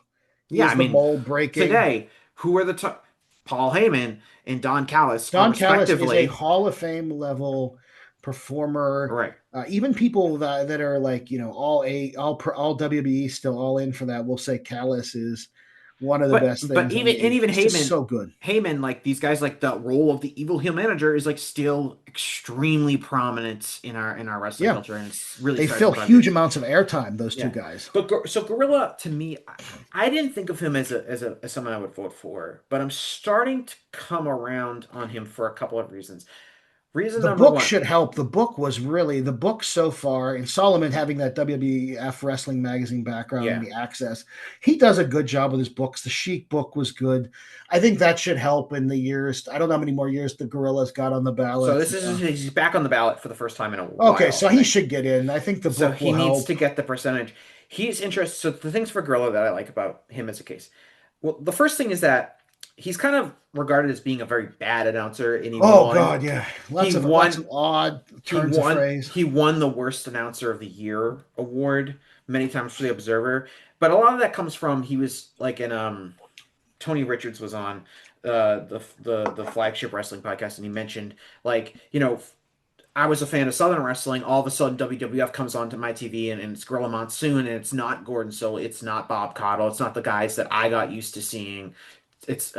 mold breaking. Today, who are the top? Paul Heyman and Don Callis. Don Callis is a Hall of Fame level performer. Right. Even people that are like, all WBE still all in for that will say Callis is one of the best things. But even Heyman, so good. Heyman, like these guys, like the role of the evil heel manager is like still extremely prominent in our wrestling culture, and it's really they fill huge amounts of airtime. Those two guys. But so Gorilla, to me, I didn't think of him as someone I would vote for, but I'm starting to come around on him for a couple of reasons. The book should help. The book so far, and Solomon having that WWF Wrestling Magazine background and the access, he does a good job with his books. The Sheik book was good. I think that should help in the years. I don't know how many more years the Gorilla's got on the ballot. So he's back on the ballot for the first time in a while. Okay, so he should get in. I think the book will help. So he needs to get the percentage. He's interested. So the things for Gorilla that I like about him as a case. Well, the first thing is that he's kind of regarded as being a very bad announcer. And lots of odd turns of phrase. He won the Worst Announcer of the Year award many times for the Observer, but a lot of that comes from he was like in Tony Richards was on the flagship wrestling podcast, and he mentioned like I was a fan of Southern wrestling. All of a sudden, WWF comes onto my TV, and it's Gorilla Monsoon, and it's not Gordon Soule, it's not Bob Caudle, it's not the guys that I got used to seeing. It's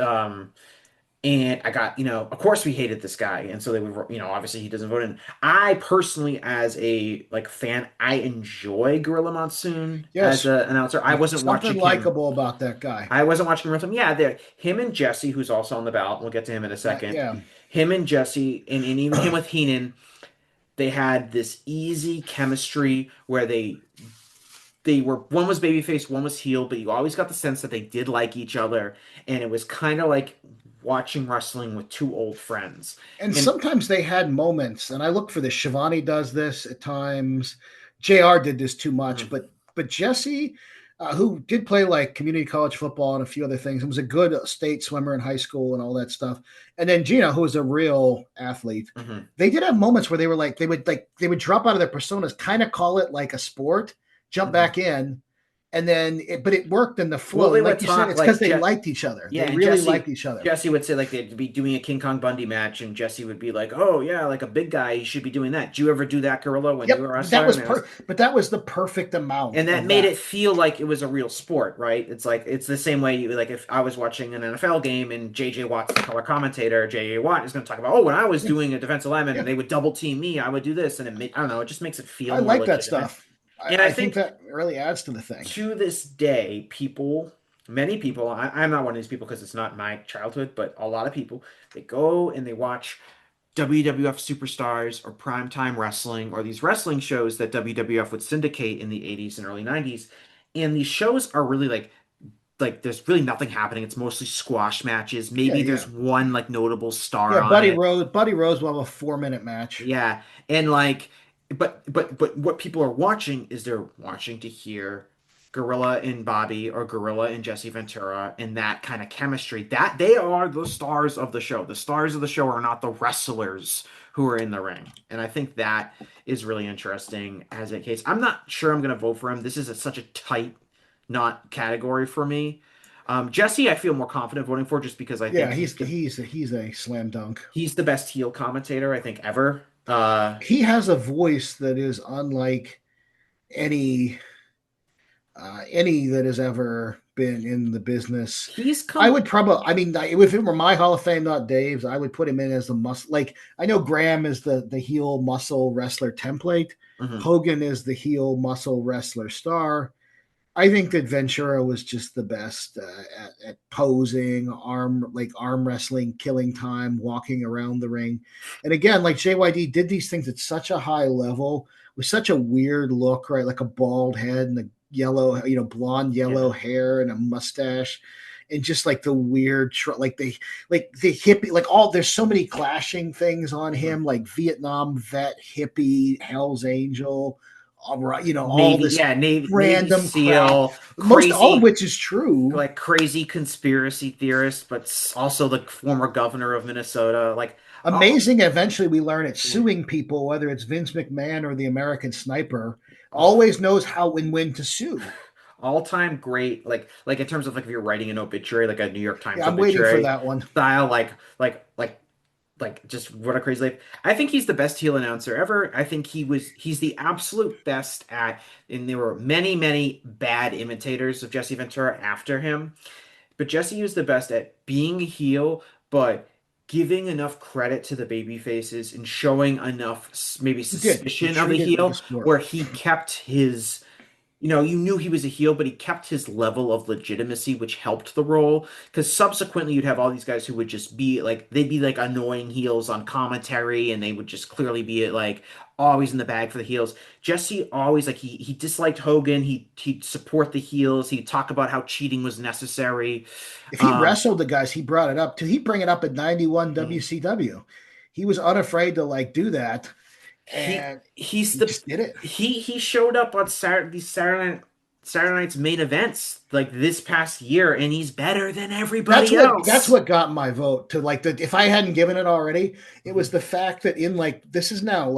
and I got of course we hated this guy, and so they would obviously he doesn't vote in. I personally, as a fan, I enjoy Gorilla Monsoon as an announcer. I wasn't watching something likable about that guy. I wasn't watching him. Yeah, him and Jesse, who's also on the ballot. We'll get to him in a second. Him and Jesse, and even him with Heenan, they had this easy chemistry where they were, one was babyface, one was heel, but you always got the sense that they did like each other, and it was kind of like watching wrestling with two old friends. And sometimes they had moments, and I look for this. Shivani does this at times. JR did this too much, but Jesse, who did play like community college football and a few other things, and was a good state swimmer in high school and all that stuff. And then Gina, who was a real athlete. Mm-hmm. They did have moments where they were like, they would drop out of their personas, kind of call it like a sport, jump back in. And then, but it worked in the flow. Well, like you said, it's because they liked each other. Yeah, they really liked each other. Jesse would say like they'd be doing a King Kong Bundy match, and Jesse would be like, "Oh yeah, like a big guy, he should be doing that." Did you ever do that, Gorilla, when you were wrestling? But that was the perfect amount, and that made it feel like it was a real sport, right? It's like it's the same way like if I was watching an NFL game and JJ Watt's the color commentator, JJ Watt is going to talk about, when I was doing a defensive lineman and they would double team me, I would do this, and I don't know, it just makes it feel. I like that stuff. And I think that really adds to the thing. To this day, many people, I'm not one of these people because it's not my childhood, but a lot of people, they go and they watch WWF Superstars or Primetime Wrestling or these wrestling shows that WWF would syndicate in the 80s and early 90s. And these shows are really like there's really nothing happening. It's mostly squash matches. Maybe there's one like notable star on Buddy it. Buddy Rose will have a 4-minute match. Yeah. And like But what people are watching is they're watching to hear Gorilla and Bobby or Gorilla and Jesse Ventura and that kind of chemistry. That they are the stars of the show. The stars of the show are not the wrestlers who are in the ring. And I think that is really interesting as a case. I'm not sure I'm going to vote for him. This is such a tight not category for me. Jesse, I feel more confident voting for just because I think he's a slam dunk. He's the best heel commentator I think ever. He has a voice that is unlike any that has ever been in the business. I would probably, if it were my Hall of Fame, not Dave's, I would put him in as the muscle. Like I know Graham is the heel muscle wrestler template. Mm-hmm. Hogan is the heel muscle wrestler star. I think that Ventura was just the best at posing, arm wrestling, killing time, walking around the ring. And again, like JYD did these things at such a high level with such a weird look, right? Like a bald head and a yellow, blonde yellow hair and a mustache. And just like the weird, the hippie, there's so many clashing things on him, like Vietnam vet, hippie, Hell's Angel, all this random SEAL, all of which is true. Like crazy conspiracy theorist, but also the former governor of Minnesota. Like amazing. Eventually, we learn it's suing people, whether it's Vince McMahon or the American Sniper. Always knows how and when to sue. All-time great, like in terms of like if you're writing an obituary, like a New York Times I'm obituary, waiting for that one. Style, like just what a crazy life. I think he's the best heel announcer ever. I think he's the absolute best at, and there were many, many bad imitators of Jesse Ventura after him, but Jesse was the best at being a heel, but giving enough credit to the baby faces and showing enough maybe suspicion of a heel where he kept his, you knew he was a heel, but he kept his level of legitimacy, which helped the role. Because subsequently, you'd have all these guys who would just be like, they'd be like annoying heels on commentary, and they would just clearly be like always in the bag for the heels. Jesse always he disliked Hogan. He'd support the heels. He'd talk about how cheating was necessary. If he wrestled the guys, he brought it up. He'd bring it up at 91 WCW. He was unafraid to do that. And he just did it. He showed up on Saturday night's main events like this past year, and he's better than everybody else. That's what got my vote to if I hadn't given it already, it was the fact that in this is now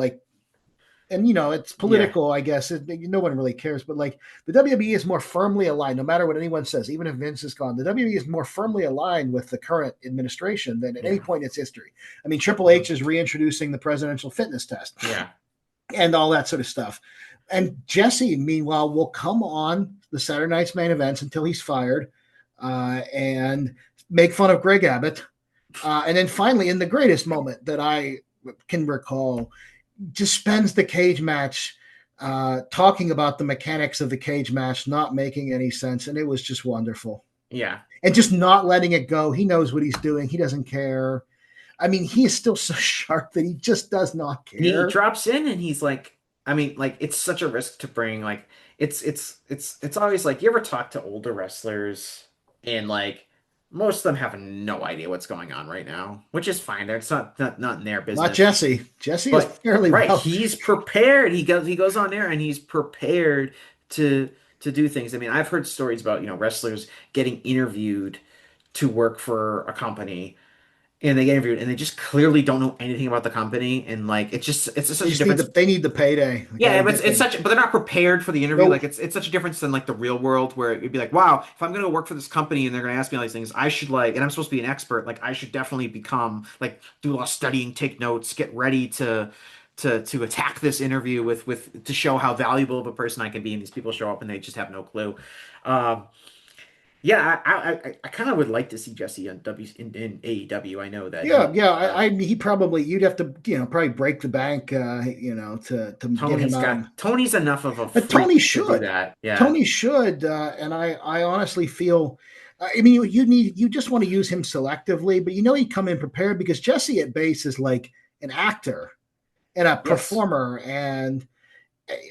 and it's political, I guess. No one really cares, but the WWE is more firmly aligned, no matter what anyone says, even if Vince is gone. The WWE is more firmly aligned with the current administration than at any point in its history. I mean, Triple H is reintroducing the presidential fitness test, and all that sort of stuff. And Jesse, meanwhile, will come on the Saturday night's main events until he's fired, and make fun of Greg Abbott, and then finally, in the greatest moment that I can recall, just spends the cage match talking about the mechanics of the cage match not making any sense, and it was just wonderful. Yeah. And just not letting it go. He knows what he's doing. He doesn't care. I mean, he is still so sharp that he just does not care. He drops in and he's it's such a risk to bring. It's always you ever talk to older wrestlers and most of them have no idea what's going on right now, which is fine. It's not in their business. Not Jesse. Jesse is fairly right. Well. He's prepared. He goes on there and he's prepared to to do things. I mean, I've heard stories about, wrestlers getting interviewed to work for a company, and they get interviewed and they just clearly don't know anything about the company, and like it's just They such a just need difference. they need the payday. They Yeah, gotta but get but they're not prepared for the interview. Like Nope. it's such a difference than like the real world where it'd be like, wow, if I'm gonna work for this company and they're gonna ask me all these things, I should and I'm supposed to be an expert, like I should definitely become like do a lot of studying, take notes, get ready to attack this interview with to show how valuable of a person I can be. And these people show up and they just have no clue. Um, yeah, I kind of would like to see Jesse on in AEW. I know that Yeah, yeah. He probably you'd have to probably break the bank to get him out. Tony's enough of a But freak Tony to do should. that. Yeah. Tony should, and I honestly feel. I mean, you just want to use him selectively, but he'd come in prepared because Jesse at base is like an actor and a performer, and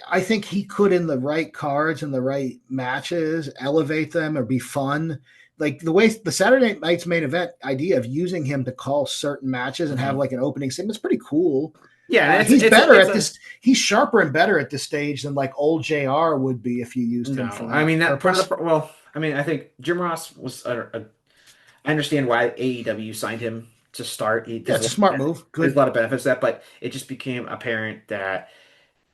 I think he could, in the right cards and the right matches, elevate them or be fun. Like the way the Saturday night's main event idea of using him to call certain matches and have like an opening segment is pretty cool. Yeah, he's better at this. He's sharper and better at this stage than like old JR would be if you used him for that. I mean, that part of the I mean, I think Jim Ross was. I understand why AEW signed him to start. It's a smart move. Good. There's a lot of benefits to that, but it just became apparent that,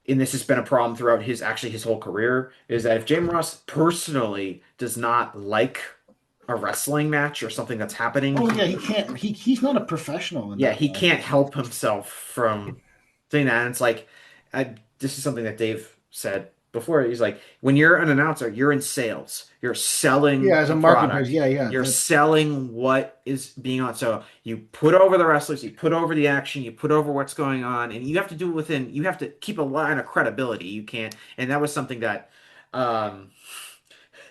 and this has been a problem throughout his whole career, is that if Jim Ross personally does not like a wrestling match or something that's happening, he can't. He's not a professional. He can't help himself from doing that. And it's like, this is something that Dave said before. He's like, when you're an announcer, you're in sales. You're selling. Yeah, as a marketing person. Yeah. You're selling what is being on. So you put over the wrestlers, you put over the action, you put over what's going on, and you have to do it you have to keep a line of credibility. You can't. And that was something that.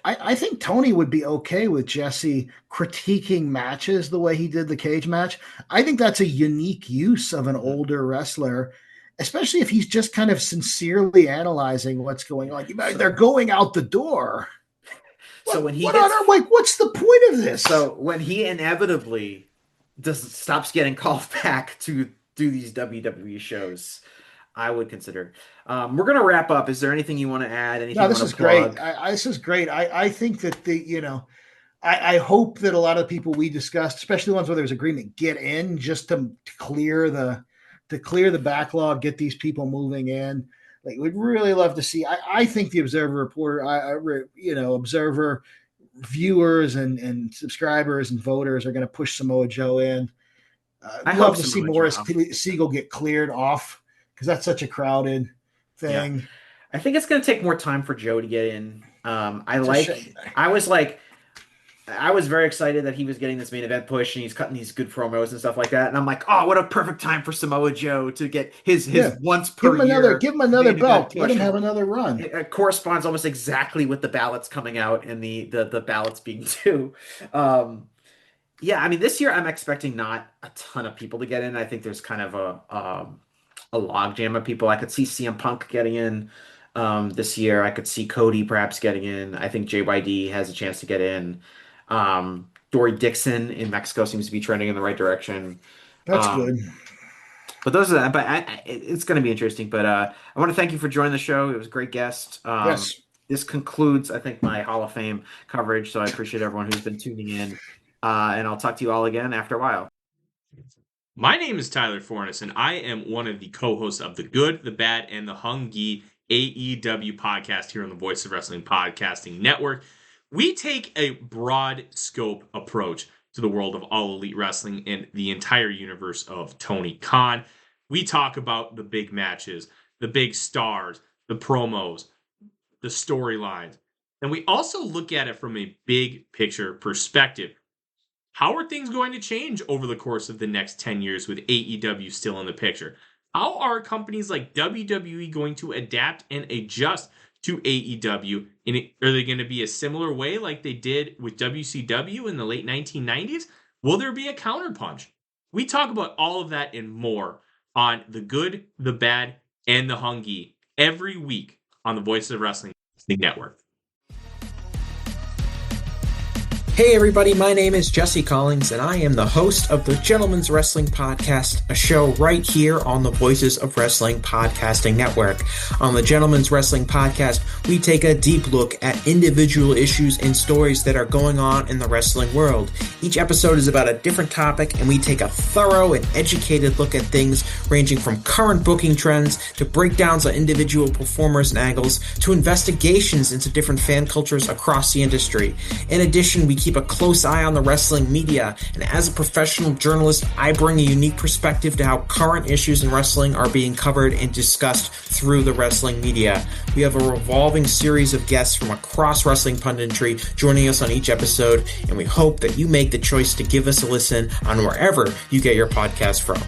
I think Tony would be okay with Jesse critiquing matches the way he did the cage match. I think that's a unique use of an older wrestler, especially if he's just kind of sincerely analyzing what's going on. They're going out the door. So when what's the point of this? So when he inevitably stops getting called back to do these WWE shows, I would consider. We're gonna wrap up. Is there anything you want to add? Anything? No, this is great. This is great. I think that I hope that a lot of the people we discussed, especially the ones where there's agreement, get in just to clear the backlog, get these people moving in. Like, we'd really love to see. I think the Observer Observer viewers and subscribers and voters are going to push Samoa Joe in. I'd love to see Morris Siegel get cleared off, because that's such a crowded thing. Yeah. I think it's going to take more time for Joe to get in. I was very excited that he was getting this main event push and he's cutting these good promos and stuff like that. And I'm like, oh, what a perfect time for Samoa Joe to get his once per year. Give him another belt. Let him have another run. It corresponds almost exactly with the ballots coming out and the ballots being due. Yeah, I mean, this year I'm expecting not a ton of people to get in. I think there's kind of a logjam of people. I could see CM Punk getting in this year. I could see Cody perhaps getting in. I think JYD has a chance to get in. Dory Dixon in Mexico seems to be trending in the right direction. That's good. But it's going to be interesting. But I want to thank you for joining the show. It was a great guest. Yes. This concludes, I think, my Hall of Fame coverage. So I appreciate everyone who's been tuning in. And I'll talk to you all again after a while. My name is Tyler Fornes, and I am one of the co-hosts of the Good, the Bad, and the Hungy AEW podcast here on the Voice of Wrestling Podcasting Network. We take a broad scope approach to the world of All Elite Wrestling and the entire universe of Tony Khan. We talk about the big matches, the big stars, the promos, the storylines, and we also look at it from a big picture perspective. How are things going to change over the course of the next 10 years with AEW still in the picture? How are companies like WWE going to adapt and adjust to AEW? Are they going to be a similar way like they did with WCW in the late 1990s? Will there be a counterpunch? We talk about all of that and more on The Good, the Bad, and the Hungy every week on the Voice of Wrestling Network. Hey everybody, my name is Jesse Collings, and I am the host of the Gentleman's Wrestling Podcast, a show right here on the Voices of Wrestling Podcasting Network. On the Gentleman's Wrestling Podcast, we take a deep look at individual issues and stories that are going on in the wrestling world. Each episode is about a different topic, and we take a thorough and educated look at things ranging from current booking trends to breakdowns on individual performers and angles to investigations into different fan cultures across the industry. In addition, we keep a close eye on the wrestling media, and as a professional journalist, I bring a unique perspective to how current issues in wrestling are being covered and discussed through the wrestling media. We have a revolving series of guests from across wrestling punditry joining us on each episode, and we hope that you make the choice to give us a listen on wherever you get your podcast from.